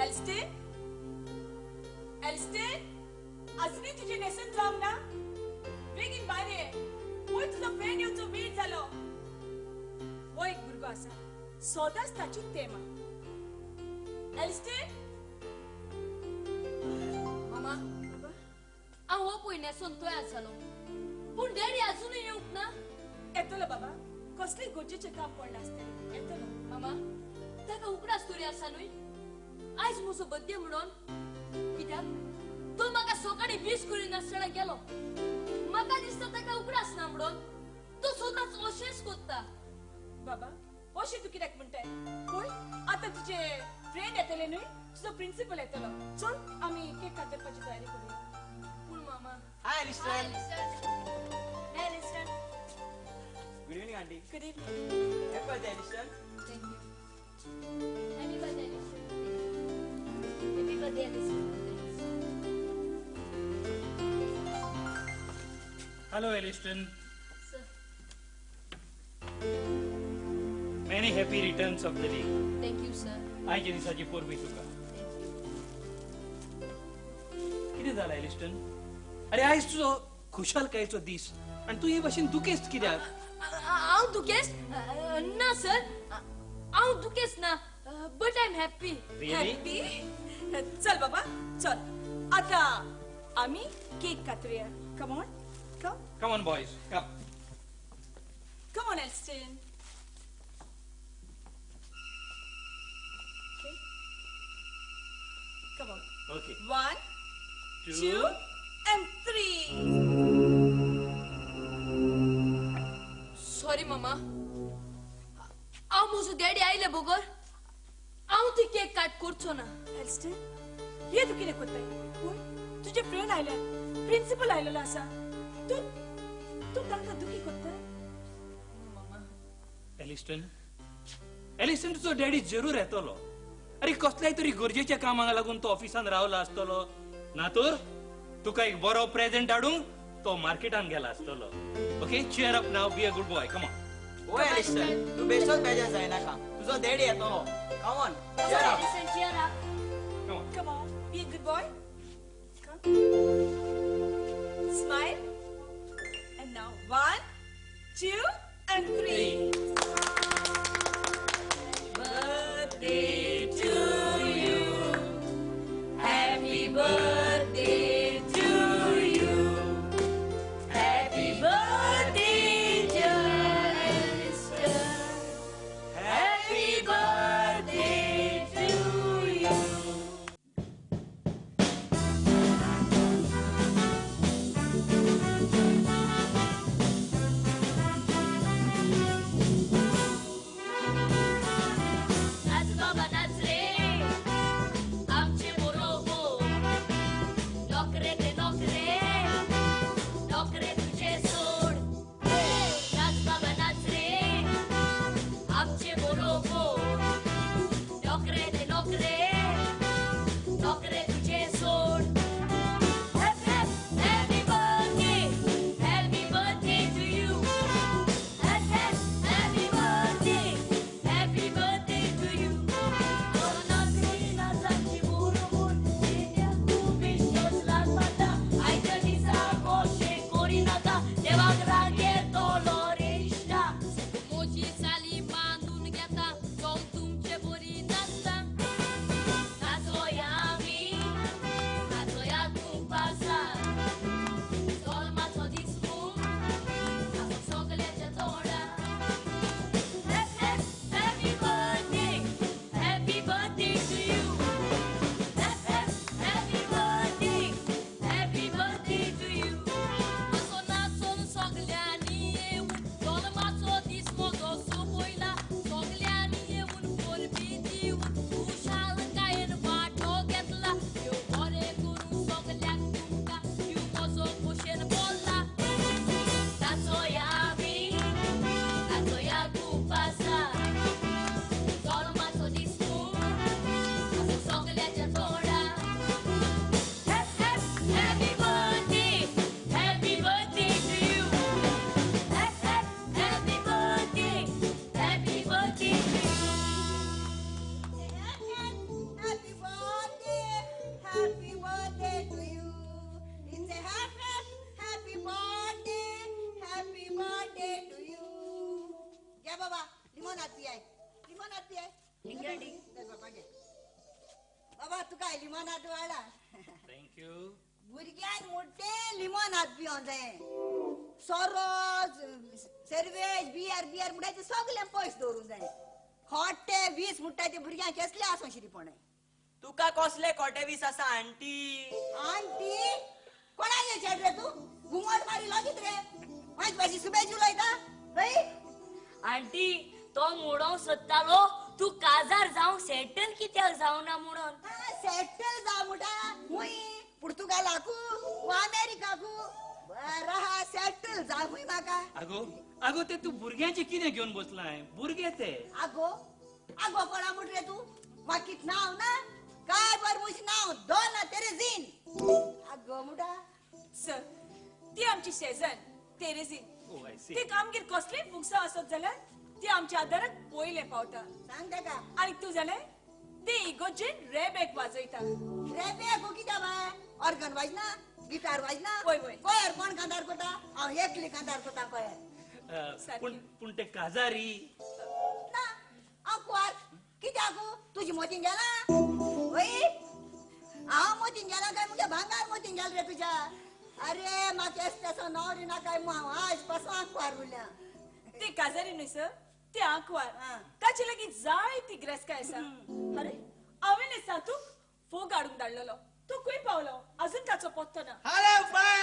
Alistair? Alistair? Asli तुझे nation जाम ना? बेगीन बाहेर ये. होय तुझा फ्रेंड येऊचो वेळ झालो. हो एक भुरगो आसा. सदांच ताची तेमा. Alistair? मामा, हांव हो पळय नेसन तयार जालो. पूण डॅडी अजूनय येवंक ना. येतलो बाबा. कसली गरजेचें काम पडलां आसतलें. येतलो. मामा, ताका उगडास तरी आसा न्हय? आयज म्हजो बर्थडे म्हणून कित्याक तो म्हाका सकाळी विश करिनासतना गेलो. म्हाका दिसता ताका उगडास ना म्हणून तो सदांच अशेंच करता. बाबा, अशें तूं कित्याक म्हणटाय? पळय, आतां तुजे फ्रेंड येतले न्हय? तुजो प्रिन्सिपल येतलो. चल, आमी केक कातरपाची तयारी करूया. पूण मामा. हाय अलिस्टर. Hey, Alistair. Good evening, auntie. Good evening. Happy birthday, Alistair. Thank you. Happy birthday, Alistair. Happy birthday, Alistair. Hello, Alistair. Sir. Many happy returns of the day. Thank you sir. आयच्या दिसाची पोरबी तुका. कितें जालें एलिस्टन? अरे आयज तुजो खुशालकायेचो दीस आनी तूं हे भाशेन दुखेस्त कित्याक? हांव दुखेस ना सर. हांव दुखेस ना, but I am happy. Happy? चल बाबा चल, आता आम्ही केक कातरूया. Come on, come Come on, boys. Come. Come on Elston. Come on. Okay. 1, 2, and 3. Sorry मामा. हांव म्हजो डॅडी आयले बगर हांव ती केक काट करचो ना. एल्स्टन, हे तू कितें कोत्ताय? पळय, तुजे फ्रेंड आयल्या, प्रिन्सिपल आयलेलो आसा. तू तू तांकां दुखी कोत्ताय? एलिस्टन तुजो डॅडी जरूर येतलो. अरे कसल्याय तरी गरजेच्या कामाक लागून तो ऑफिसान रावला आसतलो ना तर तुका एक बरो प्रेझेंट हाडूंक तो मार्केटान गेला आसतलो. Okay, cheer up now, be a good boy. Come on. Oh Elliston, तू बेश्टोच बेजार जायनाका. तुजो डॅडी येतलो. Come on, cheer up. Listen, cheer up. Come on. Come on, be a good boy. Come. Smile. And now 1, 2, and 3. Birthday to you. Happy birthday to you. Happy birthday, dear Alistair. Happy birthday to you. नाच बाबा नाच रे, आमचे बरोबर. नोकरे ते नोकरे, नोकरे तुझे सोड. नाच बाबा नाच रे, आमचे बरोबर. नोकरे ते नोकरे, नोकरे तुझे सोड. Happy birthday, happy birthday to you. Happy birthday, happy birthday to you. नाचरी नाचाची बरोबर, तेन्या तू बेश्टोच लागता. आयच्या दिसा गोशे करिनाका, देवाक राग येतलो रे इश्टा. मोजी साली बांदून घेता, चोल तुमचे बरी नाचता. नाचोया आमी, नाचोया कुंपासा. जल्माचो दीस म्हूण आमच्या सगल्याच्या तोंडार. Happy birthday, happy birthday to you. Happy birthday, happy birthday to you. असो नाचून सगल्यांनी येऊन जल्माचो दीस म्हजो सोंपयला. सगल्यांनी येऊन परबी दिवून खुशालकायेन वांटो घेतला. देव बरें करूं सगल्याक तुमकां, जीव म्हजो खोशेन बोल्ला. नाचोया आमी, नाचोया कुंपासा. जल्माचो दीस म्हूण आमच्या सगल्याच्या तोंडार. Happy birthday, happy birthday to you. Happy birthday, happy birthday to you. Happy birthday, happy birthday to you. It's a happy birthday, happy birthday to you. घ्या बाबा, लिमोनाद पियाय. लिमोनाद पियाय. दे बाबा घे. बाबा तुका लिमोनाद वाडा. थँक्यू. भुरग्यांक मोठे लिमोनाद पिवोंक जाय. सोरोज, सर्वेज, बियर म्हणटा सगळे पयस दवरूंक जाय. खोटे 20 म्हणटा ते भुरग्यांक कसले आसूं शिरीपण. तुका कसले खोटे 20 आसा आंटी? आंटी कोणागे चेड रे तू? घुमट मारी लगीत रे. माझी पाशी सुबेज उलयता हय. आंटी, तो मुडो सोदतालो तू काजार जावंक सेटल कित्याक जावना म्हणून. सेटल जा मुडा हुई पुर्तुगालाकू वा अमेरिकाकू. बरा हा सेटल जा हुई म्हाका. आगो ते तू भुरग्यांचे कितें घेवन बसलाय? भुरगे ते. आगो कोणा मुड रे तू? माकीत नाव ना काय बर मुझ नाव दोना तेरेझीन. आगो मुडा सर, ती आमची शेजन तेरेझीन. Oh, I see. ते कामगीर कसले फुगसा असत जाल्यार ती आमच्या आदाराक पयले पावता सांग तेका आणि तू जाणे ती इगोजीन रेबेक वाजयता रेबे को कित्या बाय ऑर्गन वाजना गिटार वाजना वय, वय. कोयर कोण कांतार कोता हांव एकली कांतार कोता कोयर पण ते काजारी ना हांव कुवार कित्याक तुजी मोतीन गेला वय हांव मोतीन गेला काय मुगे भांगार मोतीन गेल रे तुज्या अरे म्हाका एस्तेसो नवरी ना काय हांव आज पासून कुवार उरल्या ती काजारी न्हय सर ती आंकवार हा. ताची लागीं जाय ती ग्रेसकाय आसा अरे हांवें सांतूक फोग हाडूंक धाडलेलो तू खंय पावलो अजून ताचो पत्तो ना hello bye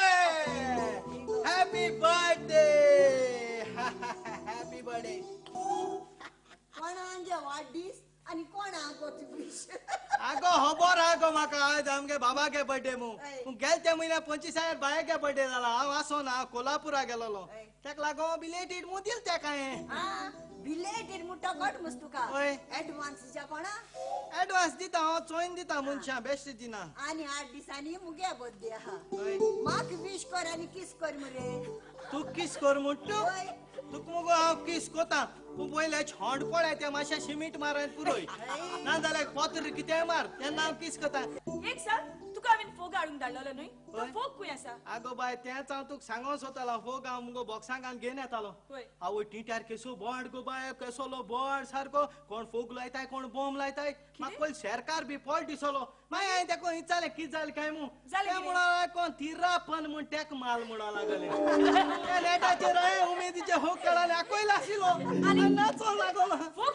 happy birthday happy birthday कोणांचे वाडदीस आणि कोणाक विश आगो खबर आहा गो म्हाका आज आमगे बाबागे बर्थडे मू हय. गेलते म्हयन्या 25 बायागे बर्थडे जाला हांव आसो ना कोल्हापुरा गेलोलो हय. तेका लागोन बिलेटेड मू दिल तेका हांवें हा बिलेटेड मुठो कट मस्त तुका वय. एडवान्सच्या कोणा एडवान्स दिता हांव चोयन दिता मनशां बेश्ट दिना आणि 8 दिसांनी मुगे बर्थडे आहा हय. म्हाक विश कर आणि किस कर मरे तू किस कर म्हणटू वय. तुक मुगो हांव किस कोता तू पयले छॉंड पळय ते मातशें शिमीट मारन पुरोय ना जाल्यार पत्र कितें मार तेन्ना हांव किस कोता एक सांग तुका हांवें फोग हाडूंक धाडलेलो न्हय तो हय. फोग खंय आसा आगो बाय तेंच हांव तुका सांगों सोदतालो फोग हांव मुगो बॉक्सांत घालून घेवन येतालो वय. आवय टिट्यार केसो बोड गो बाय केसोलो बोड सारको कोण फोग लायताय कोण बॉम्ब लायताय म्हाका पयलीं शेरकार बी फॉल्ट दिसलो मागीर हांवें तेका विचारलें कितें जालें काय म्हूण जालें ते कितें? म्हणो कोण तिरापन म्हूण तेका माल म्हणो लागले त्या नेटाचेर हांवें उमेदीचे फोग काडले आकोयल आशिल्लो आनी नाचो लागलो फोग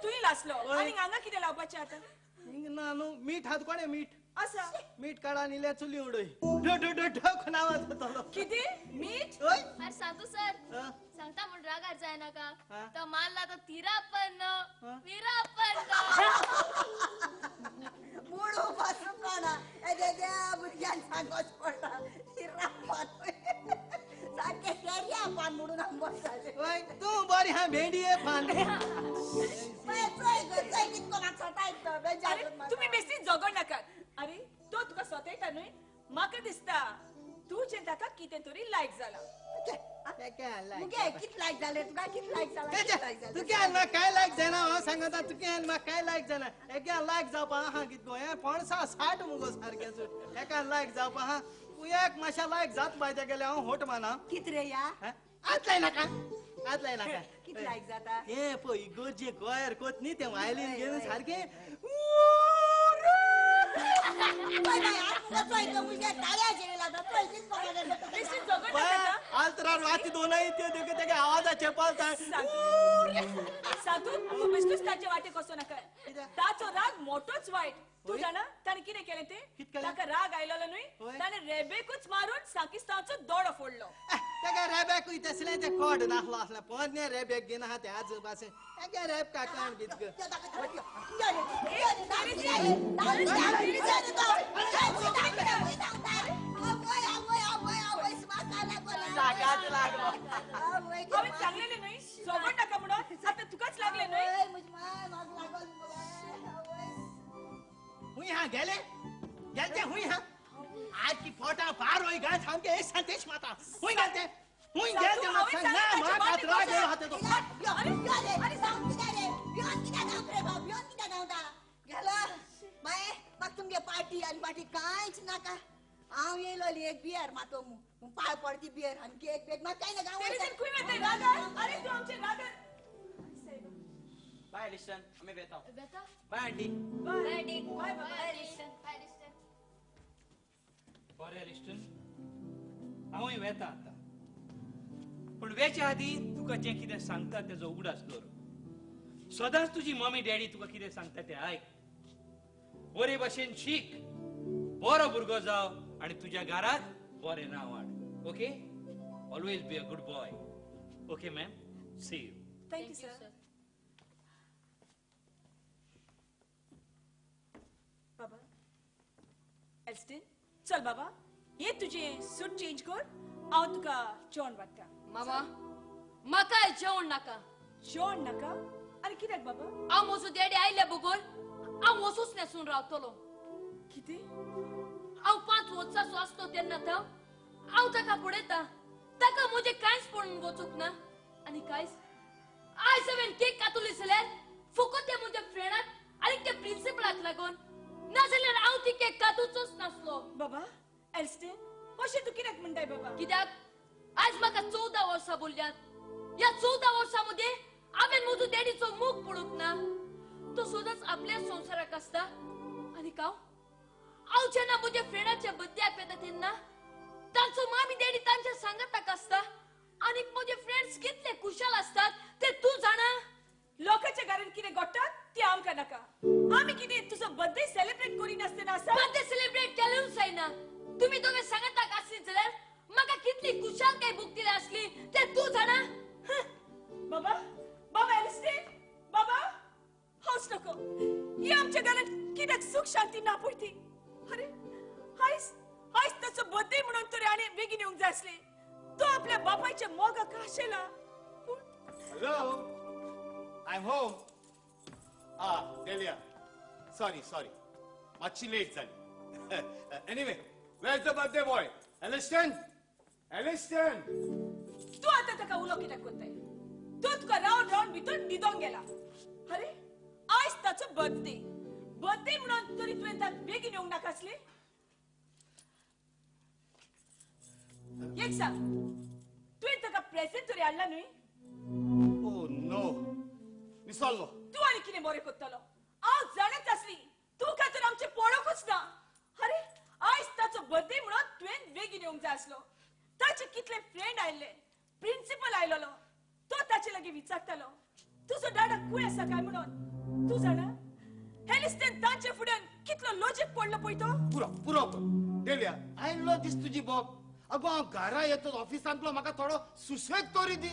तुय लासलो वय. आनी हांगा कितें लावपाचें आतां ना न्हू मीठ हात कोणे मीठ आसा मीठ काडा निल्या चुली उडय ढ नावाज जातालो कितें मीठ ओय अरे सांगतो सर हा? सांगता म्हण रागार जाय नाका हा? तो मारला तो तिरापन्न हा? विरापन्न मुडू पासून कोणा त्या भुरग्यान सांगोच पडटा सारखे तेरिया पान म्हणून हांव बसताले ओय तू बरी हा भेंडी आहे पान कितको म्हाका सटायत बेजार अरे तुम्ही बेश्टी जगड नाकात अरे तो तुका स्वतयता न्हय म्हाका दिसता तुजें ताका कितें तरी लायक जाला मुगे कित लायक जाले तुका कित लायक जाला कित लायक जाला? तुके ना काय लायक जायना हांव सांगता तुके म्हाका काय लायक जायना एका लायक जावपा हा कित गो हे पणसा 60 मुगो सारके सूट एका लायक जावपा हा तू एक मातशा लायक जात पाहिजे गेले हांव होट माना कित रे या आत लाय नाका आत लाय नाका कित लायक जाता हे पळय गोजे गोयर कोत न्ही ते वायलीन घेवन सारखे बाय बाय आज मुगे चोय तो मुगे ताळ्या जेला तो चोय कितको मागे बेश्टी जगड नाकात आलतरार वाती दोनय ते देखे तेगे आवाजाचे पालता साधू तू बेश्टीच ताचे वाटे कसो नाका ताचो राग मोठोच वायट तू होय? जाणा ताणें कितें केलें ते कित केलें? ताका राग आयलोलो न्हय होय? ताणें रेबेकूच मारून साकिस्तांचो दोडो फोडलो तेगे रेबेक तसले ते कोड नासलो असले पण ने रेबेक घेना हा ते आज बासे तेगे रेब का काण बीत ग जागाच लागलो हांवें सांगलेलें न्हय जगड नाका म्हणून आता तुकाच लागले न्हय हुई हा गेले गेलते हुई हा आज की फोटा पार होई गा थांब के एक संदेश माता हुई गेलते हुई गेलते मत सांग ना मा कातरा गेलो हाते तो तुमगे पार्टी आणि पार्टी कांयच नाका हांव येयलो एक बियर मातो पाय पडती बियर आणि केक बेक म्हाका काय ना तेरे जण खंय वताय रागार अरे तू आमचे रागार बाय लिस्टन आम्ही बेताव बेटा bye aunty bye Dick bye bye bye रिस्टन बाय रिस्टन बरें रिस्टन हांवूय वेता आतां पूण वेच्या आदी तुका जें कितें सांगता तेजो उगडास दवर सदांच तुजी मम्मी डॅडी तुका कितें सांगता तें आयक बरे भशेन शीक बरो भुरगो जाव आनी तुज्या घराक बरें नांव हाड okay always be a good boy okay ma'am see you thank you sir बाबा एल्स्टिन चल बाबा ये तुझे सूट चेंज कर हांव तुका जेवण वाडटा मामा म्हाका जेवण नाका जेवण नाका आनी कित्याक बाबा हांव म्हजो डॅडी आयले बगोर हांव वसूच न्हेसून रावतलो कितें हांव 5 वर्साचो आसलो तेन्ना हांव ताका पळयता ताका म्हजें कांयच पडून वचूंक ना आनी कांयच आयज हांवें केक कातुली जाल्यार फुकट त्या म्हज्या फ्रेंडाक आनी त्या प्रिन्सिपलाक लागून नाजाल्यार हांव ती केक कातूचोच नासलो. बाबा एल्स्टेन अशें तू कित्याक म्हणटाय बाबा? कित्याक आज म्हाका 14 वर्सां बोलल्यात. या 14 वर्सांमध्ये हांवें म्हजो डॅडीचो मूग पळोवंक ना. तो सदांच आपल्या संवसाराक आसता आनी हांव जेन्ना म्हज्या फ्रेंडाच्या बर्थडेक वेता तेन्ना तांचो मामी डॅडी तांच्या सांगाताक आसता आनी म्हजे फ्रेंड्स कितले खुशाल असतात ते तूं जाणा. लोकांच्या घरान कितें घडटात ते आमकां नाका. आमी कितें तुजो बर्थडे सेलिब्रेट करिनासतना आसा? बर्थडे सेलिब्रेट केलेंच जायना. तुम्ही दोघे सांगाताक आसली जाल्यार म्हाका कितली खुशालकाय भोगतली आसली ते तूं जाणा. बाबा बाबा एल्स्टेन बाबा हाऊस नको. ही आमच्या घरान कित्याक सुख शांती ना पडती? अरे हायस हायस ताचो बर्थडे म्हणून तरी आनी बेगीन येवंक जाय आसले. तो आपल्या बापायच्या मोगाक आशेला. Hello, I'm home. Delia. Sorry. Much late, son. Anyway, where's the birthday boy? Aliston? तू आता ताका उलो कित्याक कोत्ताय? तो तुका रावन भितर न्हिदोंक गेला. अरे आयज ताचो बर्थडे म्हणून तरी तुवें ताका बेगीन येवंक नाका आसली? एक सांग, तुवें ताका प्रेझेंट तरी हाडला न्हय? Oh no. विसरलो. तू आनी कितें बरें कोत्तलो? हांव जाणत आसली तुका तर आमचें पळोवंकूच ना. अरे आयज ताचो बर्थडे म्हणून तुवें बेगीन येवंक जाय आसलो. ताचे कितले फ्रेंड आयले, प्रिन्सिपल आयलोलो. तो ताचे लागीं विचारतालो तुजो डाडा खूंय आसा काय म्हणून. तू जाणा एलिस्टेन तांचे फुड्यान कितलो लॉजिक पडलो पळय तो. पुरो कर. Delia, I love this तुजी बॉब. अगो हांव घरा येतो ऑफिसांतलो म्हाका थोडो सुसेग तरी दी.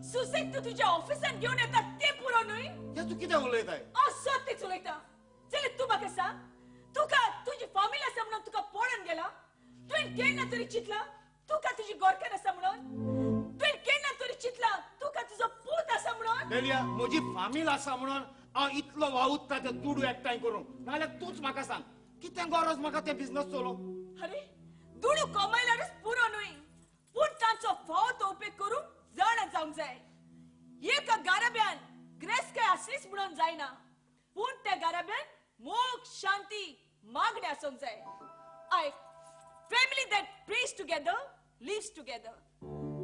सुसेग तू तुज्या ऑफिसांत घेवन येता ते पुरो न्हय. हे तू कितें उलयताय? असो तेच उलयता. जाल्यार तू म्हाका सांग, तुका तुजी फॅमिली आसा म्हणून तुका पळोवन गेला? तुवें केन्ना तरी चिंतला तुका तुजी गोरकान आसा म्हणून? तुवें केन्ना तरी चिंतला तुका तुजो पूत आसा म्हणून? Delia, म्हजी फामील आसा म्हणून हांव इतलो वावुरता ते तुडू एकठांय करूं. नाल्यार तूच म्हाका सांग कितें गरज म्हाका ते बिझनस चलोवंक? अरे दुडू कमायल्यारच पुरो न्हय, पूण तांचो फाव तो उपेग करून जाणा जावंक जाय. एका गाराब्यान ग्रेस्काय आसलीच म्हणून जायना, पूण त्या गाराब्यान मोग शांती मागणे आसूंक जाय. I family that prays together lives together.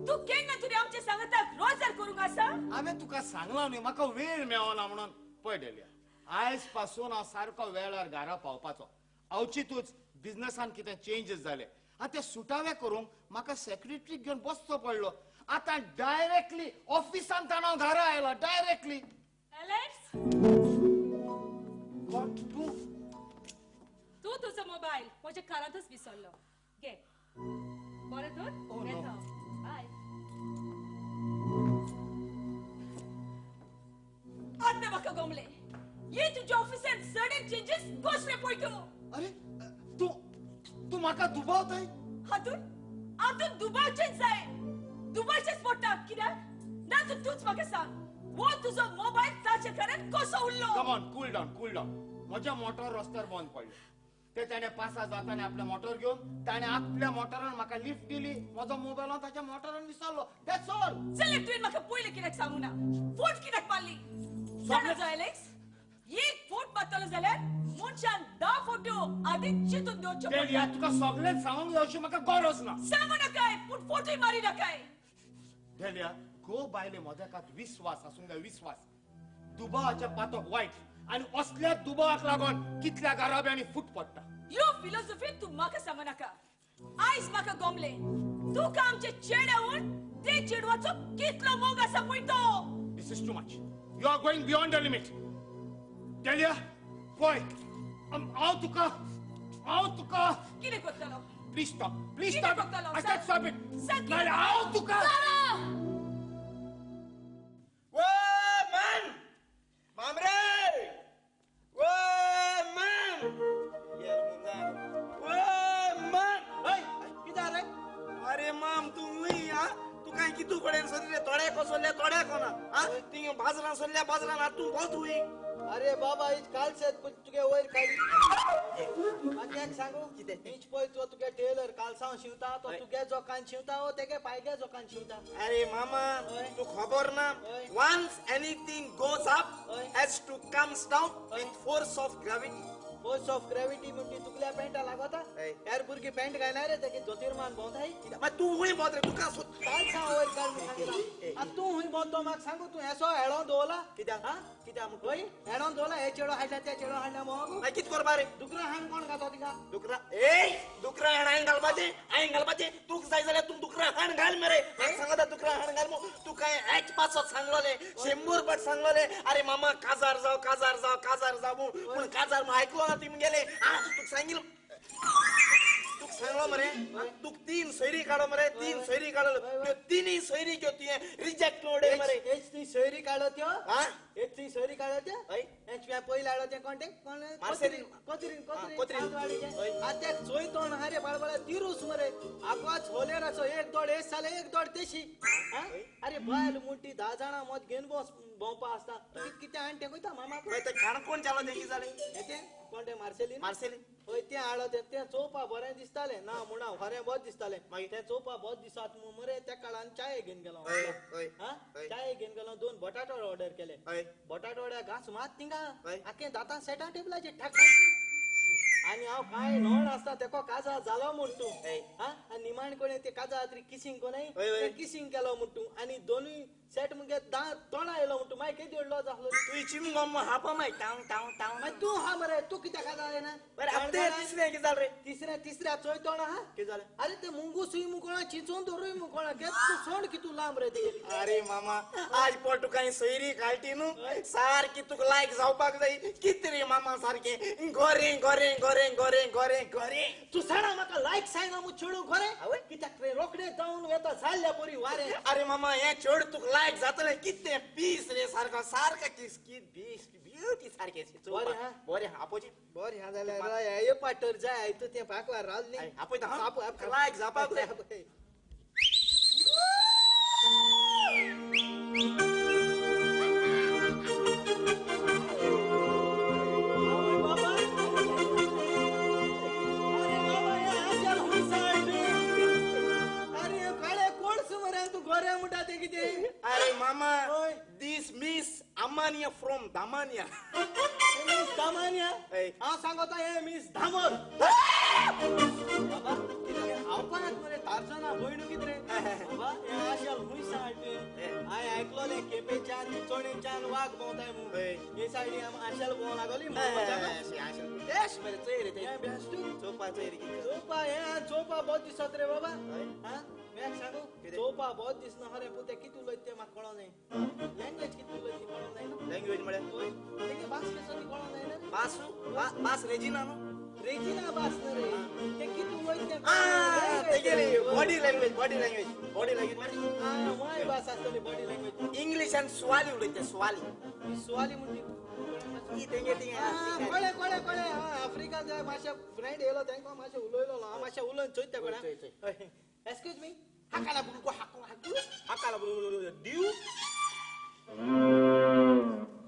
तू केन्ना तरी आमच्या सांगताक रोजार करूंक आसा? हांवें तुका सांगला न्ही म्हाका वेळ मेळना म्हणून. पळय डेलिया, आयज पासून हांव सारको वेळार घरा पावपाचो. अवचितूच बिझनसान कितें चेंजीस जाले आनी ते सुटावे करूंक म्हाका सेक्रेटरीक घेवन बसचो पडलो. आतां डायरेक्टली ऑफिसांत हांव घरा आयला डायरेक्टली. एलेक्स, तू तुजो मोबाईल म्हज्या कारांतच विसरलो. घे बरें तर. Oh, no. बाय. आतां म्हाका गमले. ये तुज्या ऑफिसांत सडन चेंजीस कसले पळय तूं. अरे तू म्हाका दुबावताय? हातून दुबावचेच जाय. दुबावचेच पडटा. कित्याक ना तूच म्हाका सांग, वो तुजो मोबाईल ताच्या घरांत कसो उरलो? Come on, cool down. म्हज्या मोटर रस्त्यार बंद पडले. ते ताणें पासा जाताना आपल्या मोटर घेवन ताणें आपल्या मोटरान म्हाका लिफ्ट दिली. म्हजो मोबायल हांव ताच्या मोटरान विसरलो. That's all. जाल्यार तुवें म्हाका पयलीं कित्याक सांगूं ना? फोट कित्याक मारली? जाणा एलेक्स, एक फोट मारतलो जाल्यार मनशान 10 फोटो आदींच चिंतून घेवचे डेलिया, पडटात. तुका सगळें सांगूंक जावची म्हाका गरज ना. सांगू नाकाय, पूण फोटोय मारी नाकाय. डेलिया, गो बायले मोदेकात विश्वास आसूंक जाय. विश्वास दुबावाच्या पातोक वायट आनी असल्या दुबावाक लागून कितल्या गाराब्यांनी फूट पडटा. ह्यो फिलॉसॉफी तू म्हाका सांगू नाका. आयज म्हाका गमले तुका आमचे चेड्यावून ते चेडवाचो कितलो मोग आसा पळय तो. This is too much. You are going beyond the limit. Delia, पळय हांव तुका कितें करतलो? Please stop. कितें करतलो? I said stop it. सांग. नाल्यार हांव तुका. Man! Mamre! Man! Man! किती अरे माम तू हुई हा तू काय कितू पडेल सरी रे तोड्या कसोले तोड्या कोणा हा तिंग बाजरा सोडल्या बाजरा नातून बोलत हुई अरे बाबा इच काल से तुगे वयर खाली मागेक सांगू किते इच पय तो तुगे टेलर काल साव शिवता तो तुगे जोकान शिवता हो तेगे पायगे जोकान शिवता अरे मामा तू खबर ना once anything goes up has to comes down with force of gravity force of gravity म्हणटी तुगल्या पेंटा लागोता यार पुरकी पेंट घालना रे तेगे ज्योतिर्मान बोंधाई मग तू हुई बोल रे तू का सो काल साव वयर काल सांगला अब तू हुई बोल तो माग सांगू तू ऐसो हेळो दोला कित्या हा कित्या मग होय हेळो दोला हे चेडो हाडला ते चेडो हाडला मोगो काय कित करबा रे दुकरा हाण कोण गातो तिका दुकरा दुकरा हाण घालपाचे तू जाय जाल्यार तू दुकरा हाण घाल मरे सांगता दुकरा हाण घाल तू काय एक पासो सांगलोले 100 पट सांगलोले अरे मामा काजार जाव पण काजार मग ऐकलो ना तुम्ही गेले तू सांगितलं तू सांगलो मरे तू 3 सोयरी काढो मरे 3 सोयरी काढो त्यो तिनी सोयरी जो तुये रिजेक्ट नोडे मरे एच ती सोयरी काढो त्यो हा एच ती सोयरी काढो त्यो एच पी पहिला आलो ते कोणते कोण मार्सेलिन. कोतरीन आता सोय तोंड हारे बाळबाळा तिरूस मरे आपा छोले रसो एक दोड एक साले एक दोड तेशी अरे बायल मुठी 10 जणा मत घेऊन बोंपा असता तू किती आणते कोयता मामा ते खाण कोण चालला देखी झाले येते कोणते मार्सेलिन मार्सेलिन होय ते आळो ते चोपा बरे दिसताले ना म्हणा हरे बहुत दिसताले ते चोपा बहुत दिसात मरे त्या काळान चाय घेऊन गेलो हा चाय घेऊन गेलो 2 बटाटो ऑर्डर केले बटाटो घास मात तिंगा आखे दाता सेटा टेबलाचे ठाक आणि हांव काय नोड असता तेको काजा जालो म्हणटू हा आणि निमाण कोणी ते काजा तरी किसिंग कोणी किसिंग केलो म्हणटू आणि दोन्ही सेट मुगे तोंडा येलो म्हणटू माय किती उडलो जालो तू चिमगम हापा माय टाव माय तू हा मरे तू कित्या काजा ना बरे हप्ते तिसरे की जाल रे तिसऱ्या चोय तोंडा हा की झाले अरे ते मुंगू सुई मुकोणा चिचून दोरुई मुकोणा घेत तू सोंड की तू लांब रे ते अरे मामा आज पोटू काही सोयरी काळटी नु सारखी तुक लायक जावपाक जाई किती रे मामा सारखे गोरे गोरे गोरे गोरे गोरे गोरे तू साडा म्हाका लायक सांगा मु छोडू घरे कित्याक रे रोकडे जाऊन येता झाल्या पोरी वारे अरे मामा हे छोड तुक लायक जातले किती पीस रे सारखा किस बीस ब्युटी सारखे बोरे आपोजी बर ह्या झाल्या ये पाटर जाय तू ते पाकवा राल नाही आपण आप लायक जापाक जाय अरे मामा दिस मिस अमानिया फ्रॉम दामानिया मिस दामानिया हा सांगता हे मिस धामर बाबा आपण मरे तारजना बोयणू कित रे बाबा हे आशल हुई साइड आय ऐकलो ले केपे चान चोणी चान वाघ बोंताय मु हे साइड हम आशल बोन लागली आशल देश मेरे चेहरे ते बेस्टू चोपा चेहरे चोपा बहुत दिसत रे बाबा हा मैं सांगू चोपा बहुत दिसना हरे पुते कितू लयते मा कळो नाही लँग्वेज कितू लयते कळो नाही ना लँग्वेज मळे ते बास कसं कळो नाही ना बास रेजिना नो रेजिना बास न रे ते कितू लयते ते गेले बॉडी लँग्वेज म्हणजे माय बास असतले बॉडी लँग्वेज इंग्लिश आणि स्वाली उलयते स्वाली म्हणते ई तेंगे कोळे आफ्रिका जाय माशा फ्रेंड येलो तेंको माशा उलयलो माशा उलोन चोयते कोणा एक्सक्यूज मी हाकाला बुलको दिव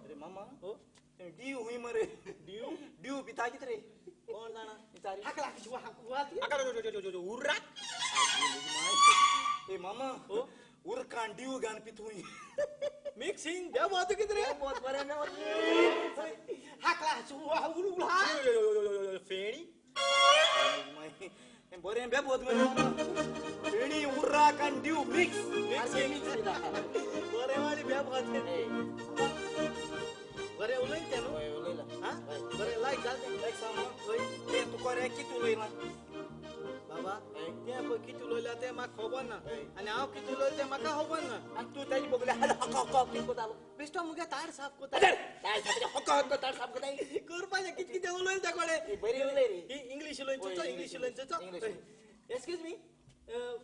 अरे मामा हो दिव हुई मरे दिव पिता कित रे कोण जाणा विचारी हाकला किशवा हाकवाती हाकाला उर्रा ए मामा हो उरकान दिव गान पितुई मिक्सिंग द्या बात कित रे बहुत बरे ने हाकला किशवा उरुला फेणी बरे बे बहुत बरे फेणी उर्रा कान दिव मिक्स बरे वाली बे बात बरे उलईन ते नो हा बरे लाईक झालते लाईक सामा ते तू करे कितू लयना बाबा ते पण किती लोयला ते मा खबर ना आणि हाव किती लोय ते माका खबर ना आणि तू त्याची बघले हक कितको दालो बेस्ट मुगे तार साफ कोता काय छापले हक तार साफ कदाई कर पाहिजे किती किती लोय त्या कोडे बरी उलय रे ही इंग्लिश लोय चो इंग्लिश लोय चो excuse me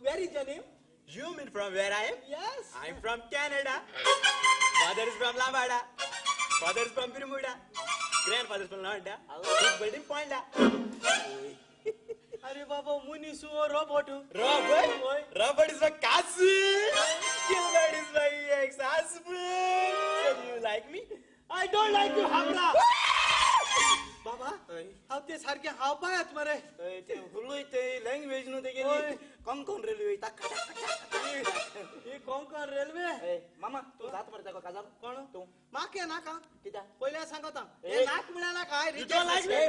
where is your name You mean from where I am? Yes. I'm from Canada. Father is from Lambada. Father is from Bermuda. Grandfather is from Lambda. He's building Ponda. अरे बाबा मुनी सुओ robot Robert? Robert is my cousin. Gilbert is my ex-husband. like me? I don't like you, Hamra. बाबा हाव ते सारखे हाव पायात मरे ते हुलुय ते लँग्वेज नु ते ओय. गेली कोंकण रेल्वे ताक ही कोंकण रेल्वे मामा तू जात मरे ताका काजार कोण तू माके नाका कित्या पहिले सांगता ए. हे नाक मिळाला काय You don't like me?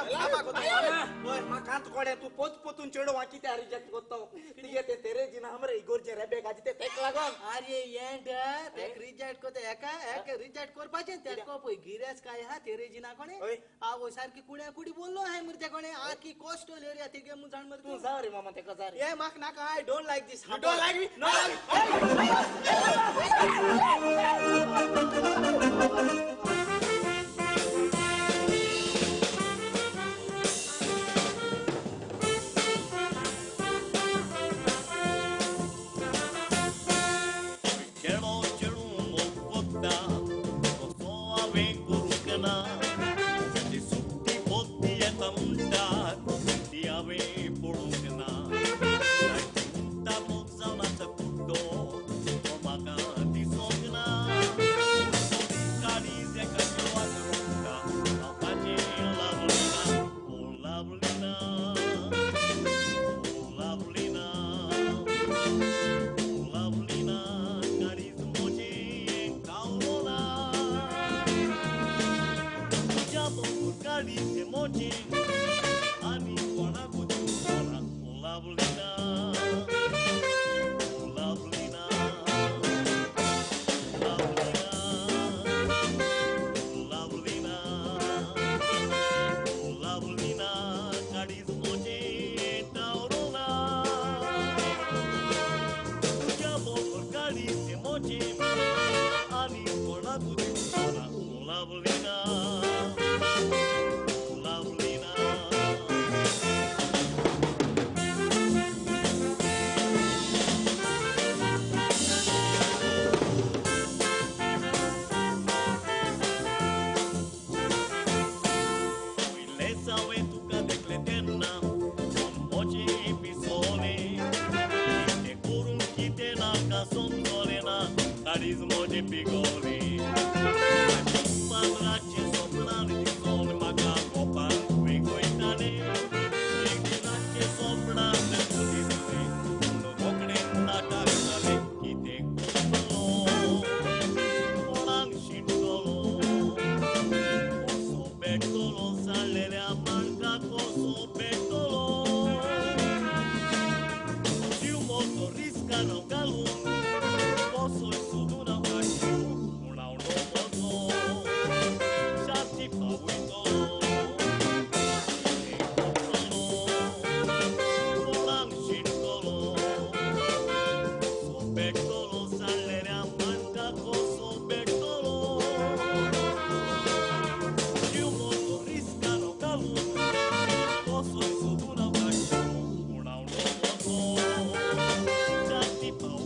मामा, माकांत कोड्या तू पोत पोतून चेडो वाकी त्या रिजेक्ट करतो तिगे ते तेरे जिना हमरे इगोरचे रेबे गाजी ते तेक लागोन अरे येंड तेक रिजेक्ट कोते एका एक रिजेक्ट करपाचे तेको पय गिरेस काय हा तेरे जिना कोणे ओय. आवो सारखी कुड्या कुडी बोललो आहे मुर्ते कोणे आ की कोस्टल एरिया तिगे मु जाण मर तू जा रे मामा तेका जा रे ये माक नाका I don't like this You don't like me? No. Carisma de pigole. Padrace soprano di come macaco panco e coitane. Padrace soprano di come no bocne na tagale ki te kolo. Orang shindolo. Oso betolo salere a manca coso betolo. Si un motorista no galum. Posso tudo não cachorro, não mozo, já te pauito, volan chintolo, sobetolo salere a manca coso betolo, de motorista no calo, posso tudo não cachorro, não mozo, já te pauito.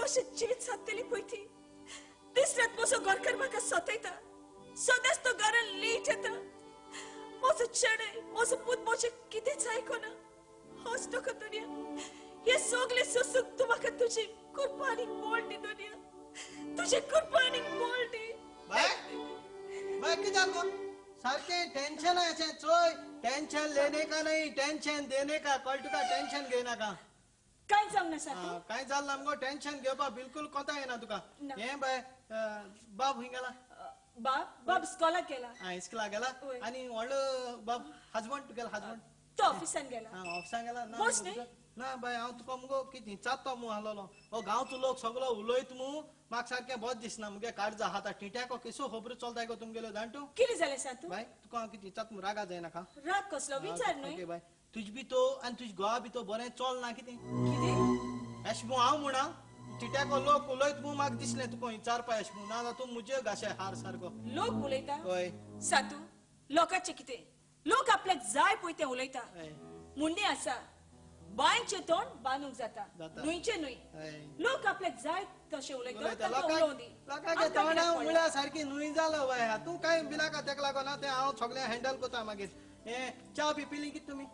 मोशे जिवीत साधलेली पळय ती तिसऱ्यात moso Gharkar म्हाका सोतयता सदांच तो घरान लीट येता moso चेडे moso पूत मोशे कितेंच आयकोना होच नका दुनिया हे सगळे सोसूंक तूं म्हाका तुजी कुर्बानीक मोल दी दुनिया तुजी कुर्बानीक मोल दी बाय बाय कित्याक गो सारखे टेंशन आहे चोय टेंशन लेने का नहीं टेंशन देने का कळ तुका टेंशन घेना का काय सांगना सर काय जाल्ला आमगो टेंशन घेवपा बिलकुल कोता येना तुका ना. हे बाय बाब हुंय गेला बाब स्कॉलाक गेला इस्कला गेला वय. आणि व्हडलो बाब हजबंड गेला हजबंड तो ऑफिसान गेला ऑफिसान गेला ना बस न्ही? ना बाय हांव तुका मुगो कितें चात्तो मु आलोलो हो गांवचो लोक सगळो उलयत मु म्हाका सारकें बरें दिसना मुगे काळजा हाता टिट्याको केसो खबरो चलताय गो तुमगेलो जाणटू कितें जालें सर तूं बाय तुका हांव कितें चात मु रागा जायना का राग कसलो विचार ओके न्हय बाय तुज बी तो आनी तुज गोवा बी तो बरें चल ना कितें कितें अश मु हांव म्हणा टिट्याको लोक उलयत मु म्हाका दिसलें तुका विचारपा अश मु ना तूं मुजे गाशे हार सारको लोक उलयता हय सातू लोकांचे कितें लोक आपल्याक जाय पळय तें उलयता हय मुंडे आसा बांयचें तोंड बांदूंक जाता जाता. न्हूयचें न्हूय हय लोक आपल्याक जाय तशें उलयता उलयता ताका उलोवं दी लोकांचे आमकां तोंडां कित्याक पडलें? म्हळ्यार सारकी न्हूय जालो बाय तूं कांय बिनाका तेका लागोन तें हांव सगळें हँडल करता मागीर हे च्या बी पिली कितें तुमी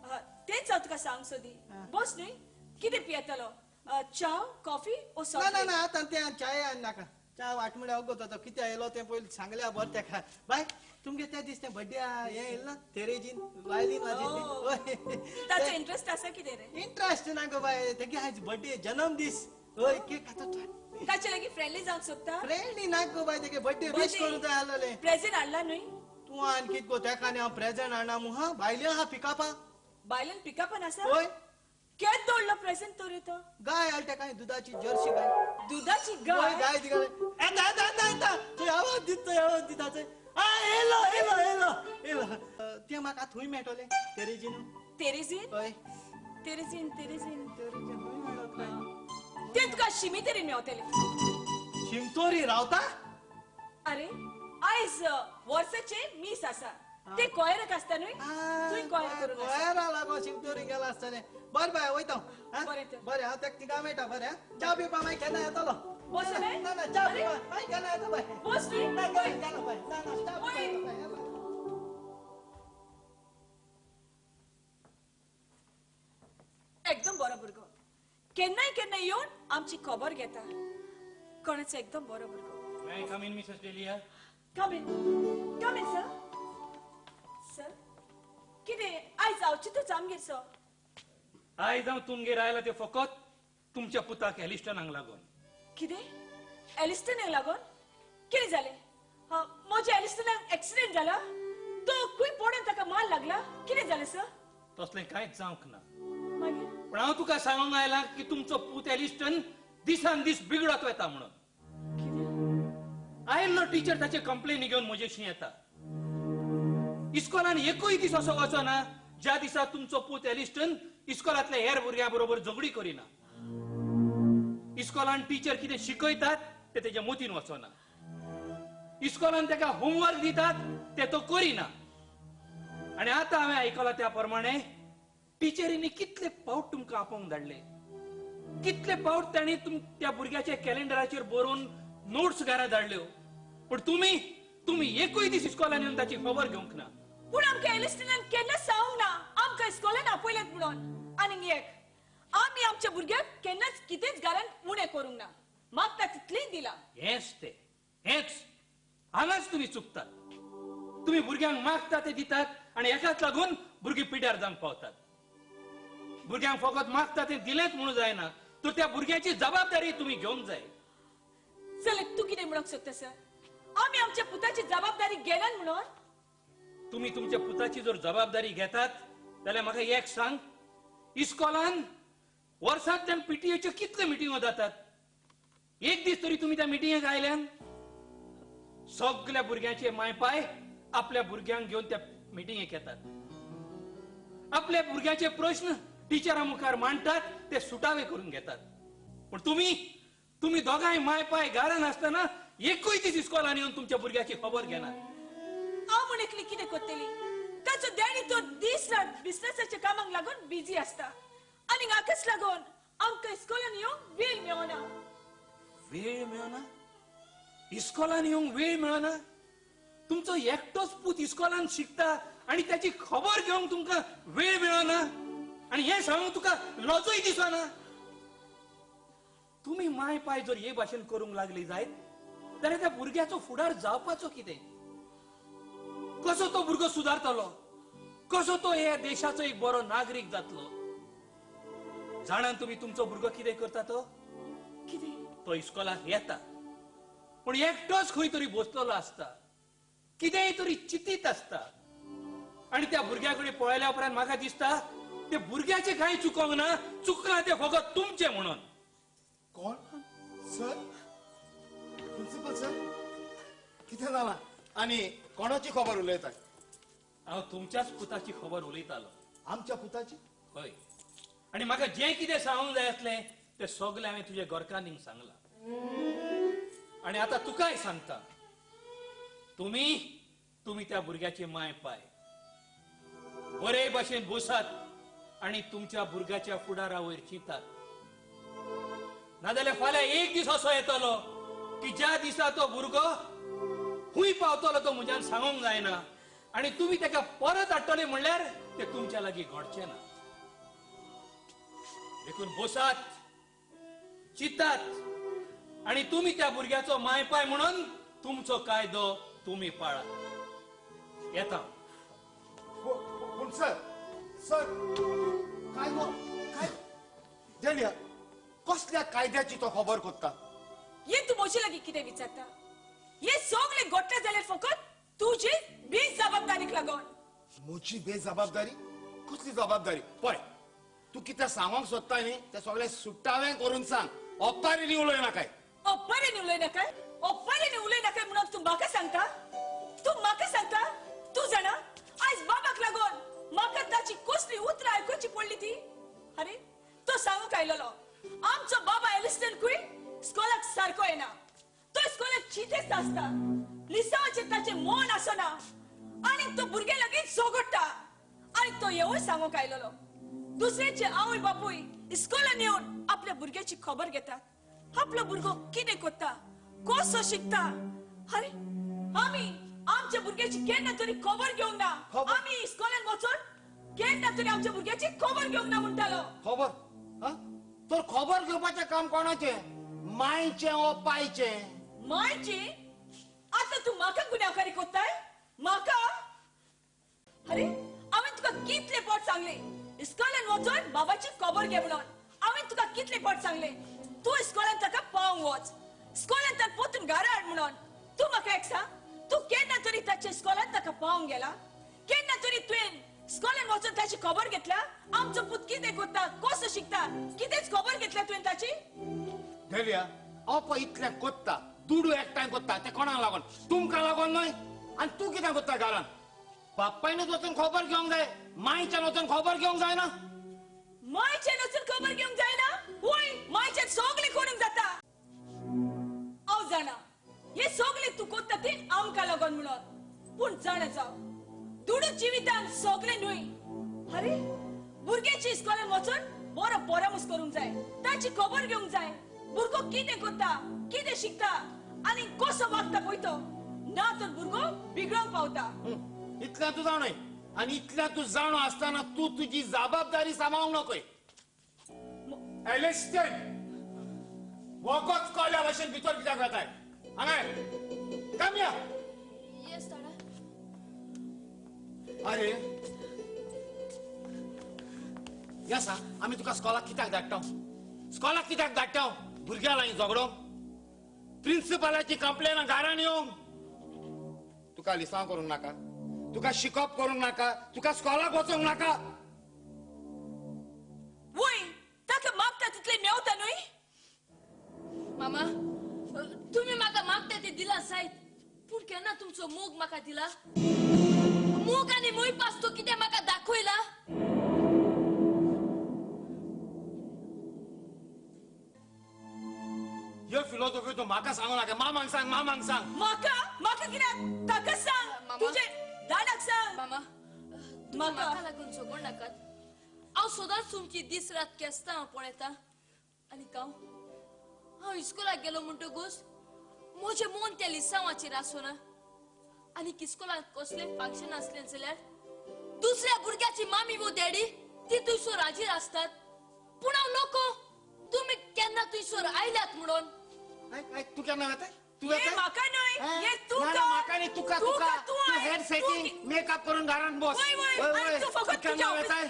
तेंच हांव तुका सांग सोदी बस न्हय कितें पियेतलो च्या कॉफी ओ ना सॉफ्ट ना ना आतां तें चाय आनी नाका च्या वाटमुड्या वगो तो कितें येयलो तें पयलीं सांगल्या बरें तेका बाय तुमगे त्या दीस तें बड्डे हें येयलें ना तेरेजीन वायलीन वाजयली ताचो इंट्रस्ट आसा कितें रे इंट्रस्ट ना गो बाय तेगे आयज बड्डे जन्म दीस हय केक खाता ताचे लागीं फ्रेंडली जावंक सोदता फ्रेंडली ना गो बाय तेगे बड्डे विश करूं जाय आसलोलें प्रेझेंट हाडला न्हय तूं आनी कितें गो तेका आनी हांव प्रेझेंट हाडना मु हा भायली आहा पिकापा बायलेन पिकअपान आसा हय केद दवरलो प्रेझेंट तर तो गाय हाड तेका दुधाची जर्सी गाय दुधाची हय, गाय गाय ती गाय येता येता येता येता तूं आवाज दिताचे आ येलो येलो येलो येलो तें म्हाका थंय मेळटलें तेरेजीन तेरेझीन हय तेरेझीन तेरेझीन तेरेजीन खंय मेळटलें ते तुका शिमितेरीन मेवतले शिमतोरी रावता अरे आयज वर्साचे मीस आसा ते कोयराक आसता न्हय तुय कोयर करून आसा. गोंयारा लागो शिमतोरी गेला आसतलें बरें बाय वयता बरें तर. बरें हांव तेका थिंगा मेळटा बरें च्या पिवपा मागीर केन्ना येतलो बसलें? ना ना च्या अरे. पिवपा मागीर केन्ना येता बाय बस न्हय ना गेलो बाय ना ना च्या पिवपा वय. येता बाय येता. एकदम बरो भुरगो केन्नाय केन्नाय येवन आमची खबर घेता कोणाचो एकदम बरो भुरगो May I come in, Mrs. Delia? Come in sir sir कितें आयज आवचितूच आमगेर सो आयज हांव तुमगेर आयला ते फकत तुमच्या पुताक एलिस्टनाक लागून कितें एलिस्टनाक लागून कितें जालें म्हज्या एलिस्टनाक एक्सिडेंट जाला तो खूंय पडून ताका माल लागला कितें जालें सर तसलें कांयच जावंक ना मागीर पण हांव तुका सांगूंक आयला की तुमचो पूत एलिस्टन दिसान दीस बिगडत वता म्हणून आयल्लो टीचर ताचे कंप्लेनी घेवन म्हजेशी येता इस्कॉलान एकूय दीस असो वचना ज्या दिसा तुमचो पूत एलिस्टन इस्कॉलांतल्या हेर भुरग्यां बरोबर झगडी करिना इस्कॉलान टीचर कितें शिकयतात ते तेच्या मतीन वचना इस्कॉलान ताका होमवर्क दितात ते तो करिना आनी आतां हांवें आयकलां त्या प्रमाणे टिचरींनी कितले पावट तुमकां आपोवंक धाडले कितले पावट तांणी त्या भुरग्याच्या कॅलेंडराचेर बरोवन नोट्स घरा धाडल्यो पण तुम्ही एकूय दीस इस्कॉलान येवन ताची खबर घेवंक ना पूण आमकां एलिस्टनान केन्नाच सांगूंक ना आमकां इस्कॉलान आपयल्यात म्हणून आनी एक आमी आमच्या भुरग्याक केन्नाच कितेंच घरांत उणें करूंक ना मागता तितलेंच दिलां हेच हांगाच तुम्ही चुकतात तुम्ही भुरग्यांक मागता ते दितात आनी हेकाच लागून भुरगीं पिड्यार जावंक पावतात भुरग्यांक फकत मागता ते दिलेंच म्हणून जायना तर त्या भुरग्याची जबाबदारी तुम्ही घेवंक जाय जाल्यार तूं कितें म्हणूंक सोदता सर आमी आमच्या पुताची जबाबदारी घेनात म्हणून तुम्ही तुमच्या पुताची जर जबाबदारी घेतात जाल्यार म्हाका एक सांग इस्कॉलान वर्सांतल्यान पीटीएच्यो कितल्यो मिटिंगो जातात एक दीस तरी तुम्ही त्या मिटिंगेक आयल्यान सगळ्या भुरग्यांचे मायपाय आपल्या भुरग्यांक घेवन त्या मिटिंगेक येतात आपल्या भुरग्याचे प्रश्न टिचरा मुखार मांडतात ते सुटावे करून घेतात पण तुम्ही दोगांय मायपाय घरान आसतना एकूय दीस इस्कॉलान येवन तुमच्या भुरग्याची खबर घेनात हांव म्हण एकली कितें करतली ताचो डॅडी तो दीस रात बिझनेसाच्या कामाक लागून बिझी आसता आनी हाकाच लागून आमकां इस्कॉलान येवंक वेळ मेळना वेळ मेळना इस्कॉलान येवंक वेळ मेळना तुमचो एकटोच पूत इस्कॉलान शिकता आणि त्याची खबर घेवंक तुमकां वेळ मेळना आणि हे सांगूंक तुका लजय दिसना तुम्ही माय पाय जर हे भाशेन करूंक लागली जायत जाल्यार त्या भुरग्याचो फुडार जावपाचो कितें कसो तो भुरगो सुदारतलो कसो तो ह्या देशाचो एक बरो नागरीक जातलो जाणान तुम्ही तुमचो भुरगो कितें करता तो तो इस्कॉलाक येता पण एकटोच खंय तरी बसलेलो आसता कितेंय तरी चिंतीत आसता आणि त्या भुरग्याकडे पळयल्या उपरांत म्हाका दिसता ते भुरग्याचे कांय चुकोंक ना चुकलां ते फकत तुमचे म्हणून कोण सर प्रिन्सिपल सर कितें जालां आनी कोणाची खबर उलयता हांव तुमच्याच पुताची खबर उलयतालो आमच्या पुताची हय आणि म्हाका जें कितें सांगूंक जाय आसलें तें सगळें हांवें तुज्या घरकान्नीक सांगलां आणि आता तुकाय सांगता तुम्ही त्या भुरग्याचे माय पाय बरे भाशेन बसात आणि तुमच्या भुरग्याच्या फुडारा वयर चिंतात नाजाल्यार फाल्यां एक दीस असो येतलो की ज्या दिसा तो भुरगो खूंय पावतलो तो म्हज्यान सांगूंक जायना आणि तुम्ही ताका परत हाडटले म्हणल्यार ते तुमच्या लागीं घडचें ना देखून बसात चिंतात आणि तुम्ही त्या भुरग्याचो माय पाय म्हणून तुमचो कायदो तुम्ही पाळा येता पूण सर सर काय डेलिया कसल्या कायद्याची तो खबर कोत्ता ये तू म्हजे लागीं कितें विचारता ये सगळे गोठले जाल्यार फकत तुजी बेजबाबदारीक लागून म्हजी बेजबाबदारी कसली जबाबदारी पळय तू कितें सांगोंक सोदता न्ही तें सगळें सुट्टावें करून सांग ओप्पारी उलयना काय ओप्पारेने उलयना काय ओप्पारेने उलयना काय म्हणून तू म्हाका सांगता तू जाणा आयज बाबाक लागून म्हाका ताची कसली उतरां आयकुची पडली ती अरे तो सांगूंक आयलोलो आमचो बाबा एलिस्टन क्वीन स्कॉलाक सारको येना तो स्कॉलाक चितेच आसता लिसावाचे ताचे मन आसना आणि तो भुरगे लगेच सोगोडटा आणि तो येवून सांगूंक आयलोलो दुसऱ्याचे आवय बापूय इस्कॉलान येवन आपल्या भुरग्याची खबर घेतात आपलो भुरगो कितें करता कसो शिकता अरे आमी आमच्या भुरग्याची केन्ना तरी खबर घेवंक ना आमी इस्कॉलान वचून केन्ना तरी आमच्या भुरग्याची खबर घेवंक ना म्हणटालो खबर तर खबर घेवपाचें काम कोणाचें मायचें ओ पायचें मायची आता तू म्हाका गुन्यांवकारी कोत्ताय म्हाका अरे हांवें तुका कितले फावट सांगले इस्कॉलान वचून बाबाची खबर घे म्हणून हांवें तुका कितले फावट सांगले तू इस्कॉलान ताका पावंक वच इस्कॉलान ताका पोतून घरा हाड म्हणून तू म्हाका एक सांग तू केन्ना तरी ताच्या इस्कॉलान ताका पावंक गेला केन्ना तरी तुवें इस्कॉलान वचून ताची खबर घेतल्या आमचो पूत कितें करता कसो शिकता कितेंच खबर घेतल्या तुवें ताची डेलिया पळय इतलें कोत्ता दुडू एकठांय कोत्ता तें कोणाक लागून तुमकां लागून न्हय आनी तूं कितें कोत्ता घरान बापायनूच वचून खबर घेवंक जाय मायच्यान वचून खबर घेवंक जायना मायच्यान वचून खबर घेवंक जायना होय मायच्यान सगळें करूंक जाता हांव जाणा हे सगळें तूं कोत्ता तें आमकां लागून म्हणून पूण जाणा जाव दुडू जिवितान सगळें न्हय अरे भुरग्याची इस्कॉलान वचून बरो परामर्श करूंक जाय ताची खबर घेवंक जाय भुरगो कितें करता कितें शिकता आनी कसो वागता पळय तो ना तर भुरगो बिगडोंक पावता इतल्या तू जाणय आनी इतल्या तू जाणो आसतना तू तुजी जबाबदारी सांबाळूंक नकोय एलिस्टन वगोच कळ्या भाशेन भितर कित्याक वताय हांगा कम या येस दादा अरे या सा आमी तुका स्कॉलाक कित्याक धाडटा भुरग्यां लागीं झगडोंक प्रिन्सिपलाची कंप्लेन घरान येवंक तुका लिसांव करूंक नाका तुका शिकप करूंक नाका तुका स्कॉलाक वचूंक नाका वय ताका मागता तितले मेवता न्हय मामा तुम्ही म्हाका मागता ते दिला सायत पूण केन्ना तुमचो मोग म्हाका दिला मोग आनी मोयपास तो कितें म्हाका दाखयला ह्यो फिलॉसॉफी तू म्हाका सांगू नाका मामांक सांग म्हाका कित्याक ताका सांग मामा. तुजे दादाक सांग मामा म्हाका लागून झगड नाकात हांव सदांच तुमची दीस रात केसता हांव पळयता आनी हांव हांव इस्कोलाक गेलो म्हणटकूच म्हजें मन त्या लिसांवाचेर आसना आनी इस्कोलाक कसलें फंक्शन आसलें जाल्यार दुसऱ्या भुरग्याची मामी वो डॅडी ती थंयसर हाजीर असतात पूण हांव नको तुमी केन्ना थंयसर आयल्यात म्हणून तू केन्ना वता तू ये म्हाका न्हय ये तू म्हाका न्ही तुका तुका तू हेड सेटिंग मेकअप करून घरांत बस वय, तू फकत केन्ना तुज्या वेताय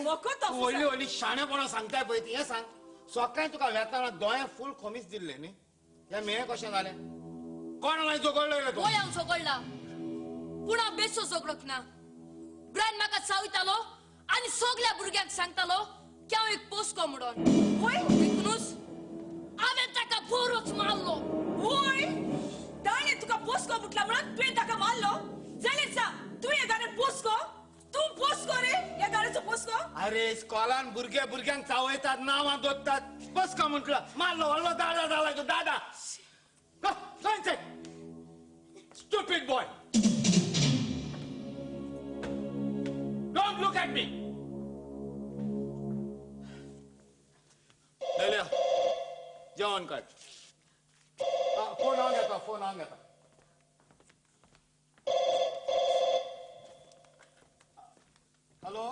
फकत तू व्हडली व्हडली शाणेपणां सांगताय पळय ती हें सांग सकाळी तुका वेताना दोळ्या फूल खोमीस दिल्ले न्ही हें मेळ कशें जालें कोण मागीर झगडलो रे तू वय हांव झगडला पूण हांव बेश्टो झगडोक ना ब्रायन म्हाका चावयतालो आनी सगल्या भुरग्यांक सांगतालो की हांव एक पोस्को म्हणून वय देखूनच हांवें ताका बरोच मारलो वय ताणें तुका पोस्को म्हटला म्हणून तुवें ताका मारलो जाल्यार सांग तूं हे गाणें पोस्को तूं पोस्को रे ह्या गाण्याचो पोस्को अरे इस्कॉलान भुरग्यांक चावयतात नांवां दोत्तात बस का म्हटलं मारलो व्हडलो दादा झालाय तो दादा stupid boy don't look at me जेवण काढ फोन हांव घेता हॅलो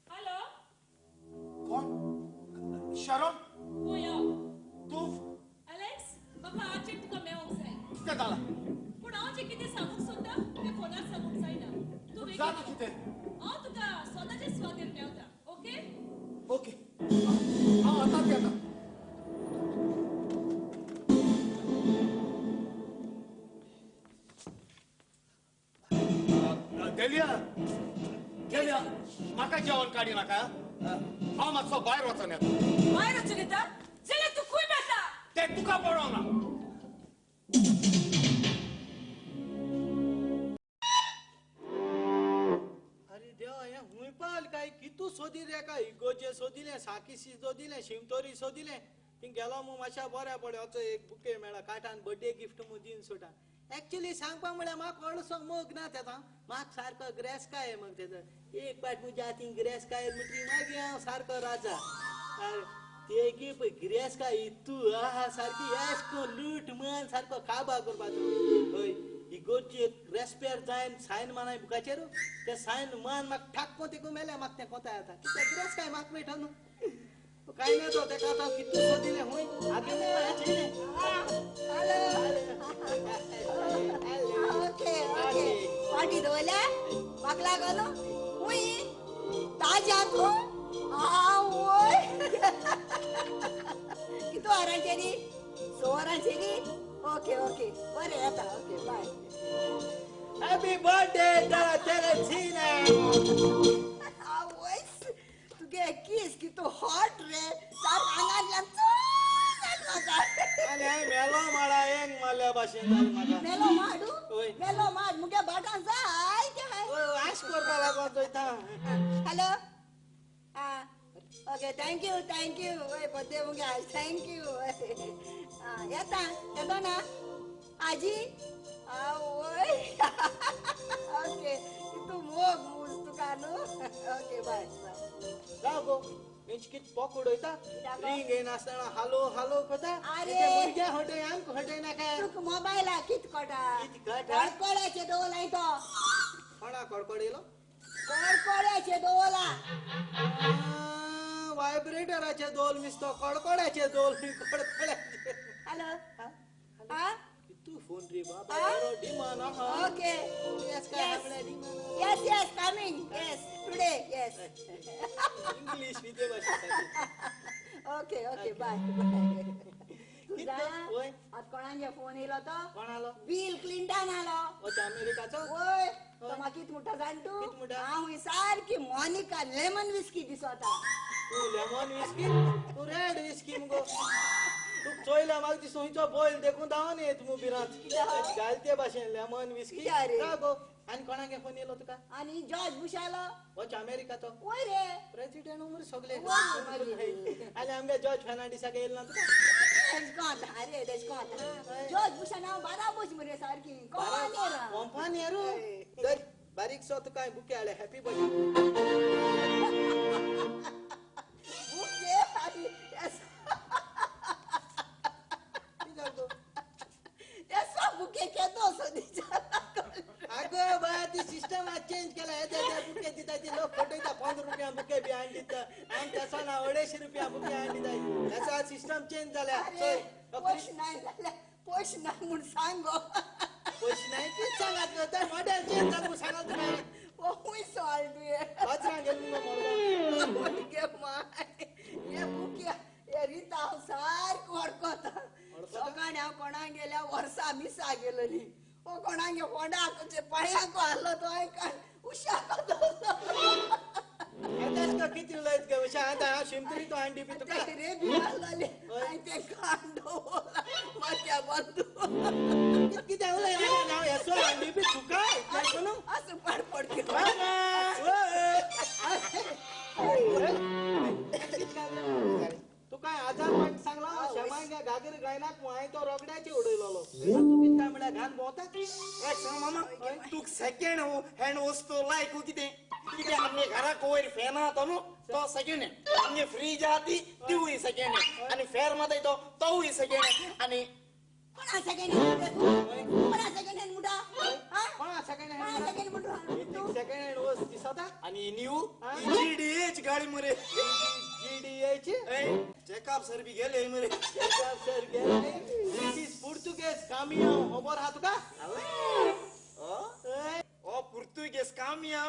हॅलो कोण शरण वय तू अलेक्स म्हाका आजचे तुका मेळोंक जाय कितें जाला पूण हांव जें कितें सांगूंक सोदता तें फोनार सांगूंक जायना तूं जाता बेगीन कितें हांव तुका सोदाचें स्वागत मेळटा ओके ओके हांव आतांच येता गेल्या म्हाका जेवण काडी नाका हांव मातसो भायर वचून येता भायर वचून येता जाल्यार तूं खंय मेळटा तें तुका पडोंक ना अरे देवा हे हुंय पाल काय कितू सोदिले काय इगोचे सोदिले साकीसी सोदिले शिमतोरी सोदिले थिंग गेलो मग मातशा बऱ्या पडे एक बुके मेळा काठान बर्थडे गिफ्ट मग दिन सोटा एक्चुअली सांगपा म्हळ्यार म्हाका व्हडलोसो मोग ना तेचा म्हाका सारको ग्रेस काय मग तेजो एक पाट म्हज्या हातीन ग्रेस काय म्हटली मागीर हांव सारको राजा ते गी पळय ग्रेस काय इतू आहा सारकी एश को लूट मन सारको काबा करपाचो हय इगोरची रेस्पेर जायन सायन मानाय बुकाचेर ते सायन मान म्हाका ठाक्को तेकू मेले म्हाका तें कोता येता कित्याक ग्रेस काय म्हाका मेळटा न्हू काय नाही तो तेका आतां कितू सोदिले हुंय आगे ओके ओके पाटी दवरल्या म्हाका लागून हुंय ताज्या तूं आवय कितू वरांचेरी 6 वरांचेरी ओके ओके बरें येता ओके बाय हॅपी बर्थडे तेरेसीना आवय तुगे किस कितू हॉट रे सार आंगांतल्यान म्हाका आनी हांवें मेलो माडा एक मारल्या भाशेन जालें म्हाका मेलो माडू ओय मेलो माड मुगे बाटान जाय ते आश करपा लागोन चोयता हॅलो ओके थँक्यू ओय बर्थडे मुगे आज थँक्यू येता येतो ना आजी आवय ओके तू मोग मूज तुका न्हू ओके बाय राव गो हेंच कित पोक उडयता रिंग येनासतना हालो हालो करता अरे. भुरग्या हटय आमकां हटय नाका तुका मोबायला कित कोटा कित कोटा? कडकोड्याचे दोल आय तो कोणा कडकड येलो कडकोड्याचे दोला वायब्रेटराचे दोल मिसतो कडकड्याचे दोल कडकड्याचे हॅलो हा तू फोन रे बाबा यारो डिमान आहा ओके यस काय आपल्या डिमान yes coming yes today yes English विदे भाषा ओके बाय ओय आज कोणाचे फोन येलो तो कोण आलो बिल क्लिंटन आलो वचा अमेरिकाचो ओय तो म्हाका कित म्हणटा जाण तूं कित म्हणटा? हांव सारकी मोनिका लेमन विस्की दिसता तू लेमन विस्की तू रेड विस्की मुगो तू चोयला म्हाका दिसता हुंयचो बॉयल देखून दावन येत मुबिरांत घालते भाशेन लेमन विस्की कित्या रे? का गो आनी कोणागे फोन येलो तुका आनी जॉर्ज बुश आलो वच अमेरिकाचो ओय रे प्रेसिडेंट उमर सगळे वाह, मारी. आनी आमगे जॉर्ज फर्नांडिसाक येल ना तुका तेजकोत अरे तेजकोत जॉर्ज बुशान हांव बारा बुश मरे सारकी कोण रा कंपानियरू दर बारीक सो तुका बुके हाडे हॅपी बर्थडे ओके अरे yes सिस्टम चेंज जाल्या अरे पयश नाही जाल्यार पयश नाही म्हूण सांग गो पयशे नाही तीच सांगात न्हू तर मॉडेल चेंज जाता सांगात तुवें खूंय सवाल तुवें कचरां गेलो मगो मरगो गे माय हे बुक्या हे रीत हांव सारको हडकोता सकाळी हांव कोणाक गेल्या वर्सां मिसा गेलोली ओ कोणाक फोंडाक पाळयांक हारलो तो काय उशाक आता किती लयत गे अशें आतां हांव शिमतरी तो हांडी बी तुका रे बी घालले आनी ते कांडो मात्या बंदू कितें उलय हांव हेसो हांडी बी तुका न्हू असं पडपड तू काय आजार वाट सांगला शेमांगे गागीर गायनाक हांवें तो रोगड्याची उडयलोलो तू काय म्हळ्यार घान भोंवतात एक सांग मामा तू सेकंड हँड वस्तू लायक कितें कितें आमगे घराक वयर फॅन आहा न्हू तो सेकंड हँड आमगे फ्रीज आहा तिवूय सेकंड हँड आनी फेर मात तो तोवूय सेकंड हँड आनी कोणा सेकंड कोणा सेकंड हँड मुठा कोणा सेकंड कोणा hand second Mutha second hand वस्त दिसता आनी न्यू जीडीएच गाडी मरे जीडीएची चेकअप सर बी गेले मरे सर गेले दिस इज पुर्तुगेज कामियो खबर आहा तुका ओ पुर्तुगेज कामिया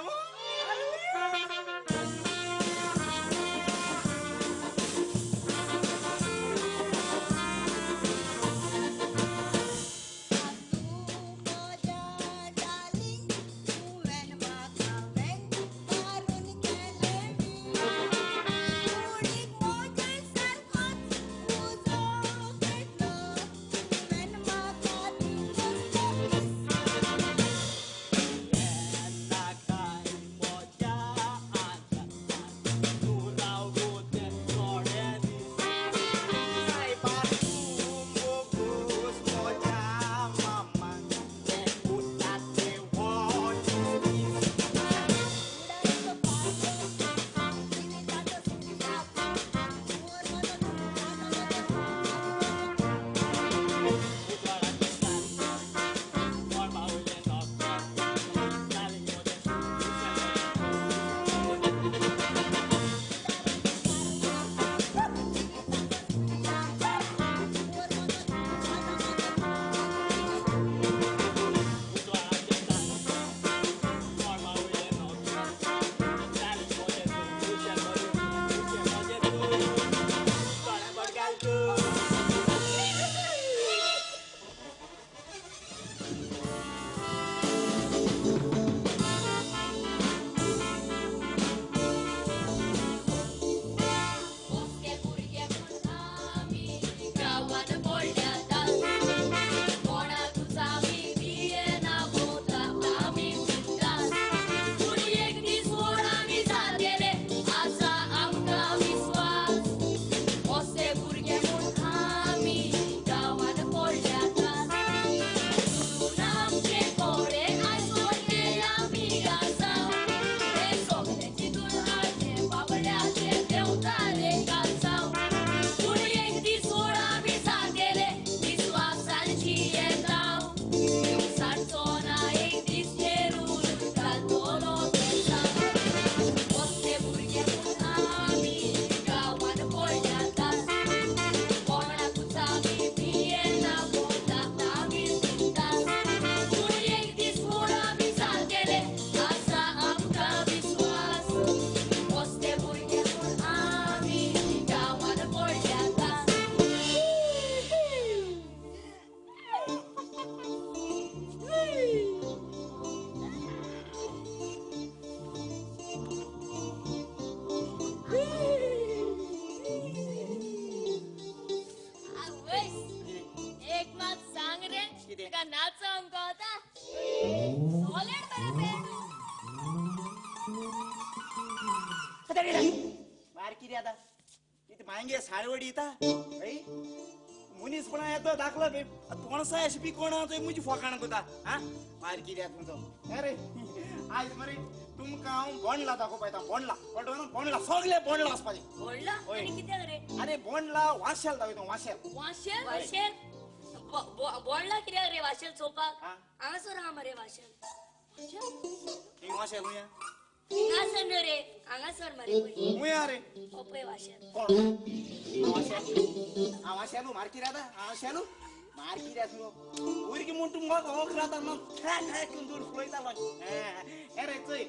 बारकी रे आता इथे मांगे साळवडी येता मुनीस पण येतो दाखला बे कोणसा अशी बी कोण होतो मुजी फोकाण कोता हा बारकी रे तुमचो अरे आज मरे तुमका हांव बोंडला दाखो पायता बोंडला पडवून बोंडला सगळे बोंडला असपाचे बोंडला आणि कित्याक रे अरे बोंडला वाशेल दाखयतो वाशेल वाशेल वाशेल बोंडला कित्याक रे वाशेल चोपाक हांगासर हा मरे वाशेल ही वाशेल हुया हांगासर रे हांगासर मरे हुया रे ओपय वाशेल कोण शेलू मारकी राहता शेलू मारकी राहतो ಊರಿಗೆ ಮುಂಟು ಮಗ ಹೋಗ್ರಾದ दूर फ्लोयता अरे चोय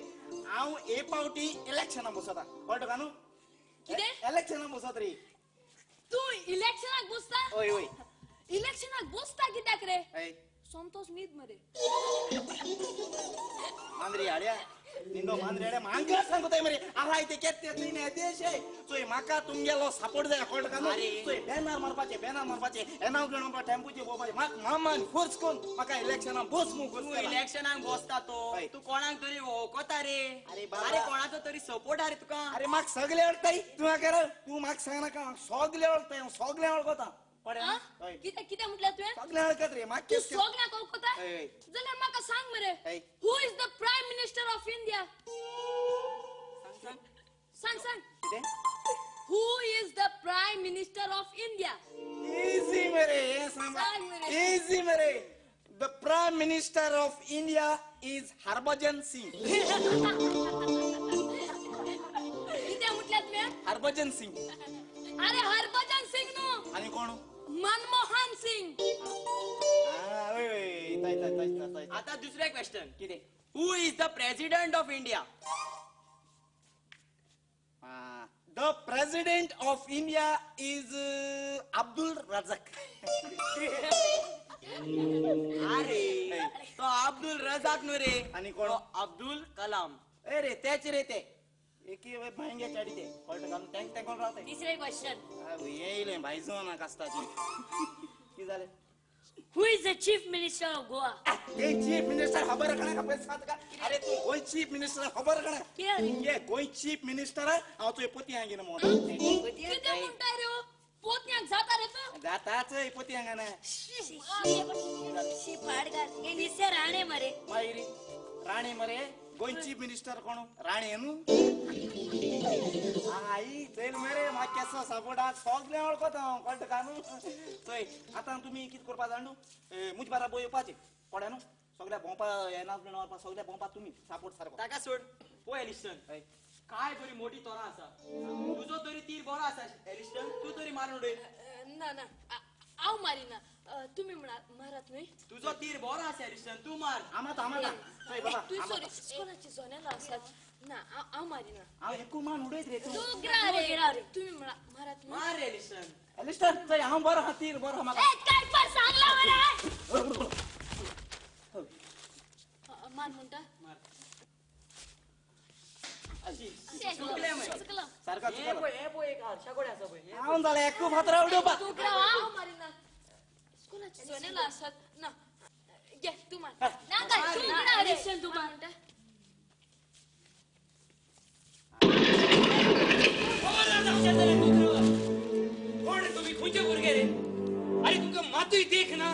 हांव ए पावटी इलेक्शना बसता कळटा कानू कितें? इलेक्शना बसत रे तू इलेक्शनाक बसता ओय ओय इलेक्शनाक बसता कित्याक रे ऐ संतोष न्हीद मरे मांद्री आड्या निंदो मांद्री आड्या मांगा सांगताय मरे आहाय ते केत ते ने देश आहे चोय माका तुमगेलो सपोर्ट जाय कळटा कानू चोय बॅनर मारपाचे अनाउन्समेंट टेम्पोचे बोबाचे माक मामान फोर्स कोन माका इलेक्शना बस मु तू इलेक्शनाक बसता तो हय. तू कोणाक तरी वळखता रे अरे बाबा. अरे कोणाचो तरी सपोर्ट आरे तुका अरे माक सगळे अडताय तू कर तू माक सांग नका सगळे अडताय सगळे अडकता पड्या हय. कित्याक कित्याक म्हटल्यार तुवें सगळे अडकत रे माक तू केस सोगण्याक वळखता हय, हय. जाल्यार म्हाका सांग मरे हय. Who is the prime minister of India सांग सांग कितें who is the prime minister of India इजी मेरे हे सांग सांग मरे. इजी मेरे the prime minister of India is Harbhajan Singh कित्याक म्हटल्यार तुवें हरभजन सिंग अरे हरभजन सिंग न्हू आणि कोण मनमोहन सिंग ओय ओय ताय आता दुसरे क्वेश्चन कितें who is the president of India the president of India is Abdul Razak अरे तो अब्दुल रजाक नु रे आणि कोण? तो अब्दुल कलाम अरे तेच रे ते एकी भांगे चाडी ते कळटा का टँक टँक कोण राहते तिसरे क्वेश्चन येईल भाईजो ना कास्ताची की झाले हू is the chief minister of Goa ये चीफ मिनिस्टर खबर कणा खबर साथ का अरे तू कोई चीफ मिनिस्टर खबर कणा ये कोई चीफ मिनिस्टर है हांव तुये पोती हांगी ना मोन कित्याक म्हणटाय रे पोतण्याक जाता रे तू जाताच पोती हांगा ना मायरी राणी मरे गोई चीफ मिनिस्टर कोण राणी न्हू आई चल मरे म्हाका केसो सपोर्टा सगळे वळखता हांव कळटा का न्हू चोय आतां तुमी कितें करपा जाणू मुज बारा बोय येवपाचे पड्या न्हू सगळ्या भोंवपा एनाउन्समेंट मारपा सगळ्या भोंवपा तुमी सपोर्ट सारको ताका सोड पळय एलिस्टन हय. काय बरी मोठी तोरा आसा तुजो तरी तीर बरो आसा एलिस्टन तू तरी मारून उडय ना ना हांव मारिना तुम्ही मारात न्हय तुजो तीर बरो आसा एलिस्टन तू मार आमाता चोय बाबा तू सॉरी स्कॉलाची जोनेला आसात ना हांव मारिना हांव एकू मान उडयत रे तू तू गिरा रे तुम्ही मारात न्हय मार एलिस्टन एलिस्टन चोय हांव बरो हा तीर बरो हा म्हाका काय पण सांगला मरे मान म्हणता चुकलं सारका हे पळय एक हर्षा कोडे आसा पळय हांव जालें एकू फातरा उडोवपा तू गिरा हांव मारिना स्कॉलाची जोनेला आसात ना घे तू मार ना काय तू गिरा रे तू मार म्हणता कोण तुम्ही खुंचे भुरगे रे अरे तुमका मातूय देख ना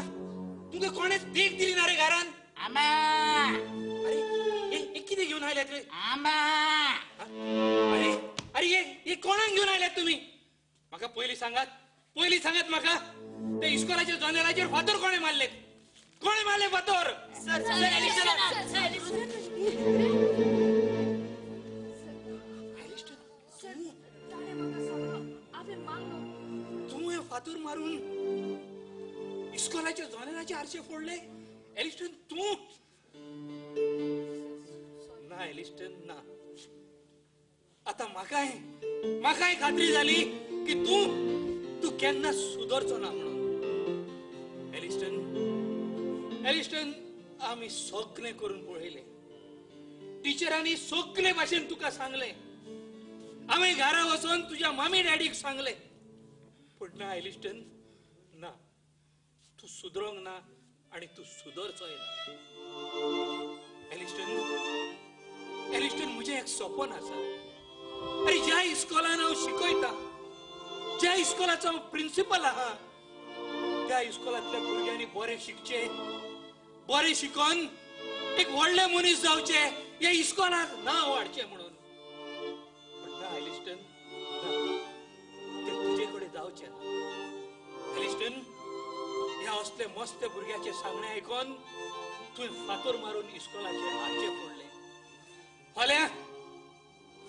तुमका कोणेच देख दिली ना रे घरान आमा अरे हे किती घेऊन आल्यात रे आमा अरे अरे हे कोणाक घेऊन आल्यात तुम्ही माका पहिली सांगात माका ते इस्कोलाच्या जोनेलाचेर फातोर कोणे मारले फातोर सर तू हे फातोर मारून इस्कोलाच्या जोनेलाचे आरशे फोडले एलिस्टन तू ना एलिस्टन ना आता म्हाकाय खात्री झाली की तू केन्ना सुधरचो ना म्हणून एलिस्टन आम्ही सगळे करून पळयले टिचरांनी सगळे भाशेन तुका सांगले आम्ही घरा वचून तुझ्या मामी डॅडीक सांगले पण ना एलिस्टन ना तू सुधरोंक ना आणि तू सुधरचोय ना एलिस्टन मुझे एक सपन आसा अरे ज्या इस्कोलान हांव शिकयता ज्या इस्कोलाचो प्रिन्सिपल आहा त्या इस्कोलांतल्या भुरग्यांनी बरे शिकून एक व्हडले मनीस जावचे या इस्कोलाक नांव वाडचें म्हणून पण ना एलिस्टन ते तुजे कडेन जावचें ना एलिस्टन ह्या असले मस्त भुरग्याचे सांगणे आयकून तुवें फातोर मारून इस्कोलाचे हातचे फोडले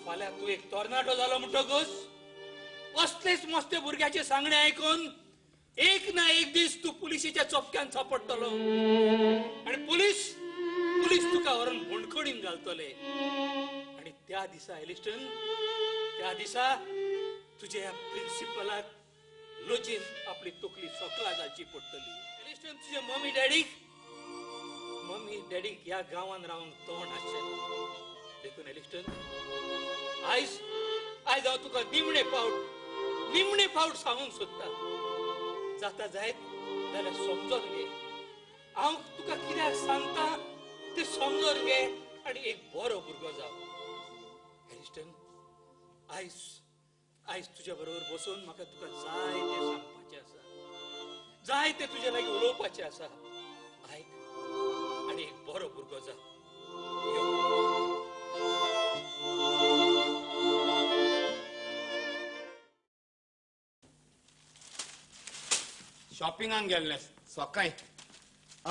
फाल्यां तू एक टोर्नाडो जालो म्हणटकूच असलेच मस्ते भुरग्याचे सांगणे ऐकून एक ना एक दीस तू पुलिसीच्या चोपक्यान सापडतलो आणि पुलीस तुका व्हरून मुंडखोडीन घालतले आणि त्या दिसा एलिस्टन त्या दिसा तुझ्या प्रिन्सिपलाक लोजीन आपली तकली सोकला जायची पडटली. एलिस्टन तुझे मम्मी डॅडीक ह्या गावान रावन तोंड आसचें देखून एलिस्टन आयज हांव तुका निमणे फावट सांगूंक सोदता. जाता जायत जाल्यार समजून घे. हांव तुका कित्याक सांगता ते समजून घे आनी एक बरो भुरगो जाव. एलिस्टन आयज तुज्या बरोबर बसून म्हाका तुका जाय ते सांगपाचें आसा, जाय ते तुजे लागीं उलोवपाचें आसा. आयक आनी एक बरो भुरगो जाव. शॉपिंगान गेल्ले सकाळी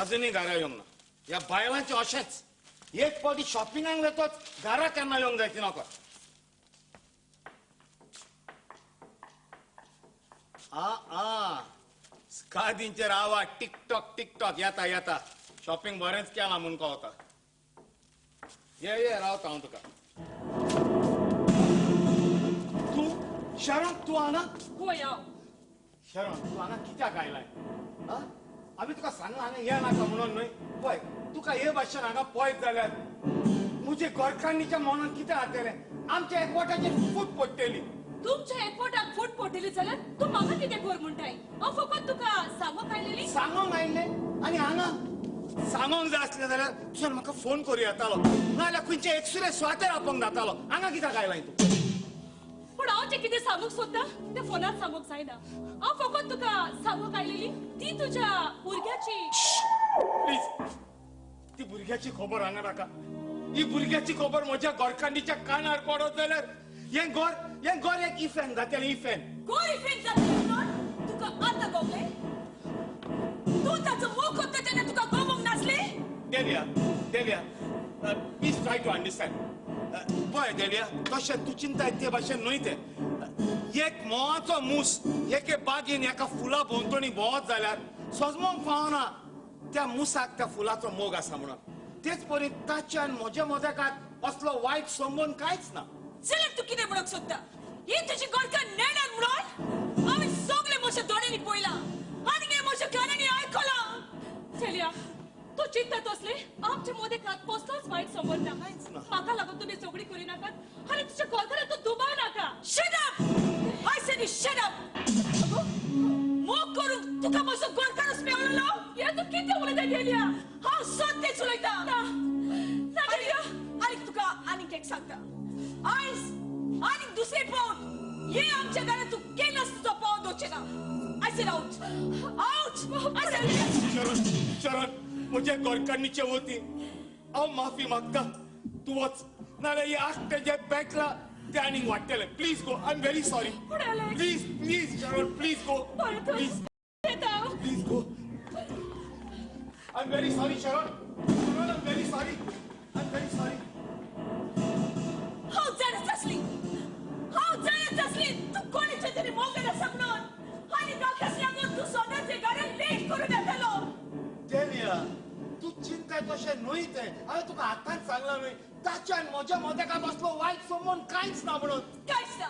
अजूनही घरा येवंक ना. ह्या बायलांचे अशेंच एक फावटी शॉपिंगाक वेतोच घरा केन्ना येवंक जायची नको. स्कादींचेर आवाज टिकटॉक येता शॉपिंग बरेंच केलां म्हूण कळटा. ये रावता हांव तुका. तू शरण तू हांगा होय हांव. शरण तू हांगा कित्याक आयलाय? आमी तुका सांगला हांगा ये नाका म्हणून न्हय. पळय तुका हे भाशेन हांगा पळयत जाल्यार म्हजे गोरकांनीच्या मनान कितें जातलें? आमच्या एकवटाचेर फूट पडटली. तुमच्या एकवटाक फूट पडटली जाल्यार तूं म्हाका कितें कर म्हणटाय? हांव फकत तुका सांगोंक आयलेली. सांगोंक आयिल्ले आनी हांगा सांगोंक जाय आसलें जाल्यार तुजोन म्हाका फोन करूं येतालो नाजाल्यार खंयचे एक्सरे स्वातेर आपोवंक जातालो. हांगा कित्याक आयलाय तूं? पूण हांव जें कितें सांगूंक सोदता तें फोनार सांगूंक जायना. हांव फकत तुका सांगूंक आयलेली ती तुज्या भुरग्याची. प्लीज ती भुरग्याची खबर हांगा नाका. ही भुरग्याची खबर म्हज्या गोरकांनीच्या कानार पडत जाल्यार हें गोर एक इफेन जातलें. इफेन जातलें म्हणून तुका आतां कळ्ळें? तूं ताचो मोग करता तेन्ना तुका कळोवंक नासलें? Delia please try to understand. पळय डेलिया तशें तूं चिंताय ते भाशेन न्हय तें. एक मोवाचो मूस एके बागेन एका फुला भोंवतणी भोंवत जाल्यार सोजमोंक पावना त्या मुसाक त्या फुलाचो मोग आसा म्हणून. तेच परी ताच्यान म्हज्या मोदेकात असलो वायट संबंद कांयच ना. जाल्यार तूं कितें म्हणूंक सोदता? ही तुजी गोरकां नेणार म्हणून? हांवें सगळें म्हज्या दोळ्यांनी पळयलां आनी हें म्हज्या कानांनी आयकलां. चलया तूं चिंतात असले आमच्या मोदेकात कसलोच वायट संबंद ना. म्हाका लागून तुमी झगडी करिनाकात आनी तुज्या गोरकांना तूं दुबाव नाका. Shut up! I said you shut up! मोग करूंक तुका म्हजो गोरकारूच मेळलो? हें तूं कितें उलयता गेल्या? हांव सत्तेच उलयतां. आनीक तुका आनीक एक सांगता. आयज आनीक दुसरे पावट हे आमच्या घरात तूं केन्नाच तुजो पावल दवरचें ना. I said out. शरण म्हज्या गोरकांनीचे वतीन हांव माफी मागता. तूं वच नाल्यार हे आख्खे जे पेटला ते आनीक वाडटले. Please go. I am very sorry. Please Sharan please go. Please go. I am very sorry Sharan. I am very sorry. हांव जाणत आसली तूं कोणीच्या तरी मोगान आसा म्हणून आनी नाकाच लागून तूं सोनाचे घरान लेट करून येतालो. डेलिया तूं चिंताय तशें न्हय तें. हांवें तुका आतांच सांगलां न्हय ताच्यान म्हज्या मोदेकाक असलो वायट संबंद कांयच ना म्हणून. कांयच ना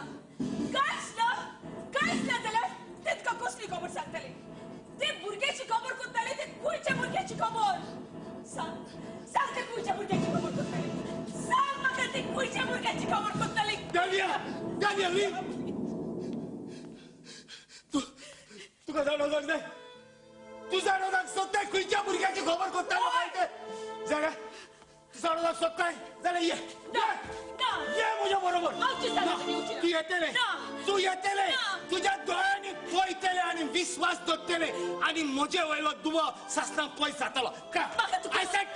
जाल्यार ते तुका कसली खबर सांगतले? ते भुरग्याची खबर कोत्ताले ते खंयच्या भुरग्याची खबर? सांग ते खंयच्या भुरग्याची खबर कोत्ताले? सांग म्हाका ते खंयच्या भुरग्याची खबर कोत्ताले? Dahlia leave. तुका जाणवक जाय. तूं जाणवक सोदताय खंयच्या भुरग्याची खबर कोत्तालो काय ते? जाल्यार तूं जाणवक सोदताय जाल्यार ये म्हज्या बरोबर. तूं येतलें. तुज्या दोळ्यांनी पळयतलें आनी विश्वास दवरतलें आनी म्हजे वयलो दुबो सासणां पयस जातालो. आय सेड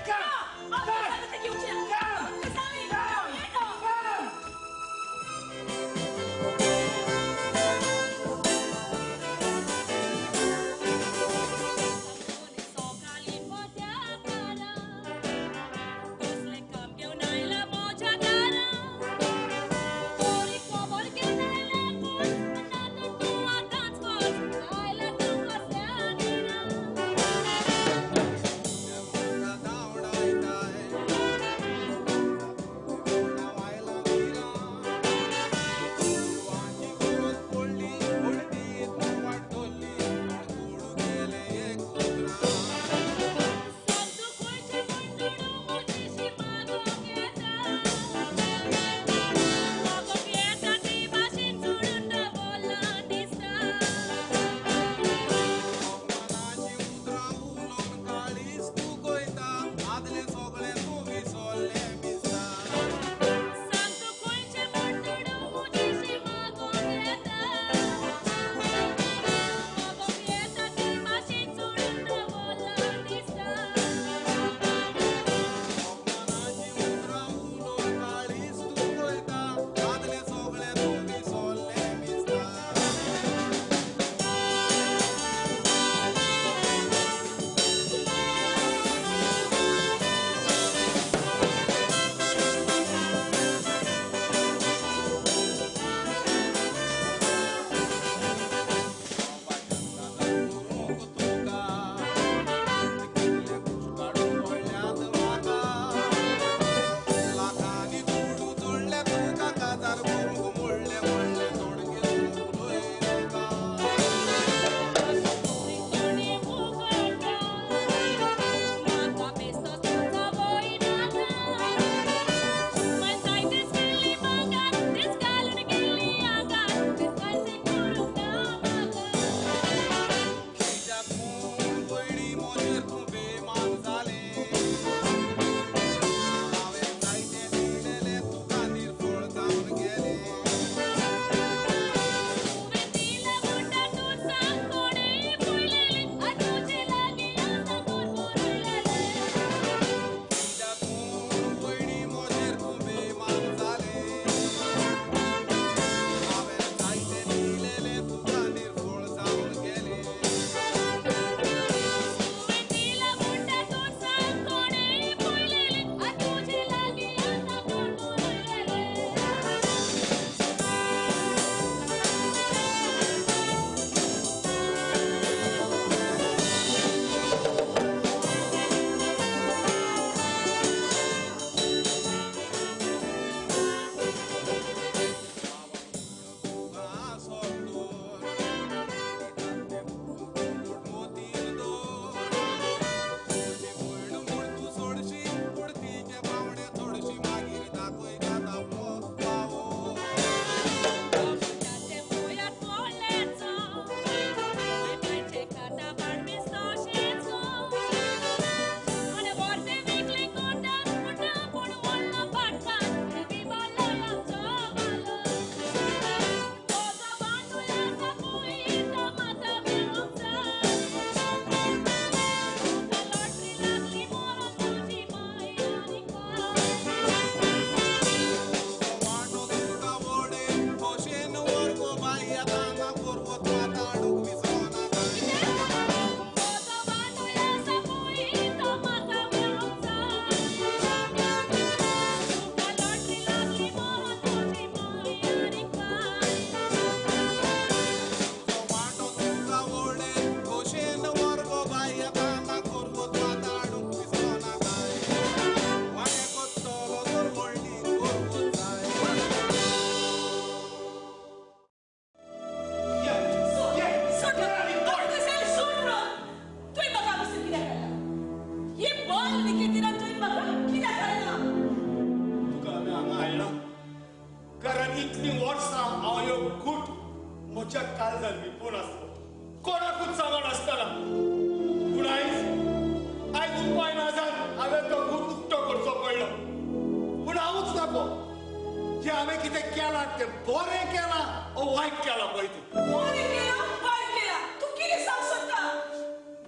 ते बरें केला वाईट केला पळय तू कोणी केला वाईट केला तू किती सांग सोदता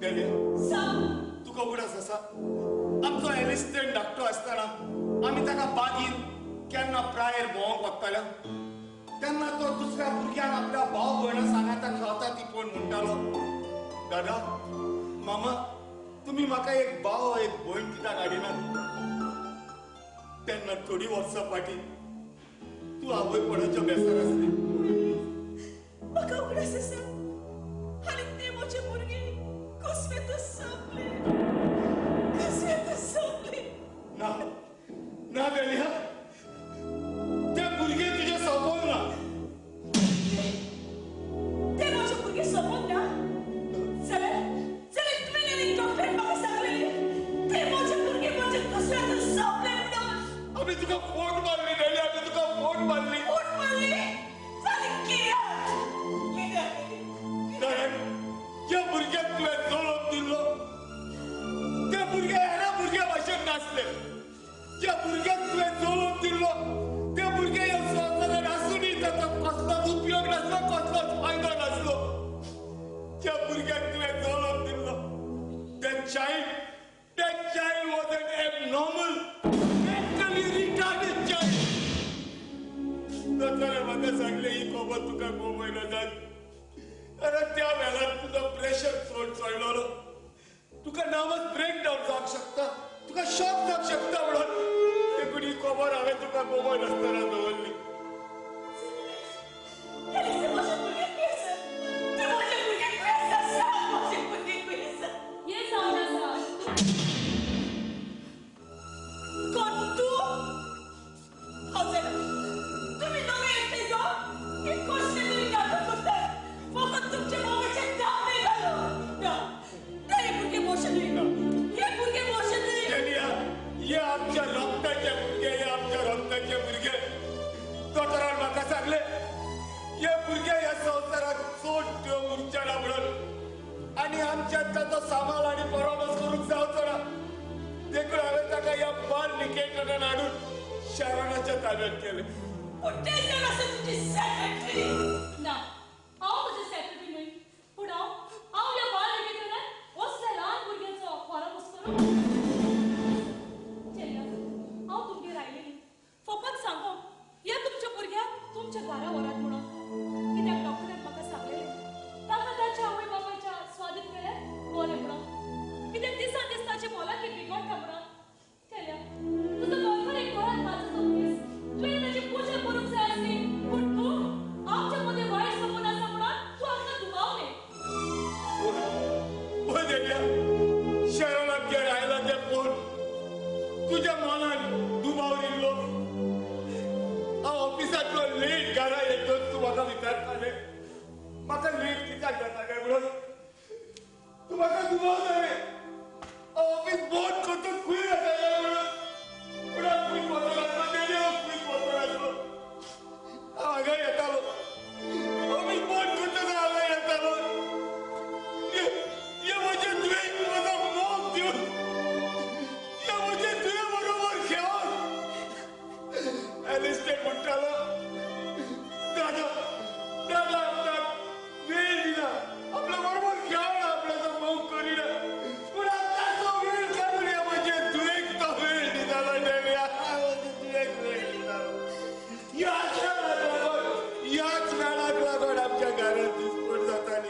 डेलिया सांग तुका उगडास आसा आमचो एलिस्टेंट धाकटो आसतना आमी ताका बागीन केन्ना प्रायर भोंवंक वताले तेन्ना तो दुसऱ्या भुरग्यान आपल्या भाव भयणा सांगाता खावता ती पळोवन म्हणटालो दादा मामा तुम्ही म्हाका एक भाव एक भयण कित्याक हाडिनात तेन्ना थोडी वर्सां फाटीं तू आवयपणाच्या बेजार आसली म्हाका उगडास आसा आनी ते म्हजे भुरगे कसवेतच संपले ना ना डेलिया ते भुरगे तुजे सोबोंक ना ते म्हजे भुरगे संपले ना जाल्यार तुवें आनी डॉक्टर म्हाका सांगलेले ते म्हजे भुरगे म्हजे कसवेतच संपले म्हणून आमी तुका फोन मारली डेलिया आमी तुका फोन मारली कोण म्हणली जाल्यार कित्याक कारण ज्या भुरग्याक तुवें जळोवन दिल्लो ते भुरगे हेरा भुरग्या भाशेन नासले ज्या भुरग्याक तुवें जळोवन दिल्लो ते भुरगे ह्या संवसारान आसूनय ताचो कसलोच उपयोग नासलो कसलोच फायदो नासलो ज्या भुरग्याक तुवें जळोवन दिल्लो that child was an abnormal mentally retarded child दोतोरान म्हाका सांगले ही खबर तुका मोबायला जात अरे त्या वेळार तुजो प्रेशर चडलो तुका नर्वस ब्रेकडाऊन जावंक शकता तुका शॉक जावंक शकता म्हणून देखून ही खबर हांवें तुका मोबायल आसतना दवरली ये जावन आसा तुम्ही दोघे एकटे जा हे कशे तरी नाटक करतात फक्त तुमचे मोबाईलचे दाम नाही घालो ते भुरगे मोशले हे भुरगे मोशले हे आमच्या रक्ताचे भुरगे दोतोरान म्हाका सांगले हे भुरगे ह्या संवसाराक चड देव उरचे ना म्हणून आनी आमच्यात ताचो सांबाळ आनी बरोबर करूंक जावचो ना देखून हांवें ताका ह्या बाल निकेतनान हाडून शारानाच्या ताब्यांत केले पण ते जण असं तुमची सेक्रेटरी ना हांव म्हजे सेक्रेटरी न्हय पूण हांव ह्या बाल निकेतनान असल्या ल्हान भुरग्यांचो खोरो मस्करो हांव तुमगेर आयलेली फकत सांगून ह्या तुमच्या भुरग्याक तुमच्या घरा व्हरात म्हणून कित्याक डॉक्टरान म्हाका सांगलेलें ताका ताच्या आवय बापायच्या स्वाधीन केल्यार बरें म्हणून कित्याक दिसान दीस ताचे मोलाची बिगडटा म्हणून केल्या तुजो गोंयकार एक घरांत वाचत दीस तुवें ताची पुजा करूंक जाय आसली पूण तूं आमच्या मदें वायट संबंद आसा म्हणून तूं आमकां दुबावलें पळय देल्या शहरात गेर आयला ते पळोवन तुज्या मनान दुबाव येयल्लो हांव ऑफिसांतलो लेट घरा येतच तूं म्हाका विचारतालें म्हाका लेट कित्याक जाता काय म्हणून तूं म्हाका दुबावतालें हांव ऑफिस बंद करतूच खंय वतालें म्हणून पूण हांव खंय वचनासलो डेली हांव खंय वचनासलो हांव हांगा येतालो ऑफिस बंद करतूच हांगा येतालो हे म्हजें तुवें म्हाका मोग दिवन हे म्हजें तुवें बरोबर खेळोन एलिस्टेट म्हणटालो दादा आपल्याक वेळ दिना आपल्या बरोबर खेळना आपल्याचो मोग करिना पूण आतांचो वेळ काडून हे म्हजें तुवेंक तो वेळ दितालो डेलिया तुवेंक वेळ दितालो ह्याच वेळाक लागून आमच्या घरांत दिसपट जाताली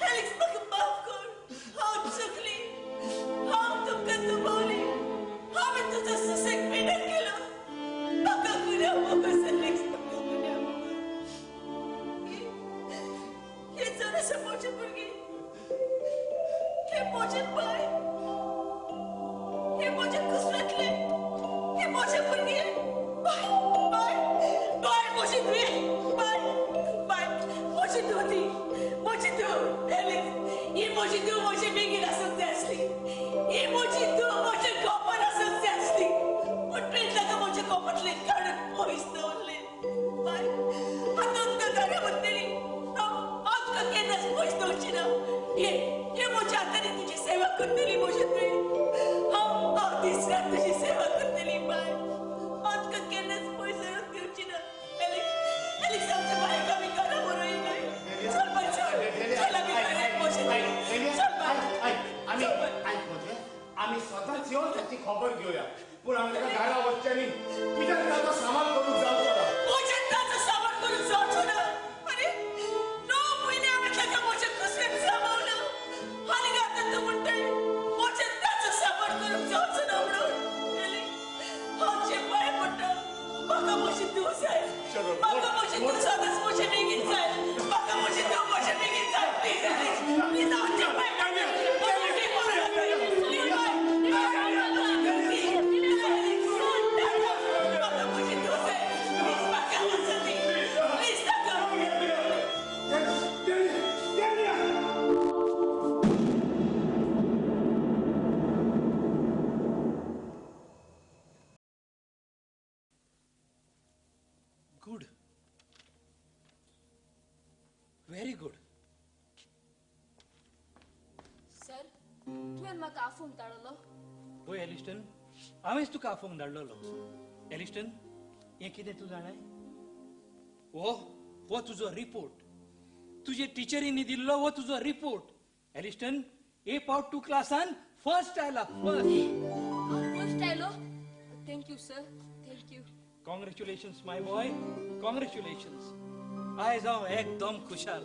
हेलिक्स म्हाका माफ कर हांव चुकली हांव तुमकां दुबावली हांवें तुजो सुसेग पेडत केलो म्हाका गुन्यांव बोगस हेलिक्स म्हाका गुन्यांव हे जण आसा म्हजे भुरगे हे म्हजे बाय हे म्हजे कुसरांतले हे म्हजे भुरगे बाय बाय बाय म्हजी तुवें बाय बाय म्हजी धोती म्हजी धूव हेलिक्स ही म्हजी धूव म्हजे बेगीन आसूंक जाय आसली ही म्हजी धूव म्हजे कोपार आसूंक जाय आसली पूण तुवें ताका म्हजे कोपांतले काडून पयस दवरले बाय आतां तुका घरा वतली हांव तुका केन्नाच पयस दवरची ना हे म्हज्या हातांनी तुजी सेवा करतली म्हजे तुवें हांव दीस रात तुजी सेवा करतली बाय हांव तुका खबर घेऊया पण आम्ही घरा वच्च्यानी तुझ्या घराचा सामान करून जाऊ पडा मोचेंदाचं सामान करून जायचं ना. अरे, 9 महिने आम्ही त्याच्या मोचेत कसं सामावलं. आणि आता तू म्हणते, मोचेंदाचं सामान करून जायचं ना म्हणून. अरे, आमचे पाय पडतं. बघा मोचे तू साहेब. बघा मोचे तू साधंच मोचे निघीन साहेब. बघा मोचे तू मोचे निघीन साहेब. प्लीज, प्लीज, प्लीज, आमचे पाय पडतं. मोचे मी बोलत नाही. Please, bye. बघा मोचे तू साहेब. प्लीज, बघा मोचे मी. प्लीज, नका. Good, very good. सर तुवें म्हाका आफोंक धाडलो. होय एलिस्टन, हांवेंच तुका आफोंक धाडलोलो. एलिस्टन, हें कितें तूं जाणाय? हो तुजो रिपोर्ट. तुजे टिचरींनी दिल्लो हो तुजो रिपोर्ट. एलिस्टन, हे पावट तूं क्लासान फर्स्ट आयला. फर्स्ट आयलो. Thank you sir, thank you. कॉंग्रॅच्युलेशन्स माय बॉय, कॉंग्रॅच्युलेशन्स. आयज हांव एकदम खुशाल.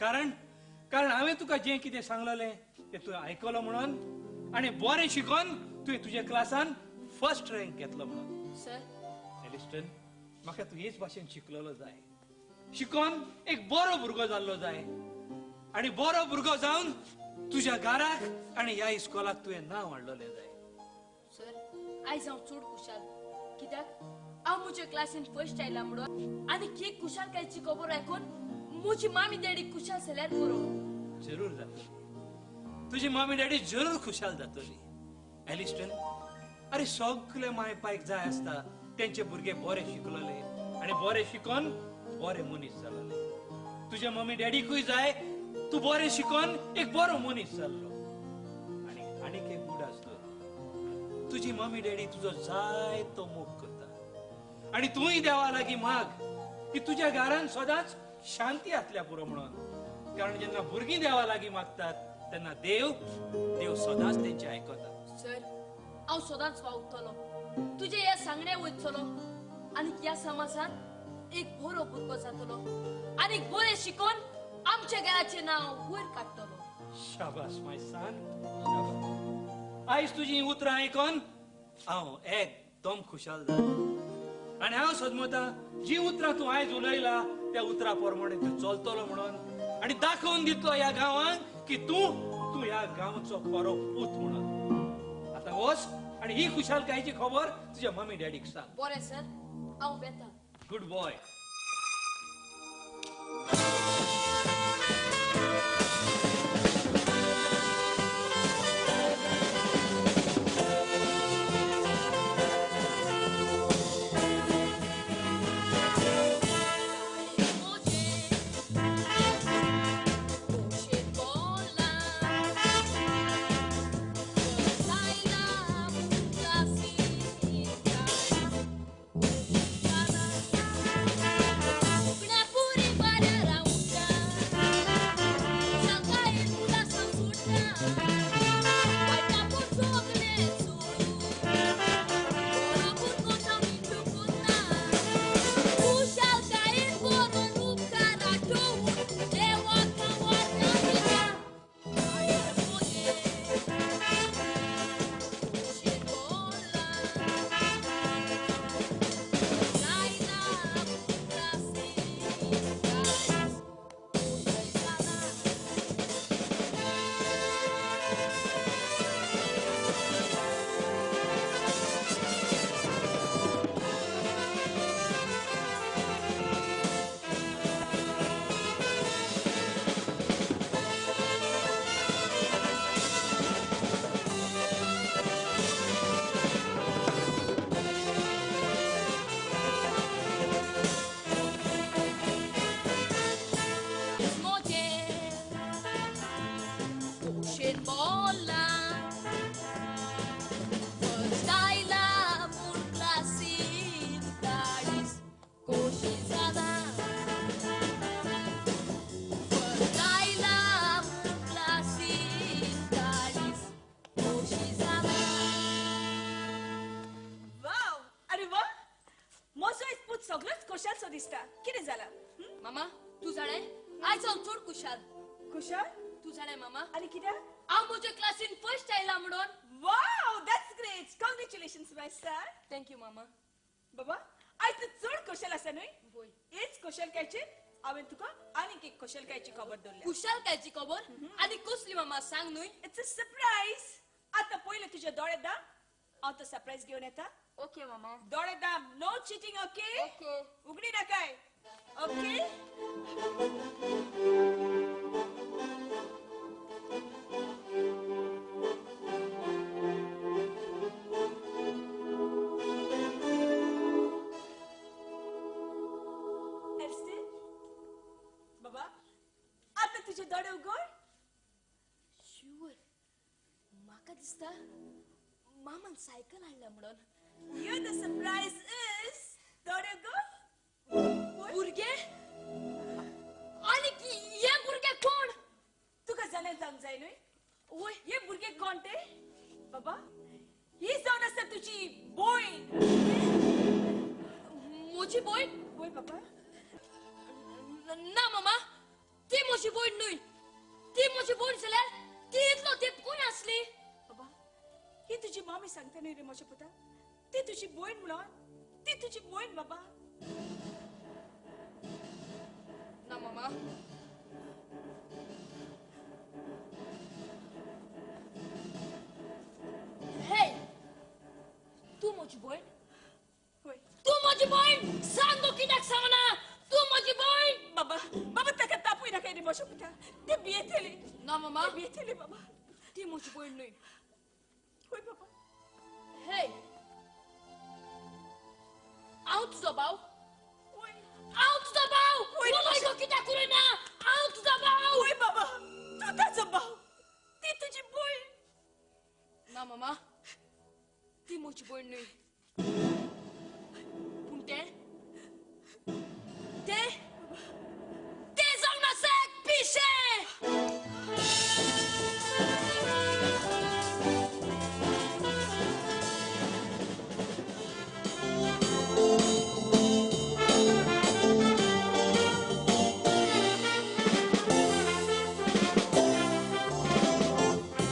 कारण हांवें तुका जें कितें सांगलोलें तें तुवें आयकलो म्हणून आनी बरें शिकोन तुवें तुज्या क्लासान फर्स्ट रँक घेतलो म्हणून. सर एलिस्टन, म्हाका तूं हेच भाशेन शिकलेलो जाय. शिकोन एक बरो भुरगो जाल्लो जाय आनी बरो भुरगो जावन तुज्या घराक आनी ह्या इस्कॉलाक तुवें नांव हाडलेलें जाय. सर आयज हांव चड खुशाल. कित्याक हांव म्हज्या क्लासीन फर्स्ट आयला म्हणून आनी ही खुशालकायेची खबर आयकून म्हजी मामी डॅडी खुशाल जाल्यार पुरो. जरूर जातली. तुजी मामी डॅडी जरूर खुशाल जातली. एलिस्टन, अरे सगळे माय पायक जाय आसता तेंचे भुरगे बरे शिकलेले आनी बरे शिकोन बरे मनीस जालेले. तुज्या मम्मी डॅडीकूय जाय तूं बरें शिकोन एक बरो मनीस जाल्लो. आनीक एक गूड आसलो, तुजी मम्मी डॅडी तुजो जाय तो मोग करता आनी तूंय देवा लागीं माग की तुज्या घरान सदांच शांती आसल्या पुरो म्हणून. कारण जेन्ना भुरगीं देवा लागीं मागतात तेन्ना देव सदांच तेंचे आयकता. सर हांव सदांच वावुरतलो. तुजे ह्या सांगण्या वयतलो आनी ह्या समाजात एक बरो भुरगो जातलो आनी बरें शिकोन आमच्या घराचें नांव वयर काडटलो. शाबास माय सन, शाबास. आयज तुजी उतरां आयकोन हांव एकदम खुशाल जालो आनी हांव सदमता जी उतरां तूं आयज उलयला त्या उतरां प्रमाणे तूं चलतलो म्हणून आनी दाखोवन दितलो ह्या गांवांक की तूं ह्या गांवचो खरो पूत म्हणून. आतां वच आनी ही खुशालकायेची खबर तुज्या मम्मी डॅडीक सांग. बरें सर, हांव बेता. Good boy. Una puri para दिसता कितें जाला मामा तू जाणे आयज हांव चड खुशाल खुशाल तू जाणे मामा आनी कित्याक हांव म्हज्या क्लासीन फर्स्ट आयला म्हणून wow that's great congratulations my son thank you मामा बाबा आयज तू चड खुशाल आसा न्हय होय हेच खुशालकायचेर हांवें तुका आनीक एक खुशालकायची खबर दवरल्या खुशालकायची खबर आनी कसली मामा सांग न्हय इट्स अ सरप्राईज आता पहिले तुझे दोळे दाम हांव तो सरप्राईज घेवन येता ओके मामा दोळे दाम नो चिटिंग ओके ओके उगडी नाकाय ओके Understand? बाबा आता तुझे दोळे उगड शुअर म्हाका दिसता मामान सायकल हाडल्या म्हणून You the surprise is दोळे उगड भुरगे आनी हे भुरगे कोण तुका जाणा जावंक जाय न्हय ओय हे भुरगे कोण ते बाबा ही जावन आसा तुझी भोयण म्हजी भयण होय बाबा ना मामा ती म्हजी भयण न्हय ती म्हजी भयण जाल्यार ती इतलो तेप कोण आसली बाबा ही तुझी मामी सांगता न्हय रे म्हज्या पुता ती तुझी भोयण म्हणून ती तुझी भोयण बाबा ना मामा हे तू म्हजी भयण होय तू म्हजी भयण सांग गो कित्याक सांगना तू म्हजी भयण बाबा बाबा ताका तापूय नाका रे म्हज्या पुता ते भियेतली ना मामा भियेतली बाबा ती म्हजी भयण न्हय होय बाबा हे हांव तुजो भाव होय हांव तुजो भाव होय, उलय गो कित्याक उलयना हांव तुजो भाव होय बाबा तू ताचो भाव ती तुझी भोयण ना मामा ती म्हजी भयण न्हय पूण ते जावन आसा एक पिशे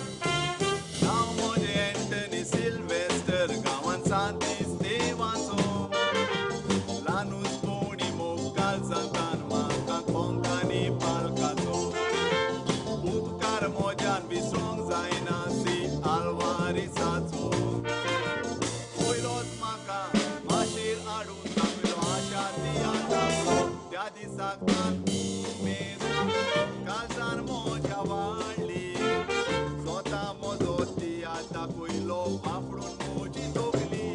नाव म्हजें एंटनी सिल्वेस्टर गांवांत सांतीस देवाचो ल्हानूच कोणी मोग सांतान म्हाका कोंकणी पालकाचो उपकार मोज्यान विसरूंक जायना सी आल्वारिसाचो पयलोच म्हाका माशेर हाडून दाखयलो आशा तियात्राचो त्या दिसाक उमेद काळजान मोज्या वाडली स्वता म्हजो तियात्र दाखयलो वापरून म्हजी तोगली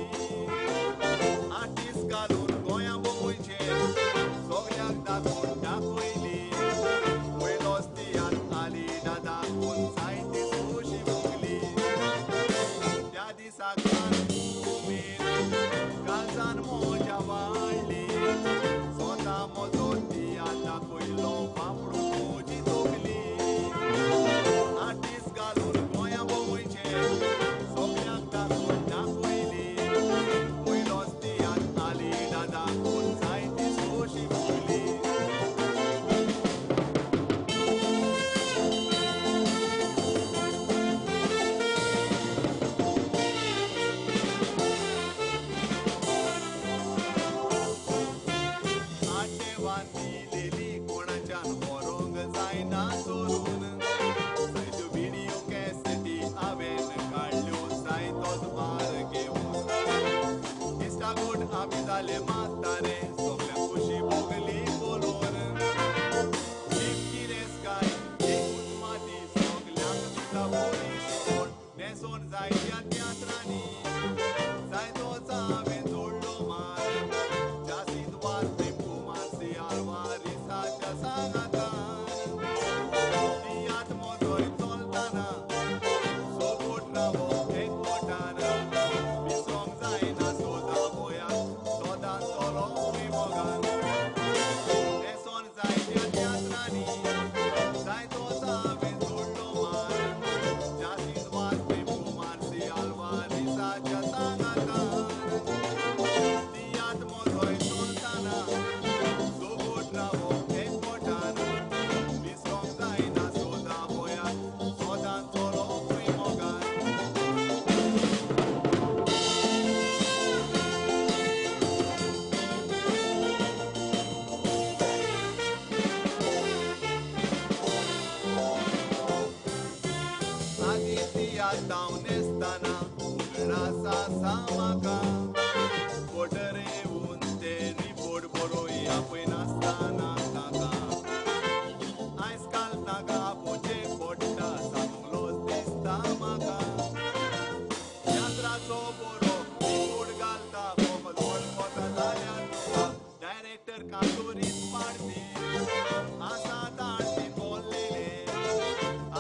आर्टिस्ट घालून गोंया भोंवयचे सगळ्याक दाखोवन दाखयली पयलोच तियात्र आली दाखोवन जायती सोशी भोगली त्या दिसाक उमेद काळजान म्हज्या वाडली स्वता म्हजो तियात्र दाखयलो वापरून म्हजी तोगली आर्टिस्ट घालून गोंया भोंवयचे सगळ्याक दाखोवन दाखयली पयलोच तियात्र आली दाखोवन जायती सोशी भोगली आटेवानी लेली कोणाच्यान व्हरोंक जायना चोरून जायत्यो व्हिडियो कॅसेटी हांवें काडल्यो जायतोच भार घेवन इश्टागोट आमी जाले मातारे सगळ्या खुशी भोगली बोलोवन कितें काय एकूच माती सगळ्यांक दिता बरी शिकोण नेसोन जायत्या तियात्रांनी जायतोच हांवें जोडलो मार जासीत वार टेम्पो मारसी आल्वारिसाच्या सांगातान तियात्र मोजोय चलताना सोबूट रावप एकवटान विसरूंक जायना सोदा गोंयाक सोदां चल घालतावनेस्ताना उगडासा सामाका पोटरे उंते रिपोर्ट बरोया पळय नासताना ताका आयज काल ताका आपोचे पडटा सांगलोच दिसता म्हाका यात्राचो बरो रिपोर्ट घालता फकत वळखता जाल्यार तुका डायरेक्टर कांतोरीत पाडपी आसा ताणटी बोललेले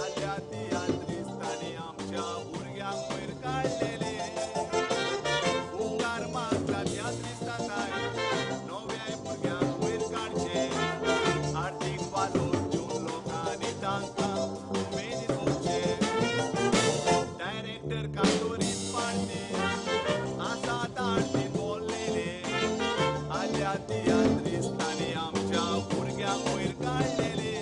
आल्या तियात्रिस्तांनी आमच्या भुरग्यांक वयर काडलेले उपकार मागता तियात्रिस्तांकाय नव्या भुरग्यांक वयर काडचे आर्थीक वालोर घेवन लोकांनी तांकां उमेदीत दिवचे डायरेक्टर कांतोरीत पाडपी आसा ताणटी बोललेले आल्या तियात्रिस्तांनी आमच्या भुरग्यांक वयर काडलेले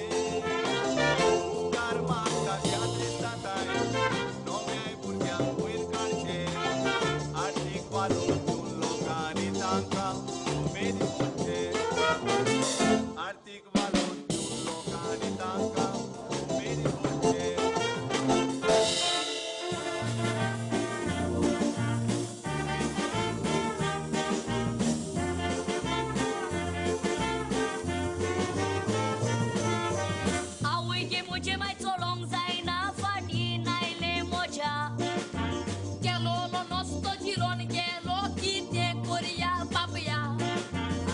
उपकार मागता तियात्रिस्तांकाय नव्या भुरग्यांक वयर काडचे आर्थीक वालोर घेवन लोकांनी तांकां उमेदीत दिवचे आर्थीक वालोर घेवन लोकांनी तांकां उमेदीत दिवचे आवय गे म्हजे माय चलोंक जायना फाटी नायले म्हज्या गेलो नसतो जिरोन गेलो कितें करया बापया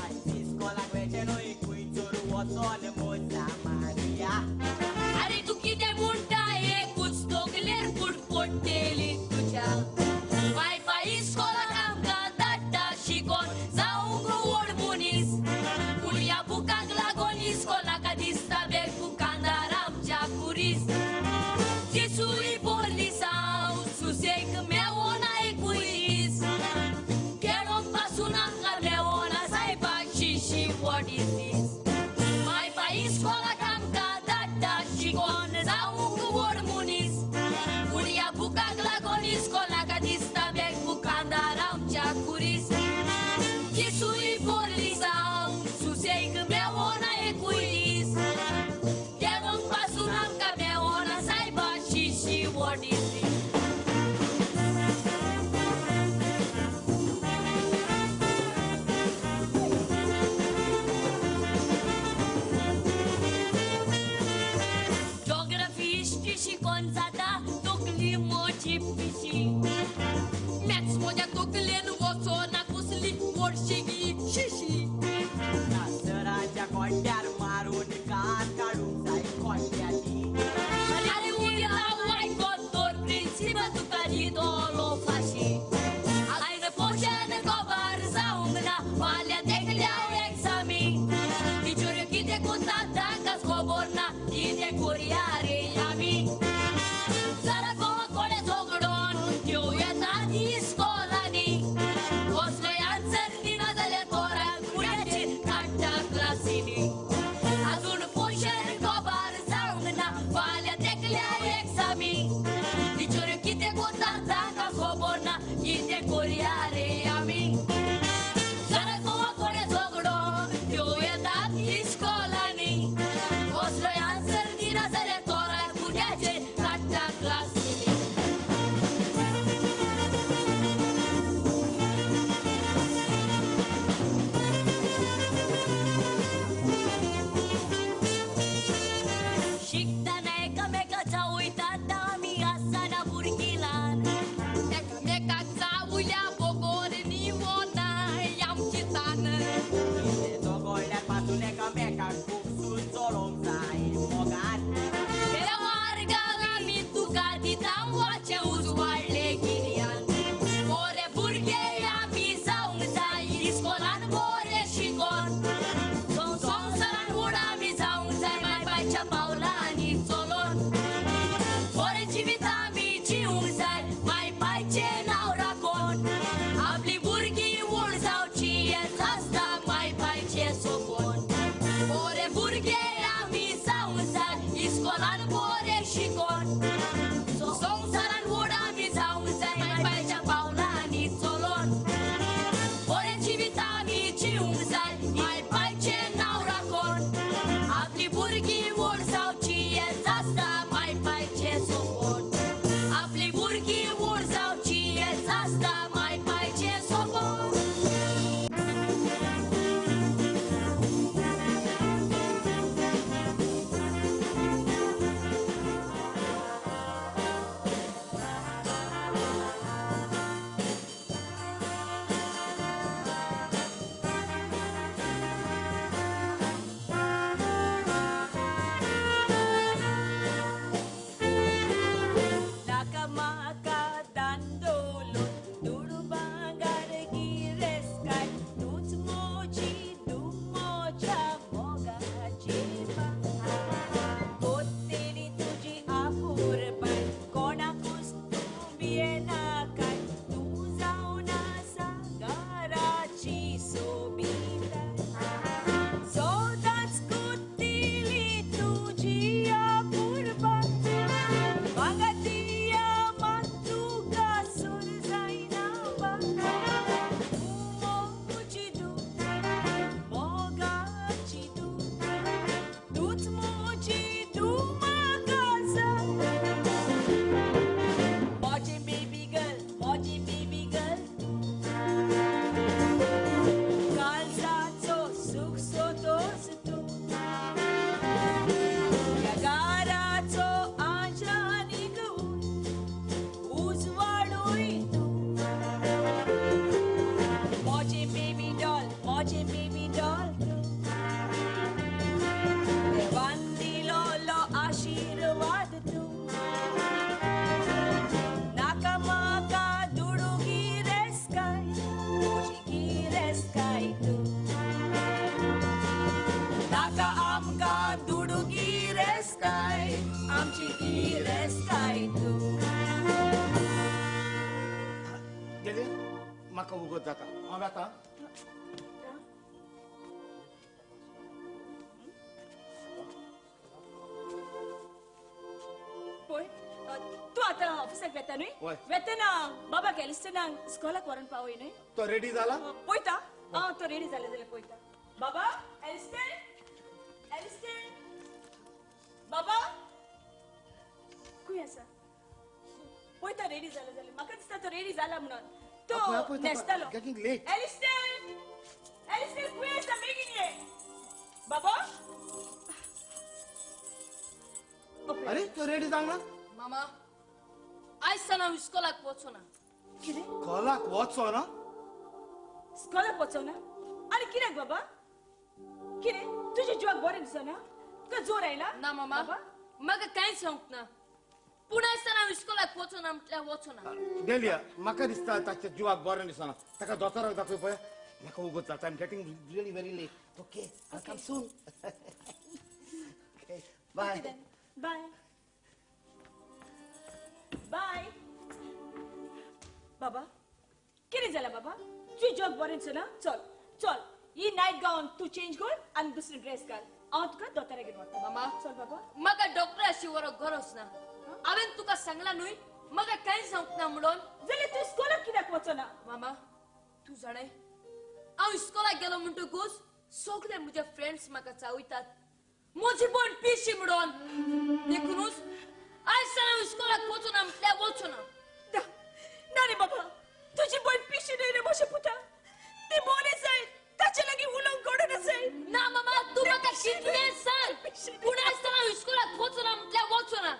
आयज इस्कॉलाक वेचे न्हय खंयचोर वचोन मोजा मारया अरे तू कितें म्हणटा एकूच तोगलेर फूट पडटेली तुज्या माय पाय इस्कॉलाक आमकां धाडटा शिकोन जावंक व्हड मनीस पूण ह्या बुकाक लागून इस्कॉलाक दिसता बेग बुकांदार आमच्या कुरीस जेसूय बोरली साव सुसेग मेवोना एकूयस खेळोंक पासून आमकां मेवोना सायबाक शिशी वॉट इज दीस माय पाय इस्कॉलाक आमकां धाडटा शिकोन जावंक व्हड मनीस पूण ह्या बुकाक लागून इस्कॉलाक दिसता बेग बुकांदार आमच्या कुरीस जेसूय बोरली साव सुसेग मेवोना एकूयस खेळोंक पासून आमकां मेवोना सायबाक शिशी what is this Geography, history शिकोन जाता तकली म्हजी पिशी मॅथ्स म्हज्या तकलेन वचोना कसली वर्शिगी शिशी सराच्या कोट्यार मारून कान काडूंक जाय कोट्याची अरे उद्या वायकोत तर प्रिन्सिपल तुका दितलो फाशी आयज पोशान गोबार जावंक ना फाल्यां देखल्या एग्जामी टिचर कितें कोता ताकाच खबर ना कितें करया रे आमी जरा कोणे झगडोन घेव येतात इस्कॉलांनी कसलोय आन्सर दिना जाल्यार तोराक फुड्याचेर काडटा क्लासीनी अजून पोशान गोबार जावंक ना फाल्यां देखल्या एग्जामी टिचर कितें कोता ताका खबर ना कितें करया रे आमी जरा कोणे झगडोन घेव येतात इस्कॉलांनी कसलोय आन्सर दिना जाल्यार तोराक फुड्याचेर काडटा क्लासीनी शिकताना एकामेकाचा वयतात आमी आसतना भुरगीं ल्हान एकामेकाक चावल्या बगोर निवोना आमची तान जोगोळ्यार पासून एकामेकाक खूब चलोंक जाय मोगान तेरा मार्गाक आमी तुका दिता वाचे उजवाडले गिन्यान बरे भुरगे आमी जावंक जाय इस्कॉलान बरे शिकोन संवसारान व्हड आमी जावंक जाय माय बायच्या पावलांनी चलोन बरे जिवीत आमी जिवंक जाय माय बायचें नांव राखोन आपली भुरगीं व्हड जावची हेंच आसता माय बायचें सोपोन बरे भुरगे आमी जावंक जाय इस्कॉलान बरे शिकोन संवसारान व्हड आमी जावंक जाय माय बायच्या पावलांनी चलोन बरे जिवीत आमी जिवंक जाय माय बायचें नांव राखोन आपली भुरगीं व्हड जावची हेंच आसता माय बायचें सोपोन आपली भुरगीं उगत जाता हांव येता पळय तू आता ऑफिसाक वेता न्हय वय. वेतना बाबा कॅलिस्टनाक स्कॉलाक व्हरून पावय न्हय तो रेडी जाला पळयता तो रेडी जाले जाल्यार पळयता बाबा एलिस्टन एलिस्टन बाबा खंय आसा पळयता रेडी जाला जाल्यार म्हाका दिसता तो रेडी जाला म्हणून पळय, तो पळय, न्हेसतालो getting late. एलिस्टन एलिस्टन खंय आसा बेगीन ये बाबा अरे तो रेडी जावंक ना मामा आयज सावन हांव इस्कॉलाक वचोना कितें कॉलाक वचो ना स्कॉलाक वचोना आनी कित्याक बाबा कितें तुज्या जिवाक बरें दिसना तुका जोर आयला ना मामा बाबा म्हाका कांयच सांगूंक ना पूण आयज सावन हांव इस्कॉलाक वचोना म्हटल्यार वचोना डेलिया म्हाका दिसता ताच्या जिवाक बरें दिसना ताका दोतोराक दाखय पळय म्हाका उगत जाता I am getting really very late okay I come soon okay bye bye bye बाबा कितें जालें बाबा तुझी जॉब बरें दिसना चल चल ही नायट गावन तू चेंज कर आनी दुसरी ड्रेस घाल हांव तुका दोतोरा घेवन वता मामा चल बाबा म्हाका डॉक्टराची व्हरप गरज ना हांवें तुका सांगला न्हय म्हाका कांयच सांगूंक ना म्हणून जाल्यार तूं स्कॉलाक कित्याक वचना मामा तू जाणय हांव इस्कॉलाक गेलो म्हणटकूच सगळे म्हजे फ्रेंड्स म्हाका चावयतात म्हजी पण पिशी म्हणून देखूनच आयज सावन हांव इस्कॉलाक वचोना म्हटल्यार वचोना ना रे बाबा तुझी बहीण पिशी न्हय रे म्हजे पुता ती बोरे जाय ताचे लागीं उलोवंक घडना जाय ना मामा तू म्हाका कितलें सांग पूण आयज सावन हांव इस्कॉलाक वचोना म्हटल्यार वचोना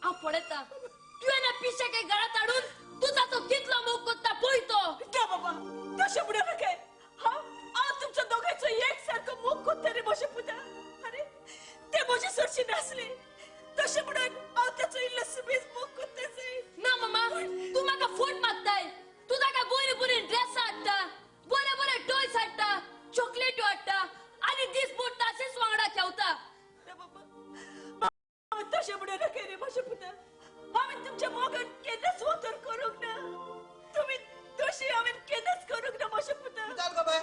हांव पळयता तुवें पिशाक एक घरांत हाडून तुजो तो कितलो मोग करता पळय तो क्या बाबा तशें म्हणू नका हांव तुमच्या दोगांचो एक सारको मोग कोत्ता रे म्हजे पुता अरे ते म्हजे चडशी नासले तशें म्हणून हांव ताचो इल्लो सुबेज मोग कोत्ता जाय ना मामा तू म्हाका फोन मागताय तू ताका बरी बरी ड्रेस हाडटा बरे बरे टॉयज हाडटा चॉकलेट हाडटा आनी दिसभर ताचेच वांगडा खेवता तशें म्हणू नका रे म्हजे पुता हांवें तुमच्या मोगान केन्नाच वतर करूंक ना तुमी तशी हांवें केन्नाच करूंक ना म्हजे पुता किताल गो बाय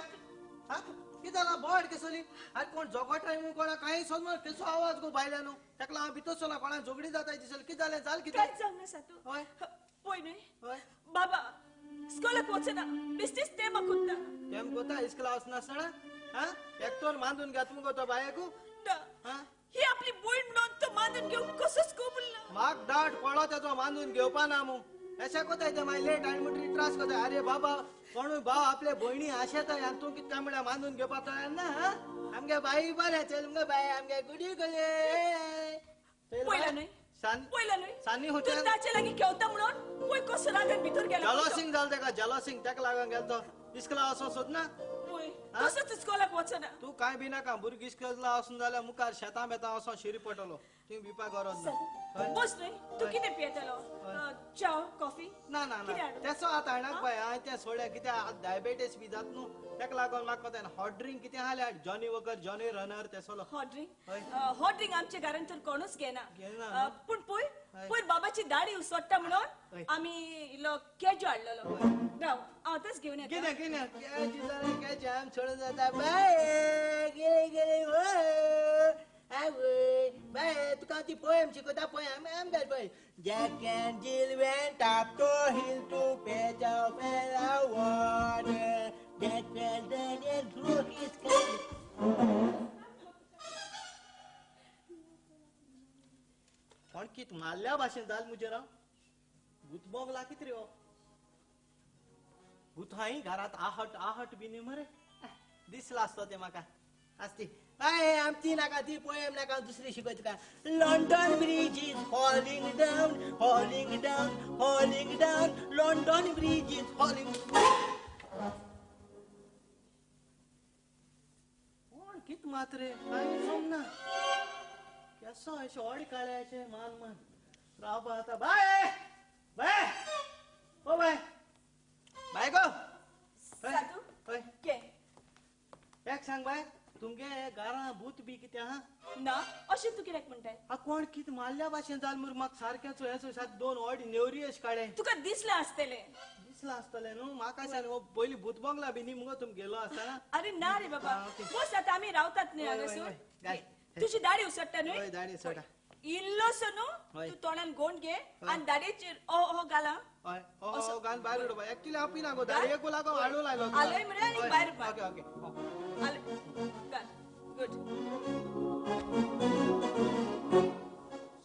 हा किताला बोड केसली अरे कोण जोगोटाय मु कोणा काही समज केसो आवाज गो बायल्यानो तेकला हांव भितर चला कोणा झगडी जाताय दिसल कित जालें जाल कितें कांयच जावंक ना सातू होय पळय न्हय होय बाबा स्कॉलाक वचना बेश्टीच ते म्हाका कोत्ता तेम कोता इस्कला वचनासतना हा एकटोन मांदून घेत मुगो तो बायकू हा ही आपली बहीण म्हणून तो मानून घेवंक कसोच कबूल ना माग डाट पडलो तेजो मांदून घेवपा ना मू अशें कोताय ते मागीर लेट आनी म्हणटरी त्रास कोताय अरे बाबा कोणूय भाव आपले भयणी आशेताय आनी तूं कितें काय म्हळ्यार मांदून घेवपा तयार ना हा आमगे बाई बरें चल मुगे बाय आमगे गुडी गले पळयला न्हय सान पळयला न्हय सान्नी तूं होटेल ताचे लागीं खेवता म्हणून पळय कसो रागान भितर गेला जलोसिंग जाल तेका जलोसिंग तेका लागून गेल तो इस्कला वचों सोद ना पळय कसोच स्कॉलाक वचना तू काय बी नाका भुरगीं इस्कला वचून जाल्यार मुखार शेतां बेतां वचों शिरी पडटलो थिंग भिवपाक गरज ना हय? बस न्हय तूं कितें पियेतलो च्या कॉफी ना ना कितें ना हाडूं? तेसो आतां हाडनाक बाय हांवें तें सोडल्या कित्याक डायबेटीस बी जात न्हू तेका लागून म्हाका कोताय हॉट ड्रिंक कितें आल्या जॉनी वॉकर जॉनी रनर ते सोलो हॉट ड्रिंक हय. हॉट ड्रिंक आमच्या घरान तर कोणूच घेना घेना. पूण पळय हय. पळय बाबाची दाढी उसोडटा म्हणून हय. आमी इल्लो केजो हाडलेलो राव हांव तेच घेवन येता कितें कितें कॅच जालें कॅच आम सोडून जाता बाय गेले गेले वो आवय बाय तुका ती पोएम शिकयता पोएम आम घाल पळय Jack and Jill went up the hill to fetch a well of water. Jack fell down and broke his leg. कोण कित मारल्या भाशेन जाल मुजे राव भूत बोगला कित रे हो भूत हाय घरात आहट आहट बी न्ही मरे दिसला असतो ते म्हाका आसती काय आमची नाका ती पोएम नाका दुसरी शिकय तुका London bridge is falling down falling down falling down London bridge is falling कोण कित मात्रे काय समना केसो अशे ओड काळ्याचे मान मान राव आता बाय बाय ओ बाय बाय गो साधू होय के एक सांग बाय तुमगे घरा भूत बी कितें हा ना अशें तू कित्याक म्हणटाय आ कोण कित मारल्या भाशेन जाल मरे म्हाका सारक्याचो हेचो सात दोन ऑडी नेवरी अश काडे तुका दिसलें आसतलें दिसला आसतले न्हू म्हाका सांग हो पयली भूत बंगला बी न्ही मुगो तुम गेलो आसतना अरे ना रे बाबा हा, ओके. बस आता आम्ही रावतात न्ही वय, वय, हांगासून वय. घाल. तुझी दाढी उसडटा न्ही हय दाडी सोडा इल्लोसो न्हू वय. तू तोंडान गोंड घे आनी दाडयेचेर हो घाला हय ओ गान भायर उडो बाय एक्चुअली आपी नागो दाडी एको लागो हाडू लायलो आलोय मरे आनी भायर मार. ओके ओके घाल गुड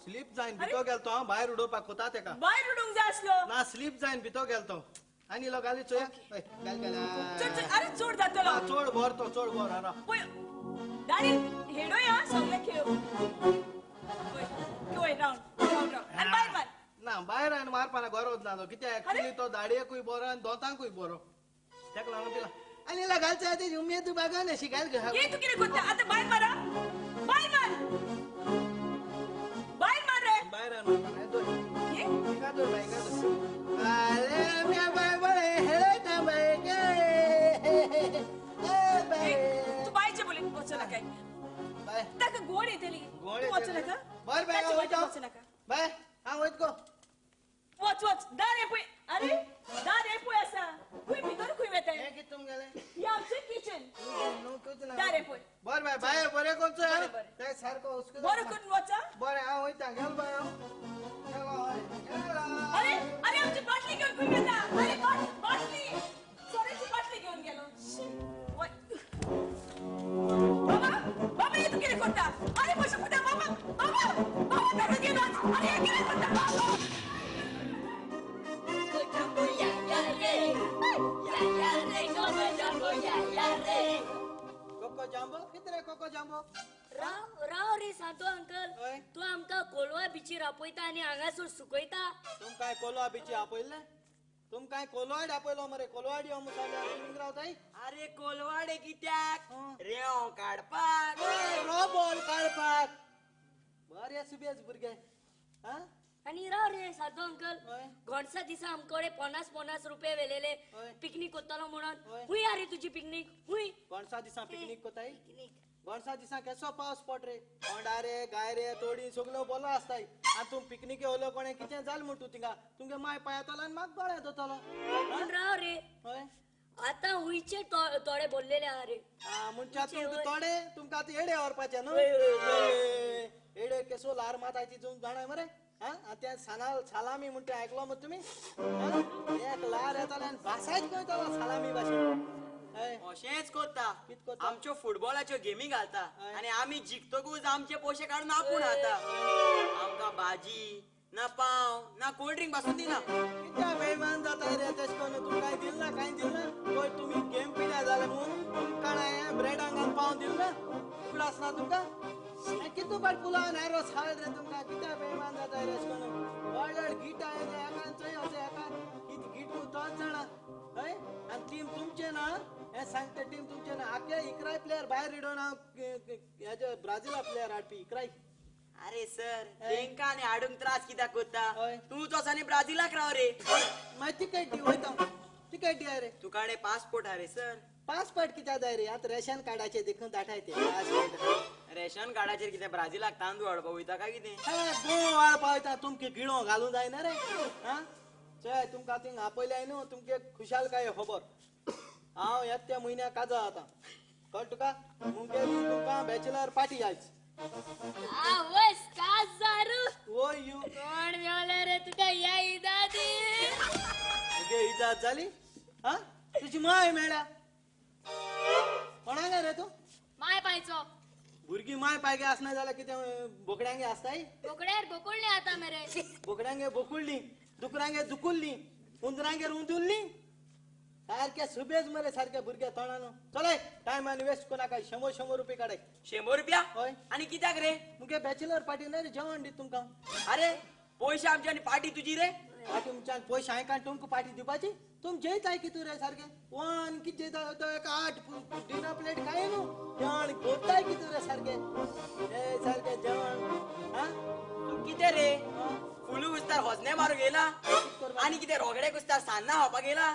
स्लीप जायन भितो गेलतो हांव भायर उडोवपाक कोता तेका भायर उडोवंक जाय आसलो ना स्लीप जायन भितो गेलतो आनी लो घाली चोया हय घाल घाल चल चल अरे चोड जातलो चोड भर तो चोड भर हारा पळय दाढी हेडोय हा सगळे खेळ वय रावंड रावंड आनी भायर मार ना भायर आनी मारपाना गरज ना तो कित्याक एक्चुअली तो दाडयेकूय बरो आनी दोतांकूय बरो तेका लागून तिला आनी इला घालचा ती उमेद बागा नशी घाल घाल ये तू कितें करता आतां भायर मारा भायर मार भायर मार रे भायर आनी मारपाना दोन ये का दोन बाय का दोन अरे म्या बाय बळे हेळटा बाय गे ए बाय तू बायचे बोले वचू नका बाय ताका गोड येतली गोड तू वचू नका बर बाय ताचे वाटेन वयता वचू नका बाय हांव वयत गो वच वच दार हे पळय अरे दार हे पळय आसा खंय भितर खंय वेता हे कित तुम गेले हे आमचें किचन नो कुछ ना दार हे पळय बर बाय बाय बरे कोणचो बरें, बरें. ते सारको उसको बरो करून वचा बरे हांव वयता गेल बाय हांव गेलो अरे अरे आमची बाटली घेऊन खंय वेता अरे बाटली सोऱ्याची बाटली घेऊन गेलो शी, वय. बाबा बाबा हे तू कितें करता अरे पयशे कुठे बाबा बाबा बाबा दारू घे नाच अरे हे कितें करता बाबा कोको जांबो कितरे कोको जांबो राव राव रे सांतो अंकल हय. तू आमकां कोलवा बिचीर आपयता आनी हांगासर सुकयता तुम काय कोलवा बिची आपयले तुम काय कोलवाड आपयलो मरे कोलवाडी हो मुसाले तुम्ही रावताय अरे कोलवाडे कित्याक रेंव काडपाक रोबोल काडपाक बरे सुबेज भुरगे हा आनी राव रे सांतो अंकल हय. घोणसा दिसा आमकडे 50 रुपये वेलेले हय. पिकनीक करतलो म्हणून हय. हुंय रे तुजी पिकनीक हुंय कोणसा दिसा पिकनिक कोताय पिकनीक कोणसा दिसा केसो पावस पड रे कोंडा रे गाय रे तोडी सगळं बोलो आसताय आनी तुम पिकनिके वयलो कोणे कितें जाल म्हणटू तिंगा तुमगे माय पायतलो आनी म्हाका गळे दोतलो पूण राव रे हय आता हुंयचे तोडे बोललेले आहा रे मुनच्या तुमकां तोडे तुमकां आतां येडे व्हरपाचे न्हू येडे केसो लार मातायची जावन जाणाय मरे हा त्या सालामी म्हणटा आयकलो मग तुम्ही एक लार येताले आनी भासायच गोंयतालो सालामी भाशेन अशेंच करता कित करता? आमच्यो फुटबॉलाच्यो गेमी घालता हय. आनी आमी जिखतकूच आमचे पयशे काडून आपूण खाता आमकां भाजी ना पाव ना कोल्ड ड्रिंक पासून दिना कित्या बेईमान जाताय रे तेश कोन्न तुमकां कांय दिल ना कांय दिल ना पळय तुमी गेम पिड्या जाले म्हणून तुमकां हांवें ब्रेडांक घालून पाव दिल ना उगडास ना तुमकां कितू पाट पुलाव नारो साळ रे तुमकां कित्या बेईमान जाताय रे कोन्न व्हड व्हड गीट आय रे एकान चोय अशें एकान कित गीट तोच जाणा हय आनी टीम तुमचे ना हे सांगता टीम तुमचे ना आखे इकराय प्लेयर भायर इडोन हांव हेजे ब्राझीला प्लेयर हाडपी इकराय अरे सर तेंका आनी हाडूंक त्रास कित्याक करता हय. तूं तोच आनी ब्राझीलाक राव रे मागीर तिकेट दी वयता तिकेट दिया रे तुकाडे पासपोर्ट हा रे सर पासपोर्ट कित्या जाय रे आतां रेशन कार्डाचे देखून दाठाय ते पासपोर्ट रेशन कार्डाचेर कितें ब्राझीलाक तांदूळ हाडपाक वयता काय कितें गो वाळपा वयता तुमके गिळो घालूं जायना रे हा चय तुमकां थिंग आपयल्याय न्हू तुमके खुशाल काय खबर हांव येत्या म्हयन्याक काजा आतां कळ्ळें तुका मुंगेली तुमकां बॅचलर पार्टी आयज आवस का जारू ओ यू कोण मेवले रे तुका या इदादी तुगे इजात जाली हा तुजी माय मेळ्या कोणागे रे तू माय पायचो भुरगीं माय पायगे आसना जाल्यार कितें बोकड्यांगे आसताय बोकड्यार बोकुळणे आता मरे बोकड्यांगे बोकुळ्ळी दुकरांगे दुकुल्ली उंदरांगे उंदुल्ली सारखे सुबेज मरे सारखे भुरगे तोंडान चलय टायम आनी वेस्ट कोणाक 100 रुपये काडाय 100 रुपया हय आनी कित्याक रे मुगे बॅचलर पार्टी ना रे जेवण दी तुमकां अरे पयशे आमचे आनी पार्टी तुजी रे पार्टी तुमच्यान पयशे हांवें कांय तुमकां पार्टी दिवपाची तुम जेयताय कितू रे सारखे वन कित जेयता तो एक 8 डिनर प्लेट काय न्हू जेवण गोताय कितू रे सारखे ए सारखे जेवण हा तूं कितें रे फुलू कुस्तार होजने मारूंक गेला आनी कितें रोगडे कुस्तार सान्नां खावपाक गेला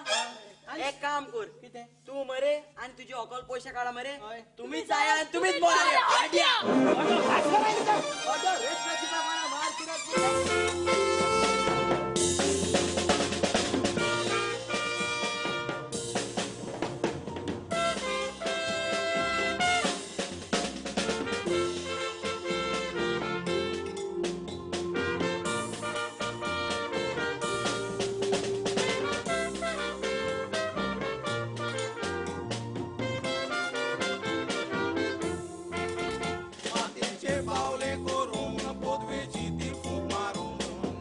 एक काम कर कितें? तू मरे आणि तुझे अकल पैसे काढा मरे हय. तुम्हीच जाया आणि तुम्हीच बोला रे. आयडिया. रेस्पेक्टीचा मला मार कित्याक मातीचे पावले करून पदवेची ती फूक मारून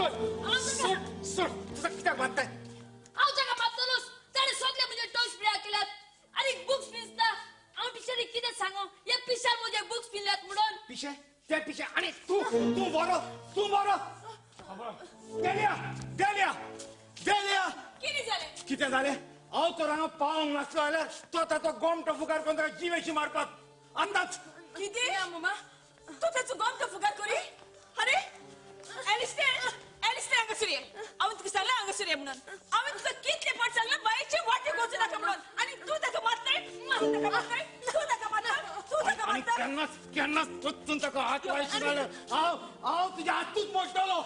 सोड सोड सोड तुझं कित्याक मारताय हांव जाका मारतलोच ताणें सगळे म्हजे टॉस पिळ्या केल्यात आनी बुक्स पिंजता हांव टिचरीक कितें सांगो हे पिशार म्हजे बुक्स पिंजल्यात म्हणून पिशे ते पिशे आणि तू बरो देलिया देलिया देलिया कितें जालें कितें जालें हांव तर हांगा पावंक नासलो जाल्यार तो ताचो गोमटो फुगार करून ताका जिवेशी मारपाक अंदाज कितें मामा तू त्याचो गोमटो फुगार करी अरे एलिस्टेर हांगासर ये हांवें तुका सांगलें हांगासर ये म्हणून हांवें तुका कितले फावट सांगलें बायचे वाटेक वचूं नाका म्हणून आनी तू ताका मारताय तू ताका आणि केन्नाच वचून ताका हात लायशी जाल्यार हांव तुज्या हातूच मोडटलो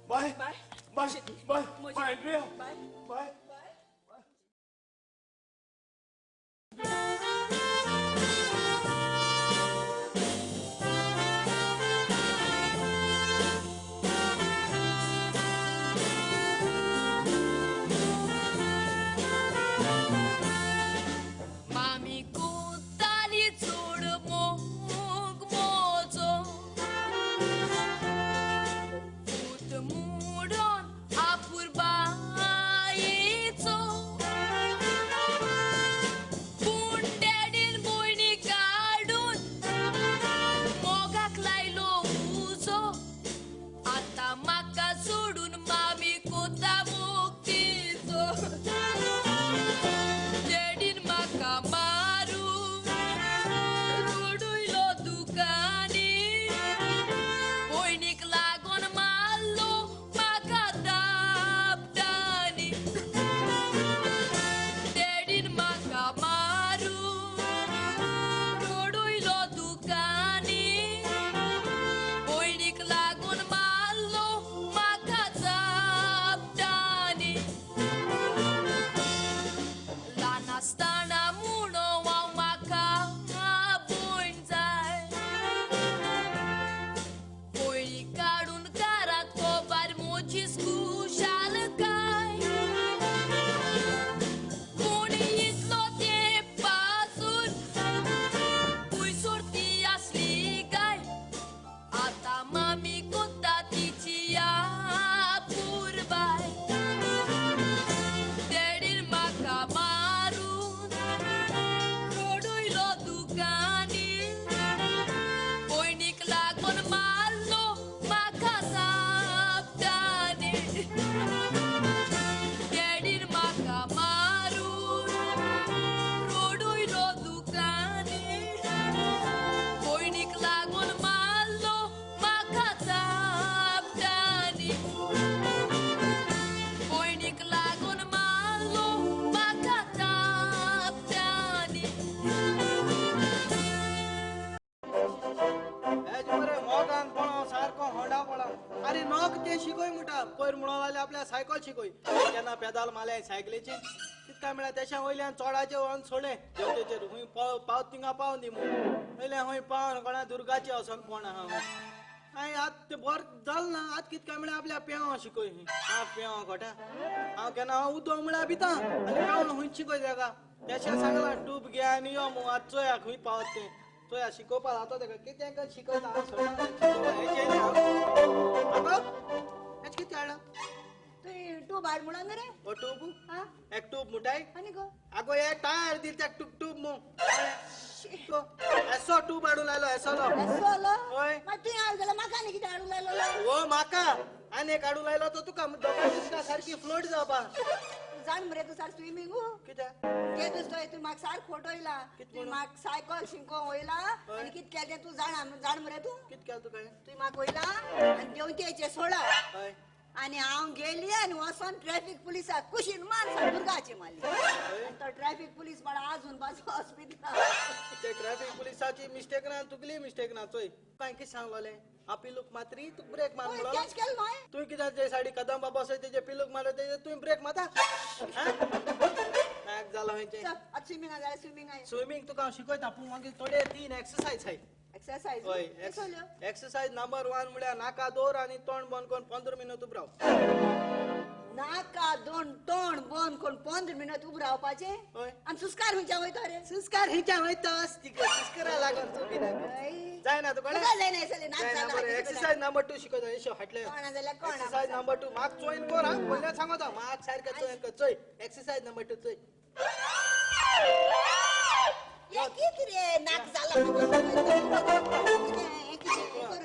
bye bye bye bye bye bye bye मामी कोताली चोड मोग मोजो फूट मोडोन आपूर बायेचो पूण डॅडीन भयणी काडून मोगाक लायलो उजो आतां म्हाका सोडून मामी कोता मोगतीचो डॅडीन म्हाका मारून रोडूयलो दुकानी भयणीक लागून मारलो म्हाका दापटांनी डॅडीन म्हाका मारून रोडूयलो दुकानी भयणीक लागून मारलो म्हाका दापटांनी ल्हान आसतना म्हणो हांव म्हाका भयण जाय भयणी काडून कारात कोबार मोचीस खुशालकाय पूण इतलो तेंप पासून खुंयसर ती आसली काय आतां मामी कोत्ता तिची आपूरबाय डॅडीन म्हाका मारून रोडूयलो दुकानी भयणीक लागून मारलो म्हाका दापटांनी डॅडीन म्हाका मारून रोडूयलो दुकानी भयणीक लागून मारलो म्हाका दापटांनी भयणीक लागून मारलो म्हाका दापटांनी हेज मरे मोगांक पळो सारको होंडा पळो अरे नोक ते शिकोय म्हणटा पयर म्हणून लागले आपल्या सायकल शिकोय केन्ना पेदाल मारले सायकलीची कितका म्हळ्यार तेच्या वयल्यान चोडाचे वळून सोडले देवतेचेर हूंय पावत थिंगा पावून दी म्हणून वयल्यान हूंय पावन कोणा दुर्गाची वचोन कोण हांव हांवें आतां तें बर जालें ना आतां कितका म्हळ्यार आपल्या पेंवा शिकोय हांव पेंवा खोटा हांव केन्ना हांव उदक म्हळ्यार भिता आनी पेंवा हूंय शिकोय तेका तेशें सांगलां टूब घे आनी यो मू आतां चोया खंय पावत तें चोया शिकोवपा जाता तेका कितें शिकयता हांव सोडना हेच कितें हाडला तू भाड म्हणून रे ओ टूब हा एक टूब मुठाय आनी गो आगो हे टायर दिल त्या टूब टूब मू एसो टूब हाडून लायलो एसोलो होय तुवें हाड जाल्यार म्हाका न्ही कितें हाडूंक लायलो ओ म्हाका आनी एक हाडून लायलो तो तुका दोगांयची सारकी फ्लोट जावपा जाण मरे तू सार स्विमींग कित्याक ते दुसरो तू म्हाका सारक फोटोयला तू म्हाका सायकल शिंको वयला आनी कितें केलें तें तू जाण मरे तू कितें केलें तुका तू म्हाका वयला आनी देंवतेचें सोडा हय आनी हांव गेली आनी वचोन ट्रॅफिक पुलिसाक कुशीन मारसा दुर्गाची मारली तो ट्रॅफिक पुलीस म्हणा अजून पासून हॉस्पिटल ते ट्रॅफिक पुलिसाची मिस्टेक ना तुगली मिस्टेक ना चोय काय कितें सांगलोले हा पिलूक मात्री तुका ब्रेक मार म्हणलो तेच केलें न्हय तुवें कित्याक ते सायडी कदंबा बसय तेजे पिलूक मारले तेजे तुवें ब्रेक मारता नाक जालो खंयचें आतां स्विमींग जाल्यार स्विमींग स्विमींग तुका हांव शिकयता पूण मागीर थोडे 3 एक्सरसाइज आहाय एक्सरसाइज हय एक्सरसाइज नंबर 1 म्हळ्यार नाका दवर आनी तोंड बंद करून 15 मिनट उब राव नाका दोन तोंड बंद करून 15 मिनिट उभं रावपाचे होय. आणि सुस्कार हुंच्या वयता रे संस्कार हिच्या वयतस तिकडे संस्कारा लागन तू बिना जाय ना तू कडे तुका जाय नाही सले नाच जाय ना झाला बरं हाती एक्सरसाइज नंबर 2 शिकवतो येशो हटले कोणा जाल्या कोणा एक्सरसाइज नंबर 2 माग चोईन कर हा बोलण्यात सांगतो माग सारखं चोईन कर चोय एक्सरसाइज नंबर 2 चोय किती रे नाक झाला करू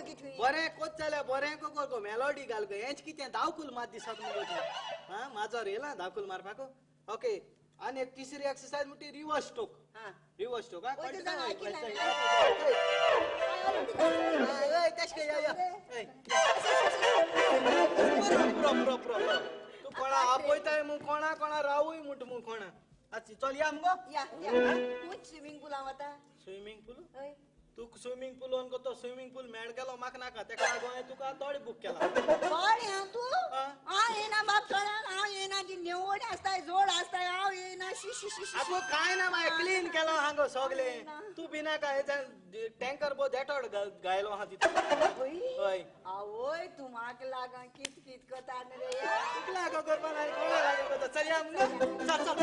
किती बरें कोच जाल्या बरें को कर गो मेलोडी घाल गो हेच कितें धावकूल मात दिसत न्हू हा माझो रेला धावकूल मारपाक ओके आणि एक तिसरी एक्सरसाइज म्हणटी रिवर्स स्ट्रोक हा रिवर्स स्ट्रोक हा ओय, तुझं कंटिन्यू ऐकी ना. तशके या प्रो तू कोणा आपयताय मग कोणा रावूय म्हणट मग कोणा अच्छा चल या मगो या खूप स्विमिंग पूल आवता स्विमिंग पूल होय तू स्विमिंग पूल ऑन करतो स्विमिंग पूल मेळ गेलो म्हाका नाका तेका लागून हांवें तुका थोडी बूक केला कोण या तू हा. हांव येना बाप चोळ्यान हांव येना ती नेवड आसताय जोड आसताय हांव येना शी शी शी शी आगो काय ना माय क्लीन केलो हांगो सगळे तू बिना काय टँकर बो देटोड गायलो हा तिथं हय आवय तू म्हाका लागून कित कित कोता रे कितला गो करपा नाही कोणा लागो करता चल या मग चल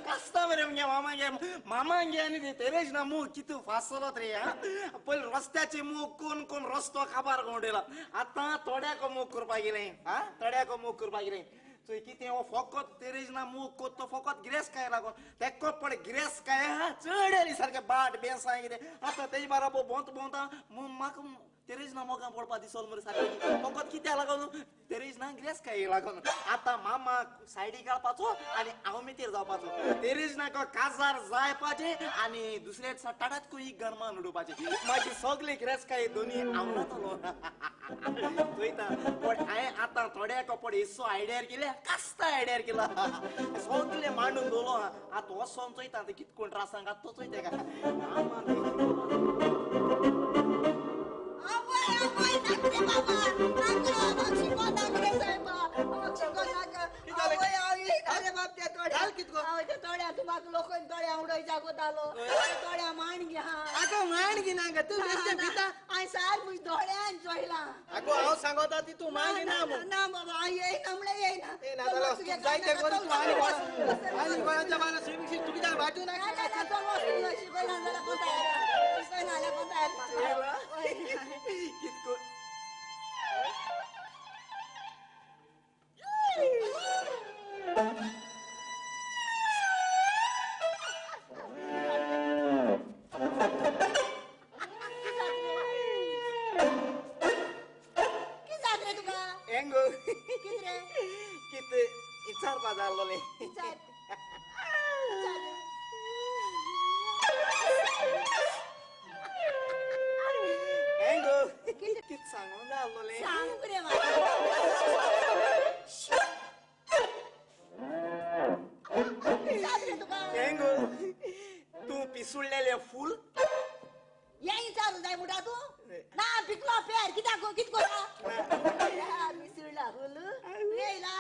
कसता बरे म्हणजे मामांगे आणि ते तेरेज ना मूग किती फासलोत रे हा पहिले रस्त्याचे मूग कोण कोण रस्तो खाबार कोंडेला आता थोड्याक मूग करपा गेले हा थोड्याक मूग करपा गेले तो किती फकत तेरेज ना मूग कोत तो फकत गिरेस काय लागून तेको पडे गिरेस काय हा चढेली सारखे बाट बेसाय कितें आता तेज बारा बोंत बोंता म्हाका तेरेज ना मोगा पडपा दिसोल मरे सारखे फकत कित्या लागून तेरेज ना गिरेस काय लागून आता मामा सायडी काडपाचो आणि हांव मेतेर जावपाचो तेरेज ना काजार जाय पाहिजे आणि दुसऱ्या दिसा टाटात कोई गरमान उडोवपाचे माझी सगळे गिरेस काय दोन्ही आवडतलो पळयता पण हांवें आतां थोड्याक पड एसो आयडियार केल्या कास्ता आयडियार केला सगळे मांडून दवरलो आतां वचोन चोयता ते कितकोन त्रासांक आतां तो चोयता का आवय नाक रे बाबा नाक शिको नाक रे साहेबा शिको नाक आवय आवय अरे बाप ते तोड्या कितको आवय ते तोड्या तुम्हाक लोकन तोड्या उडोयच्या कोतालो तोड्या मांड घे हा आगो मान घे ना ग तू बेश्टे पिता हांवें सार मुज दोळ्यान चोयला आगो हांव सांगता ती तू मान घे ना मग ना बाबा येयना म्हळ्यार येयना ए ना जाल्यार जायते करून तू आनी कोणाच्या बाला स्विमिंग शीट तुका वाटू नाका शिकयना जाल्यार कोता येता शिकयना जाल्यार कोता येता कितको कित जात रे तुका हेंगो कित रे कित इचारपा जाल्लोले हेंगो कित सांगून जाल्लोले सांग रे कित जात रे तुका हेंगो तू पिसुळलेले फूल ये विचारू जाय मुठा तू ना पिकलो पेर कित्याक कित कोरा मिसळला हुल येयला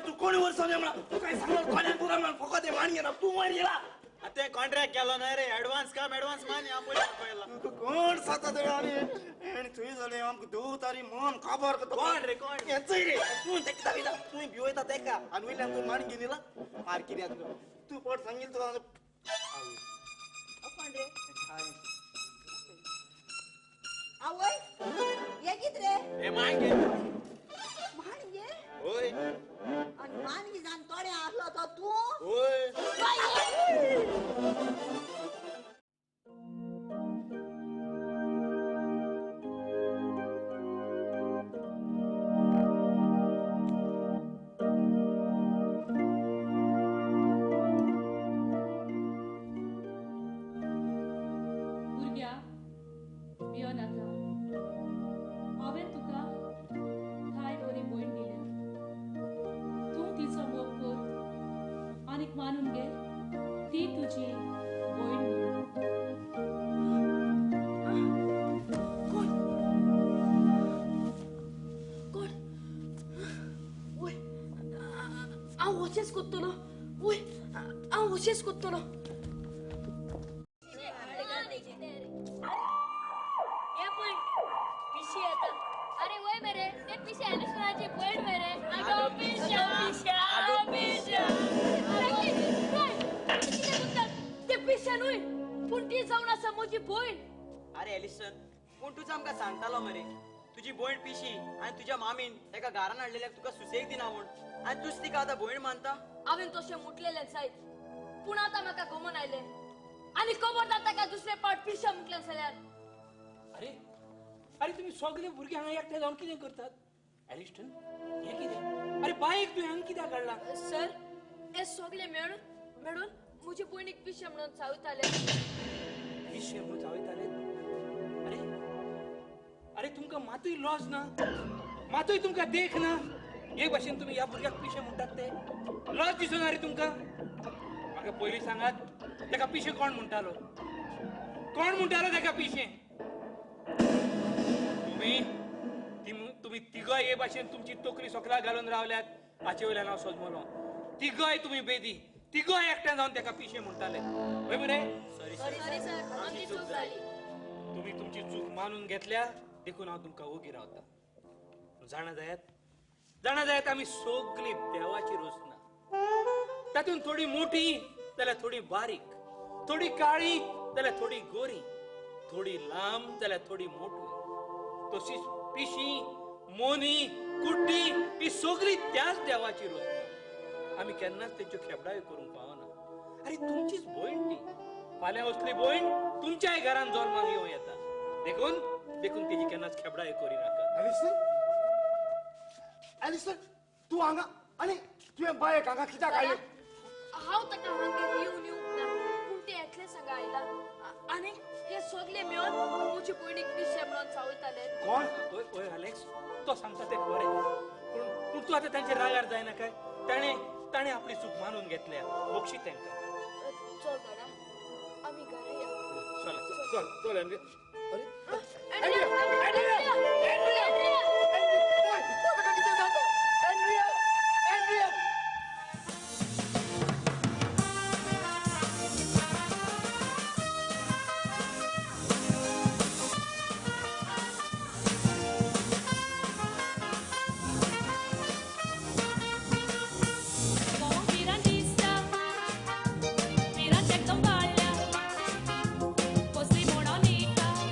तू कोणी वर्ष तू काय सांगणार कोण्या पुरा फकत मान गेला तू मान गेला ते कॉन्ट्रॅक्ट केलो न्हय रे ऍडव्हान्स काम ऍडव्हान्स मान या पयला कोण साता दे आणि तुझी झाले आमक देऊ तारी मन खबर कोण रे कोण याचंय रे तू तेका दाविदा तू भिवयता तेका आणि वयल्यान तू मान गेलीला मार कित्याक तू पड सांगिल तुका कोण रे आवय ये कित रे हे मांगे माणगे होय आणि माणगी जाण तोडे आसलो तो तू होय भुरग्या भियो नाका हांवें तुका कांय बरी भयण दिल्या तूं तिचो मोग कर आनीक मानून घे ती तुजी भयण म्हणून कोण ओय हांव अशेंच कोत्तलो वय हांव अशेंच कोत्तलो ये पण पिशी आता अरे वय मरे ते पिशी अनुष्काची पॉइंट मरे अगो पिशा ते पिशा न्हय पूण ती जावन आसा म्हजी भयण अरे एलिसन कोण तुझं आमकां सांगतालो मरे तुझी भयण पिशी आणि तुझ्या मामीन एका घरान हाडलेल्याक तुका सुसेग दिना म्हूण आणि तूच तिका आतां भयण मानता हांवें तशें म्हटलेलें जायत पूण आतां म्हाका गमन आयलें आनी खबरदार ताका दुसरे पावट पिशा म्हटलें जाल्यार अरे अरे तुम्ही सगळे भुरगे हांगा एकठांय जावन कितें करतात एलिस्टन हे कितें अरे बायक तुवें हांगा कित्याक हाडला सर हे सगळे मेळून म्हजे भयणीक पिशा म्हणून चावताले विषय म्हणून चावयताले अरे अरे तुमकां मातूय लॉस ना मातूय तुमकां देख ना एक भाशेन तुम्ही ह्या भुरग्याक पिशे म्हणटात ते लॉस दिसना रे तुमकां म्हाका पयलीं सांगात ताका पिशे कोण म्हणटालो ताका पिशे तुम्ही तिगय हे भाशेन तुमची तोकरी सोकला घालून रावल्यात हाचे वयल्यान हांव सोजमलो तिगय तुम्ही बेदी तिगय एकट्यान जावन ताका पिशे म्हणटाले हय मरे सॉरी सर आमची चूक जाली तुम्ही तुमची चूक मानून घेतल्या देखून हांव तुमकां ओगी रावता जाणा जायत आमी सगळी देवाची रोसना तातून थोडी मोठी जाल्यार थोडी बारीक थोडी काळी जाल्यार थोडी गोरी थोडी लांब जाल्यार थोडी मोठी तशीच पिशी मोनी कुड्डी ही सगळी त्याच देवाची रोसना आमी केन्नाच तेच्यो खेबडायो करूंक पावना अरे तुमचीच भयण ती फाल्यां असली भयण तुमच्याय घरान जल्माक येवं येता देखून तेजी केन्नाच खेबडायो करिनाका एलिसन तू हांगा आनी तुवें बायक हांगा कित्याक हाडली हांव ताका हांगा येवन ना पूण ते एकले सांगा आयला आनी हे सगळे मेळून म्हजे भयणीक पिशे म्हणून चावयताले कोण ओय अलेक्स तो सांगता ते खरें पूण तूं आतां तांचे रागार जायना काय ताणे आपली चूक मानून घेतल्या बक्षी तांकां चल दादा आमी घरा या चल एंड्रिया Così buona amica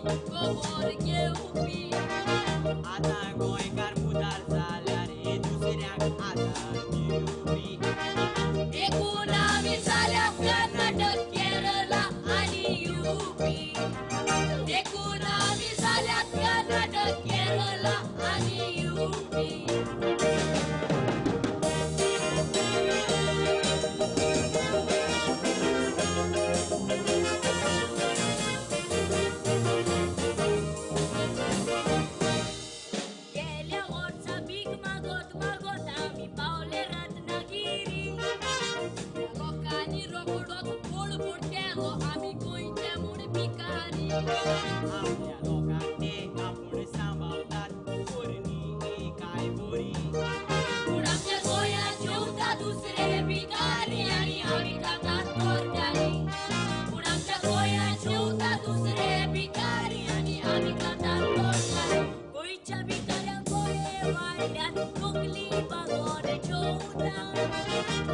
गोबर घेवपी आता गोंयकार मुदार जाल्यार हे दुसऱ्याक आदार दिवपी एकुणावी जाल्या कर्नाटक केरला आणि युपी एकुणावी जाल्या कर्नाटक केरला आणि युपी गेल्या वर्सा भीक मागत मागत आम्ही पावले रत्नागिरी लोकांनी रोकडोच बोडबोड केलो आम्ही गोंयचे म्हूण भिकारी आपल्या लोकांक ते आपूण सांबाळतात पोरणी काय बोरी पूण आमच्या गोंयांत जेवता दुसरे भिकारी आनी आमी खातात तोरकारी पूण आमच्या गोंयांत जेवता दुसरे भिकारी आनी आमी खातात तोरकारी गोंयच्या भिकाऱ्यांक गोळे वाडल्यात तकली बागोन जेवता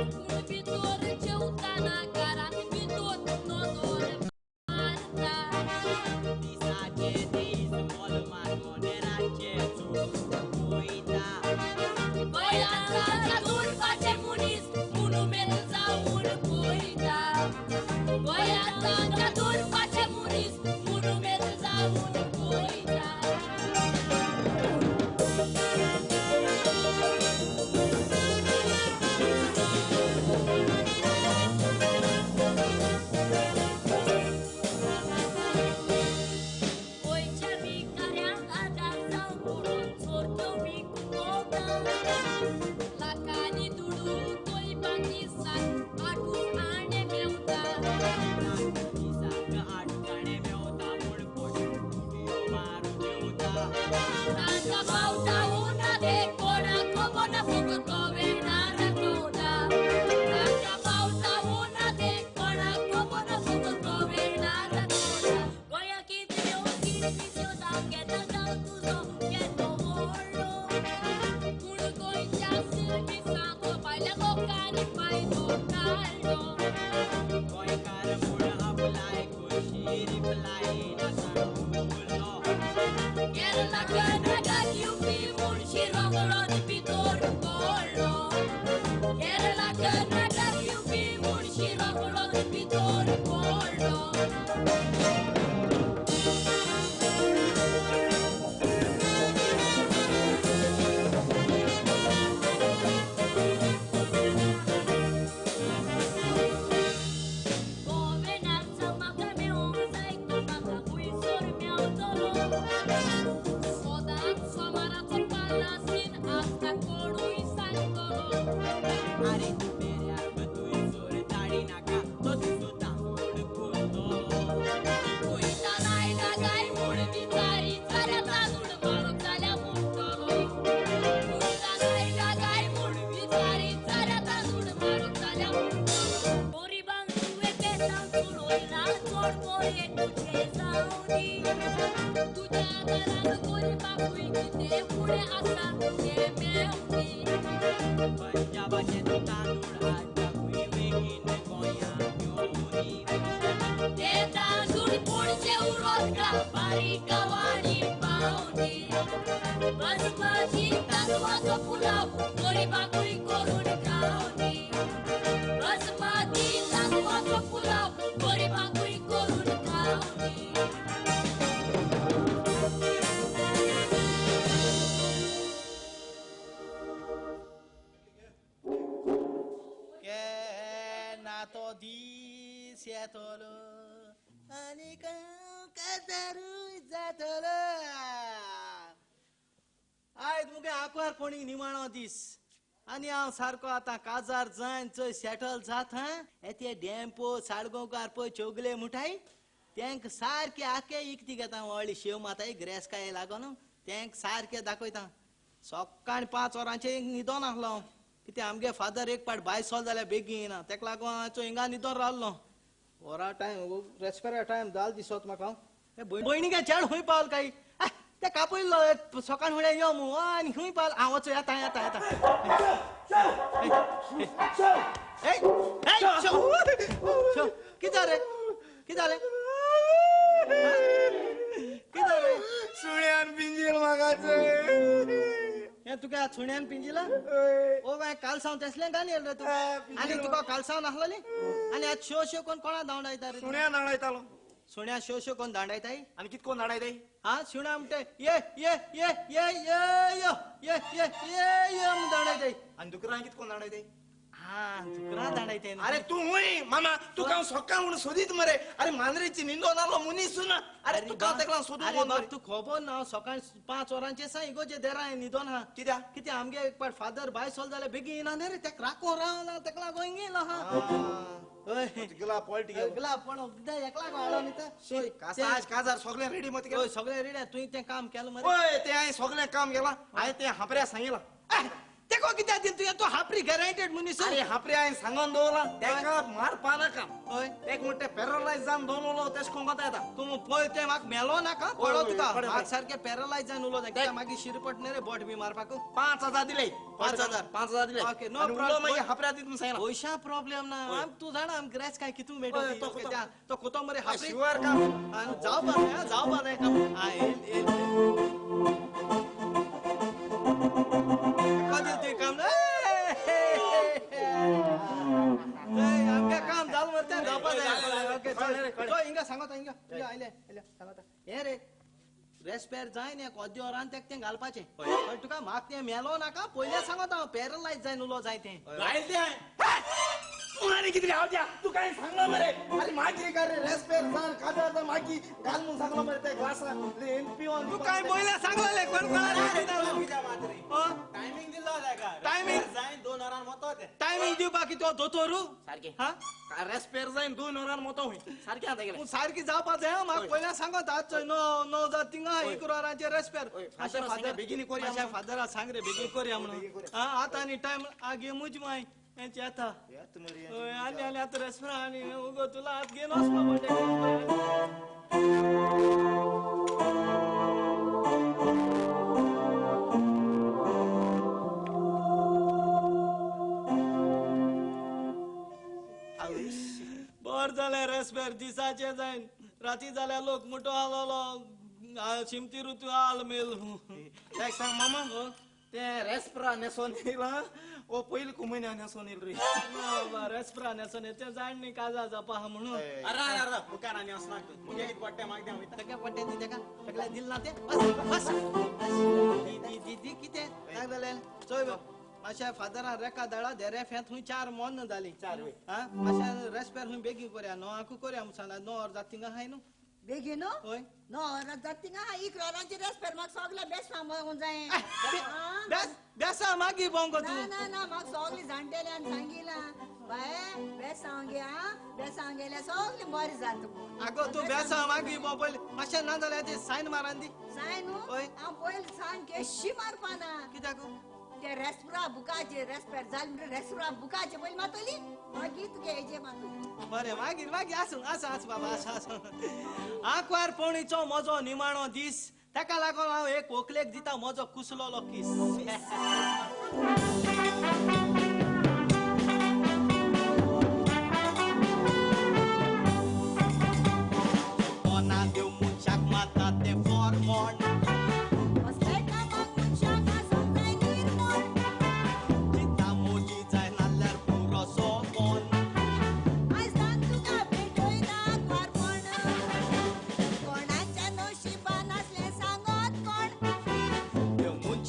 पूण भितर जेवताना घरांत भितर नदर मारता दिसाचे दीस मोल मारून रातचे चोरून वयता गोंयांत उरपाचे मनीस मुनुमेल जावन पळयता गोंयांत उरपाचे मनीस मुनुमेल जावन पळयता गोंयच्या भिकाऱ्यांक आदार जावं म्हणून चोरतो विकून भोंवता लाखांनी दुडून गोंयबाग दिसान आठून आणे मेवता दिसाक आडकाणे मेवता पूण कोण उडयो मारून जेवता तांकां पावता उना ते कोणाक खबर ना फकत तो वेणार राखवता तांकां पावता उना ते कोणाक खबर ना फकत तो वेणार राखवता गोंया कितें कितें घेता जावं तुजो घेतो व्हडलो पूण गोंयच्या सिरमिसांक भायल्या लोकांनी फायदो काडलो गोंयकार म्हूण आपलाय खोशी रिपलाय नासण उरलो केरला कर्नाटक युपी मुळशी रगडोन भितर पडलो केरला कर्नाटक युपी मुळशी रगडोन भितर पडलो गोवेनार म्हाका मेळोंक जाय म्हाका खुंयसर मेवतलो सोदांत सोमाराचो पालासीन आमकां कोणूय सांगतलो आरे मेऱ्याक तुय जोर दाडी नाका तो तुजो तांदूळ कुरतलो गोंयता लायला गाय म्हूण विचारी जाल्यार तांदूळ म्हारग जाल्या म्हणटलो गोंयता लायला गाय म्हूण विचारी जाल्यार तांदूळ म्हारग जाल्या म्हणटलो गोरिबांक तुवें पेटां चोडयला चोड बरें तुजें जावनी तुज्या घरांत गोरिबाकूय कितें फुडें आसा तें मेवनी पंजाबाचे तूं तांदूळ हाडटा खंय बेगीन गोंयांत घेवनी ते तांदूळ पणजे उरता बारीक गांवांनी पावनी बसमती तांदूळाचो पुलाव गोरिबाकूय करून खावनी बसमती तांदूळाचो पुलाव गोरिबाकूय करून खावनी केन्ना तो दीस येतलो आनी काजारूय जातलो आयज मुगे आंकवार कोणी निमाणो दीस आनी हांव सारको आतां काजार जायन चंय सेटल जात ते डेम्पो साळगांवकार पळय चौगले मुठाई तेंक सारके आखे इकती घेता व्हडली शेव माताय ग्रेसकाय लागोन तेंक सारके दाखयता सकाळी 5 वरांचें न्हिदोन आसलो कितें आमगे फादर एक पाट भायर सोल जाल्यार बेगीन येना तेका लागून हांव हिंगा न्हिदोन रावलो वरा टायम रेस्पेरा टायम जाल दिसत म्हाका भयणीगे चेड खंय पावल काय ते कापयलो सकाळ फुडें यो मू आनी खंय पावल हांव वचूं येता येता येता कितें जालें कितें जालें तुका सुण्यान पिंजिला ओ बाय काल सावन तसले घाली रे तू आणि तुका काल सावन आसलोली आणि आज शो शो कोण कोणा दांडायता रे सुण्या नाळायतालो सुण्या शो शो कोण दांडायताय आणि कित कोण नाडायताय हा सुण्या म्हणते ये ये ये ये ये ये ये ये ये ये म्हणून दांडायताय आणि दुकरां कित कोण नाडायताय हा दुकरा दांडायताय अरे तू हुई मामा तू काम सोका म्हणून सोदीत मरे अरे मांद्रेची निंदो नालो मुनी सुना अरे तू का तेकला सोदू अरे बाप तू खबर ना सकाळ 5 वरांचे साई गो जे देरा निदोन हा कित्या किती आमगे एक पाट फादर बाय सोल जाले बेगी येना रे तेक राखो रावला तेकला गोईंग गेला हा ओय गेला पॉलिटिक गेला पण एकदा एकला गाळो नी तर कासाज काजार सगळे रेडी मत ओय सगळे रेडी तू ते काम केलं मरे ओय ते आहे सगळे काम गेला आहे ते हापऱ्या सांगितला तेको किती दिल तू तो हापरी गॅरंटेड मुनीस अरे हापरे आहे सांगून दोला तेका मार पाना काम ओय एक मोठे पॅरालाइज जाऊन दोनलो तेच कोण कोणता येता तू पळय ते माक मेलो ना का पळो ओय, तुका पळय, माक पळय. सारखे पॅरालाइज जावन उलो त्या मागी शिरपट ने रे बोट बी मारपाक 5,000 दिले 5,000 दिले ओके नो आणि उरलो प्रॉब्लेम मागीर हापऱ्या दित सांगितला पैसा प्रॉब्लेम ना आम तू जाणा आम ग्रॅस काय कितू मेटो ओय, तो कोतो. तो कोतो मरे हापरी शिवार काम आणि जाऊ बा काम आ येल कधी ते काम ना आमगे काम जाल मरते जापा जाय ओके तो इंगा सांगता इंगा आयले सांगता हे रे रेस्पेर जाय ने कोद्यो रान तेक ते घालपाचे पण तुका माक ते मेलो नाका पयले सांगता पॅरालाइज जायन उलो जाय ते राहिल ते उन्हाने किती आवजा तू काय सांगला मरे अरे मागी का रे रेस्पेर जान कादा तर मागी घाल म्हणून सांगला मरे ते ग्लासा एमपी ऑन तू काय पयले सांगले कोण टायमिंग दिलो का टायमिंग जायन 2 वरान मत होते टायमिंग दिव बाकी तो दोतोरू सारखे हा रेस्पेर जाईन 2 वरान मत होई सारखे आता गेले सारखी जावपा जाय म्हाका पयले सांगत आज नो जातिंगा एक वरांचे रेस्पेर अशा फादर बेगिनी कोरिया अशा फादरा सांग रे बेगीन कोरिया म्हणून हा आता आणि टाइम आगे मुज माय यांची आता ओय आले आता रेस्पेर आणि उगो तुला आत गेलोस ना बर जाले रेस्पेर दिसाचे जाईन राती जाल्या लोक मुठो आलो शिमती ऋतू आल मेल काय सांग मामा ते रेस्परा नेसोन येला ओ पहिल कुमैना नेसोन येल रे रेस्परा नेसन ते जाण नी काजा जापा म्हणून अरे बुकाना नेस नाक मुगे कित पट्टे माग दे होईता तका पट्टे दी तका तकला दिल ना ते बस दी किते लागले चोय अशा फादरा रेका दळा देरे फेत हुई 4 मन जाली 4 वे हा अशा रेस्पेर हुई बेगी कोऱ्या नो आकू कोऱ्या मुसाना नो और जातिंगा हाय नो बेगिनो ओय नो जातिंगा एक रानांची रेस्पेर माग सगळे बेस्ट फांबून जाय बेसा मागी बोंगो तू ना माग सगळे जाणटेल्यान सांगिला बाय बेसांगेल्या सगळे बरी जात आगो तू बेसा मागी बोपल माशा ना जाल्या ते साइन मारान दी साइन ओय आ पयल सांग केशी मारपाना कित्याक ते रेस्परा बुकाचे रेस्पेर जाल म्हणजे रेस्परा बुकाचे पयल मातोली मागी तुगे हेजे मातोली बरे मागी आसूं बाबा आसूं आंकवार पोणीचो मजो निमाणो दीस ताका लागून हांव एक व्हंकलेक दिता मजो कुसलोलो किस कोना देव मुचाक माता ते फॉर्मॉन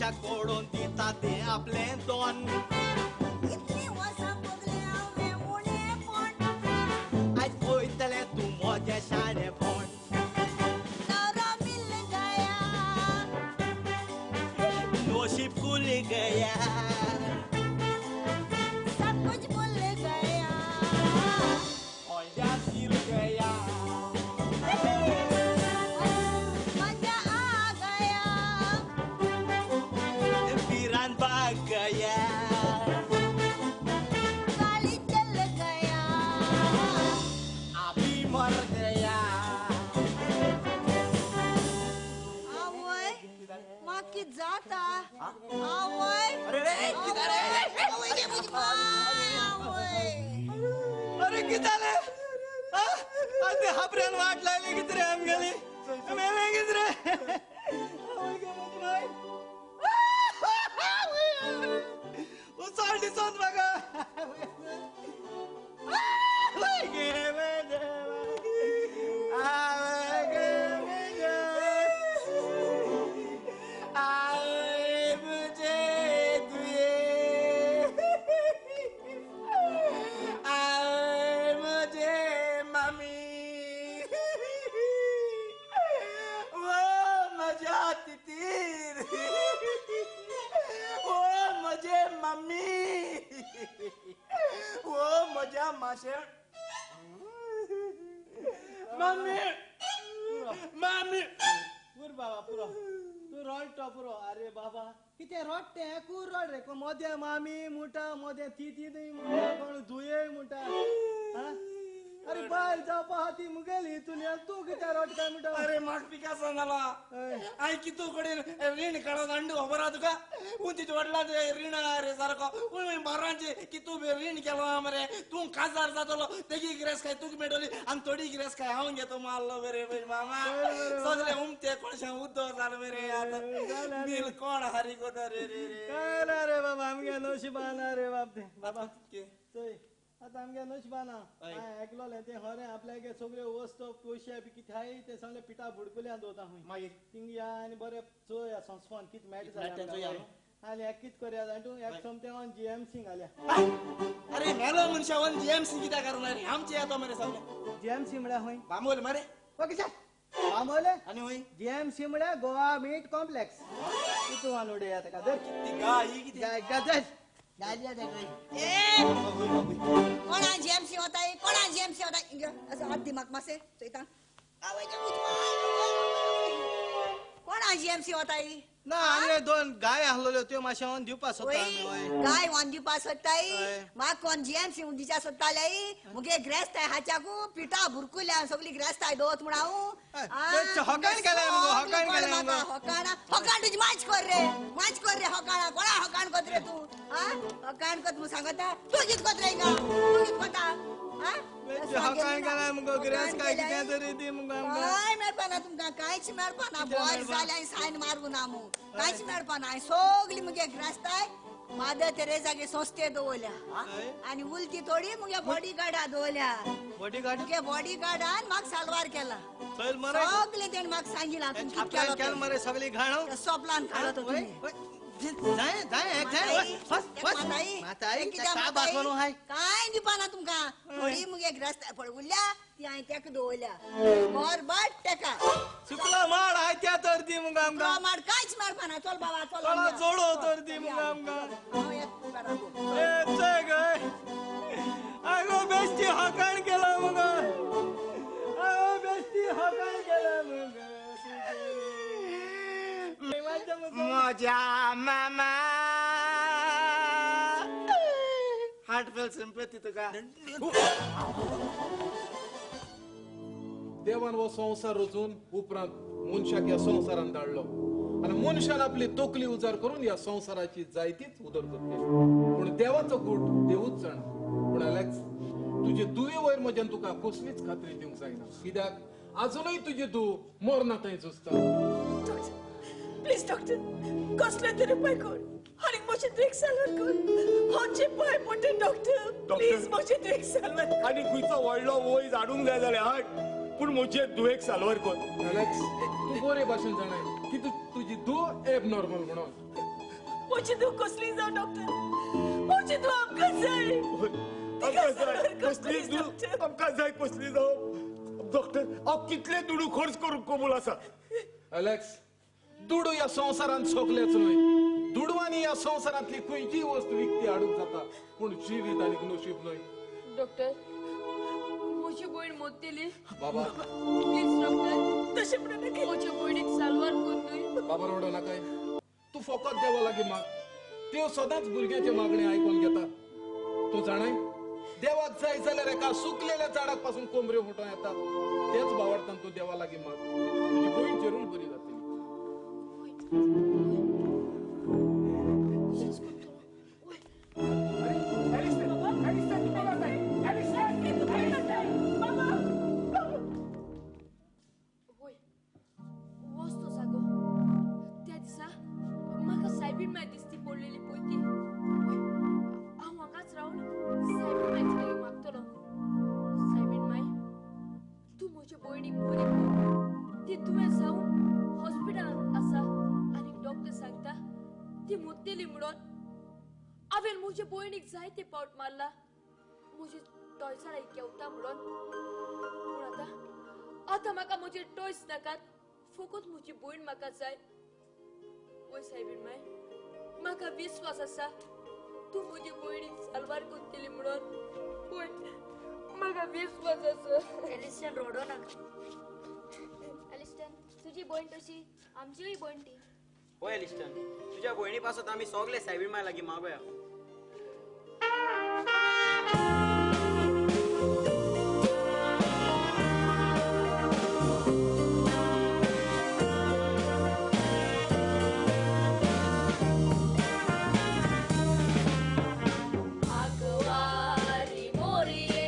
कोडून दिता ते आपले दोन इतली वर्सां पगले हांवें उणे पण आज पळयतले तूं म्हजे शाळे फोण नवरो मिल गया नोशीब खुल गया सब कुछ भूल गया ओया सिर गया मजा आ गया वीरान भाग गया गाली चल गया अभी मर गया आवय माकी जाता आवय अरे अरे किताले अरे हाबरेन वाट लायले कितरे आम गेली मेले कितरे तितीर ओ म्हजे मम्मी ओ म्हज्या माशे मम्मी मम्मी पूर बाबा पुरो तू रडतो पुरो अरे बाबा कितें रडते कूर रड रे मोदे मामी मुटा मोदे ती मुटा कोण धुये मुटा हा अरे बाय जावपा हाती मुगेली तुल्या तू कितें रड काय मुटा अरे म्हाका पिका सांगला हांवें कितू कडेन रीण काडून हाडून खबर आहा तुका उंचीच्या वडिलांचे रीण रे सारको बारांचे कितू रीण केलो मरे तूं खासदार जातलो तेगी गिरेस काय तुका मेळटली आनी थोडी गिरेस काय हांव घेतो मारलो मरे मामा सगळे उमते कोणशे उद्दो जालो मरे आतां बील कोण हारी कोता रे रे काय ना रे बाबा आमगे नशिबाना रे बाप बाबा चोय आता आमगे नशिबाना ऐकलोले ते हरे आपल्यागे सगळे वस्तू पयशे बी कितें हाय ते सगळे पिठा बुडकुल्यान दवरता हूंय मागीर थिंग या आनी बरे चोय संस्फोन कितें मेळटा जाल्यार आनी एक कितें करया जाय तूं एक सोमते ऑन जीएमसी घाल्या अरे मेलो मनशा वन जीएमसी कित्याक करना रे आमचे येता मरे सगळे जीएमसी म्हळ्यार हूंय बांबोल मरे ओके आमोले आनी हूंय जीएमसी म्हळ्यार गोवा मीट कॉम्प्लेक्स तितू वालोडे या ताका दर ती गाय ही कितें गाय गजल कोणा जीएमसी होताय कोणा जीएमसी होताय असं हात दिमाग मासे चैता कोणा जीएमसी होताय ना आमगे दोन गाय आहलोल्यो त्यो मातशे ऑन दिवपा सोदता आमी हय गाय वन दिवपा सोदताय म्हाका कोण जीएमसी दिवच्या सोदताले मुगे ग्रेस्ताय हाच्याकू पिठा भुरकुल्या सगळी ग्रेस्ताय दोत म्हण हांव हकाण केलें मुगो हकाण केलें मुगो हकाण तुजी माच कर रे हकाणा कोणा हकाण कोत रे तूं हकाण कोत म्हूण सांगता तूं कित कोत रे हिंगा तूं कित कोता हकाण केलें मुगो ग्रेस काय कितें तरी दी मुगो आमकां काय मेळपाना तुमकां कांयच मेळपाना बॉय जाल्यार सायन मारगू ना मू कांयच मेळपाना सगळी मुगे ग्रेस्ताय मादर तेरेजागे संस्थे दवरल्या आनी उलती थोडी मुगे बॉडीगार्डा दवरल्या बॉडीगार्ड मुगे बॉडीगार्डान म्हाका सालवार केला चल मरे सगळे तेणी म्हाका सांगिला तूं कित आपल्यान केल केलो मरे सगळी घाण सोपलान खालो तो तुमी जाय जाय एक जाय माताई का बासवनो हाय काय दिपाना तुमकां थोडी मुगे ग्रस्त पळ उरल्या ती हांवें तेका दवरल्या बरबाट तेका सुकला माड हाय त्या तर दी मुगो आमकां माड कांयच मेळपाना चल बाबा चल थोडा जोडो तर दी मुगो आमकां हांव येता घरा ए चय गय आगो बेस्टी हकाण केला मुगो आगो बेस्टी हकाण केला मुगो म्हज्या मामा हार्टफेल सिंपथी तुका देवान हो संसार रचून उपरांत मनशाक ह्या संसारान धाडलो आणि मनशान आपली तकली उजार करून ह्या संसाराची जायतीच उदरगत केली पूण देवाचो गुट देवूच जाणा पूण अलेक्स तुजे दुये वयर म्हज्यान तुका कसलीच खात्री दिवंक जायना कित्याक अजूनय तुजी धूव मरना थंय झुजता प्लीज डॉक्टर कसले तरी उपाय कर आणि माझे देख सालवार कर हांचे पाय पडटे डॉक्टर प्लीज माझे देख सालवार आणि खंयचो व्हडलो वय झाडूंक जाय जाल्यार हाड पूण म्हजे दुयेक सालवार कर अलेक्स तू बरे भाशेन जाणाय की तुजी धूव एब नॉर्मल म्हणून माझी धूव कसली जाव डॉक्टर माझी धूव आमकां जाय कसली आमकां जाय कसली जाव डॉक्टर हांव कितले दुडू खर्च करूंक कबूल आसा अलेक्स दुडू या संसारात सोकलेच न्हय दुडवांनी ह्या संसारांतली खंयचीय वस्त विकती हाडूंक जाता पूण जिवीत आनी नशीब न्हय डॉक्टर म्हजी भयण मोडटली बाबा प्लीज डॉक्टर तशें म्हणून नका म्हज्या भयणीक सालवार कर न्हय बाबा रडो नाकाय तू फकत देवा लागीं माग त्यो सदांच भुरग्याचे मागणे आयकून घेता तू जाणाय देवाक जाय जाल्यार एका सुकलेल्या झाडाक पासून कोंबऱ्यो फुटों येतात तेच भावार्थान तू देवा लागीं माग तुजी भयण जरूर बरी जातली वस्तो जागो त्या दिसा म्हाका सायबीण माय दिसती पडलेली पळय ती हांव हांगाच रावन सायबीण मायची मागतलो सायबीण माय तूं म्हज्या भयणीक बरी कर ती तुवें जावन हॉस्पिटलांत आसा आनी डॉक्टर सांगता ती मुद्देली म्हणून हांवें म्हज्या भयणीक जायते पावट मारला म्हजी टॉयसां केवता म्हणून पूण आतां म्हाका म्हजे टॉयस नाकात फकत म्हजी भयण म्हाका जाय वय सायबीण माय म्हाका विश्वास आसा तू म्हजे भयणीक सालवार करतली म्हणून वय म्हाका विश्वास आसा एलिस्टन रोडो नाका एलिस्टन तुझी भयण तशी आमचीय भयण ती होय लिस्टन तुझ्या भयणी पासून आम्ही सगळे सायबीण माय लागीं मागोया आगवारी मोरये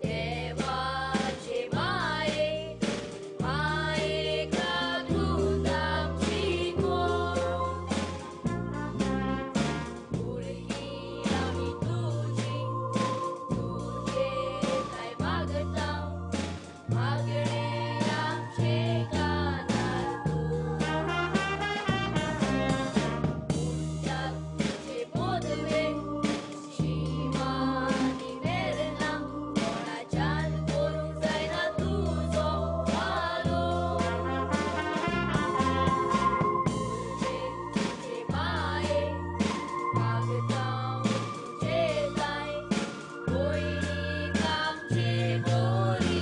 देवाचे माये माये का दूधाची गोड भुरगी आमी तुझी तुझे काय मागता मागणे आमचे कानार तुझे बोधवे शिवानी वेरणा कोणाच्यान करूंक जायना तुझो वालो तुझे माये मागता तुझे काय भयणीक आमचे बरी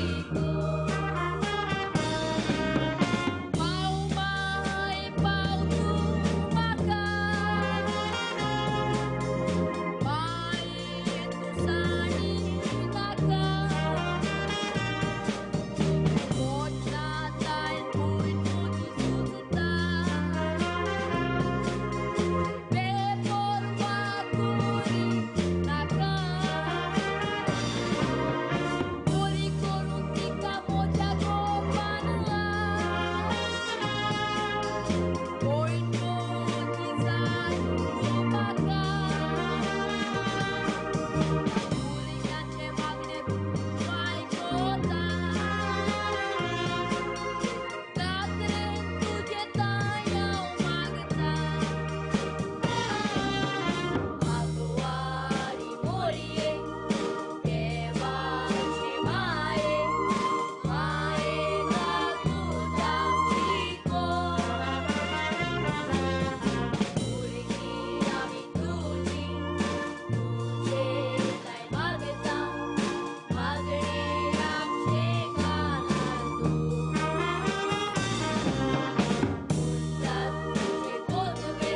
पाव माय पाव तूं म्हाका माये तुसाणी नाका मोठा जाय तुय तुजी चुकता बेपरवा करी नाका बरी करून तिका मोठ्या गोपान भयण मोठी जाय तूं म्हाका भुरग्याचे मागणे आयकोता कात्रेन तुजे ताय हांव मागता आगवारी मोरये देवाचे माये माये का दूधाची गोड भुरगी आमी तुझी तुझे काय मागता मागणे आमचे कानार तुझे बोधवे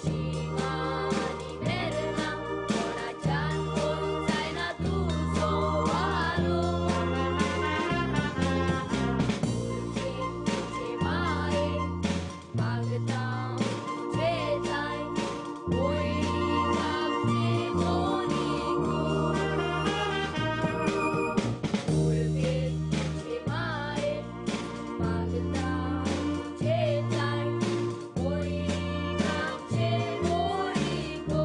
शिवानी वेरणा कोणाच्यान करूंक जायना तुझो वालो तुझे माये मागता तुझे जाय भयणीक आमचे दोनी तुझे माये मागता तुझे जाय भयणीक आमचे दोनी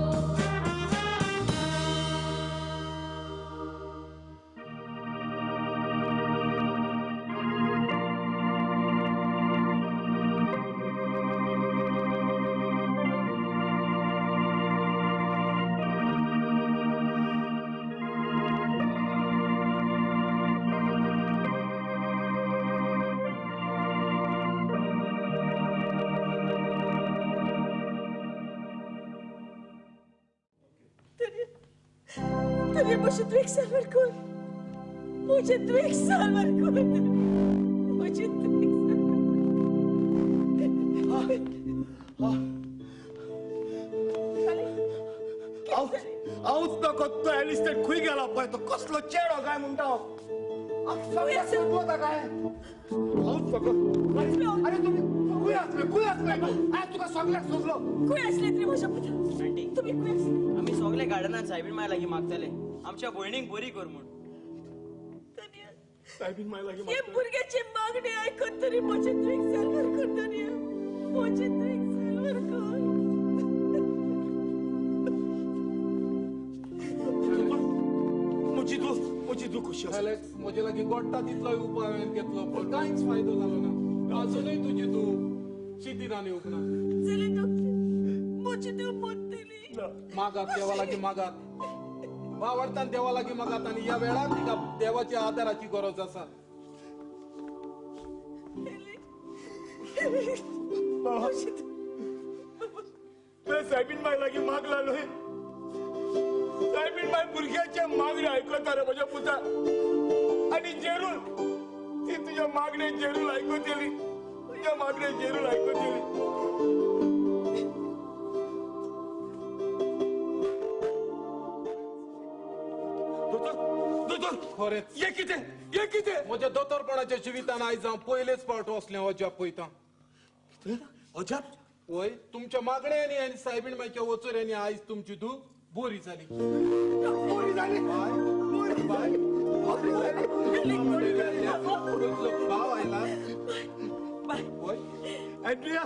तरी मुझे तू एक सालवार कर मुझे तू एक सालवार कर मुझे तू एक हांवच नको तो एलिस्टन खंय गेला पळय तो कसलो चेडो काय म्हणटा सगळ्याक सांगलो काय हांवच नको अरे तुम्ही खंय असले आज तुका सगळ्याक सोडलो खंय असले तरी म्हज्या पुता आंटी तुम्ही खंय असले आम्ही सगळे गार्डनात सायबीण माय लागीं मागतले आमच्या भयणीक बरी कर म्हूण सायबीण माय लागीं हे भुरग्याचे मागणे ऐकून तरी मुझे तू एक सालवार कर दुनिया मुझे तू एक सालवार कर म्हजी तू खुशी आसा एलेक्स म्हजे लागीं गोडटा तितलो उपाय हांवें घेतलो पण कांयच फायदो जालो ना अजुनूय तुजी तू शिथिरान येवंक ना चले डॉक्टर मुझे तू मत दिली मागात देवा लागीं मागात वावरतान देवा लागीं मागात आनी ह्या वेळार तिका देवाच्या आदाराची गरज आसा सायबीन बाय लागीं माग लागलोय सायबीन बाय भुरग्याच्या मागण्या आयकता रे म्हज्या पुता आणि जेरूल ती तुझ्या मागणे जेरूल आयकतली तुझ्या मागणे जेरूल आयकतली खरेंच ये कितें म्हज्या दोतोरपणाच्या जिवितान आयज हांव पयलेच फावट वसलें अजाप पळयतां अजाप पळय तुमच्या मागण्यांनी आनी सायबीण मायच्या वचोऱ्यांनी आयज तुमची दूख बोरी जाली बोरी जाली तुजो भाव आयला एंड्रिया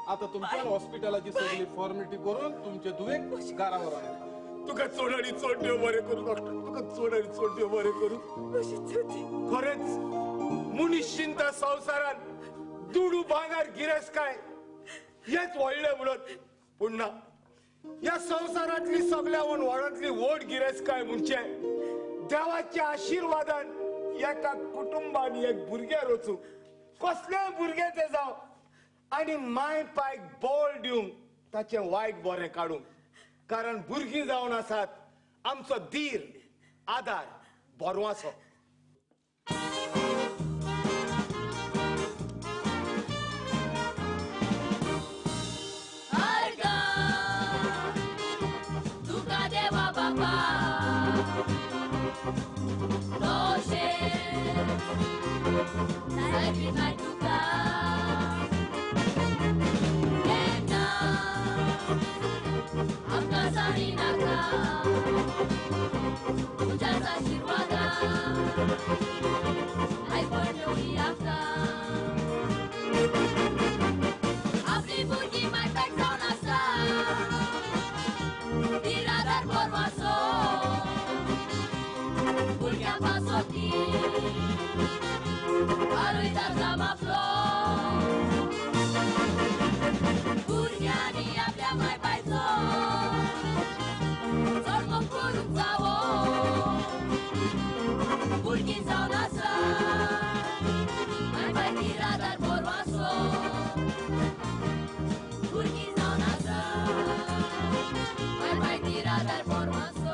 आता तुमच्या हॉस्पिटलाची सगळी फॉर्मेलिटी करून तुमचे दुवेक घरावर आयला तुका चोडाडी चोड देव बरें करू डॉक्टर तुका चोडाडी चोड देव बरें करू खरेंच मुनिश्चिंत संवसारान दुडू भांगार गिरेस काय हेच व्हडलें म्हणत पूण ना ह्या संवसारांतली सगळ्यावन व्हडांतली व्हड गिरेस काय म्हणजे देवाच्या आशिर्वादान एका कुटुंबान एक भुरग्यार वचूं कसलेय भुरगे ते जावं आनी माय पायक बोल दिवंक ताचें वायट बरें काडूंक कारण भुरगीं जावन आसात आमचो धीर आधार बोरवासो तुका देवा बाबा सायबीन तुका आमकां साडी नाका तुझ्याच आशिर्वादान आयपण डोळी आमकां आपली भुरगीं मायपेक जावन आसा तिरादार बोरवासो भुरग्यां पासोती आरोयता जामापलो भुरग्यांनी आपल्या माय बायचो चडको करूंक जावो भुरगीं जावन आसा माय बाय तिरादार बोरवासो भुरगीं जावन आसा माय बाय तिरादार बोरवासो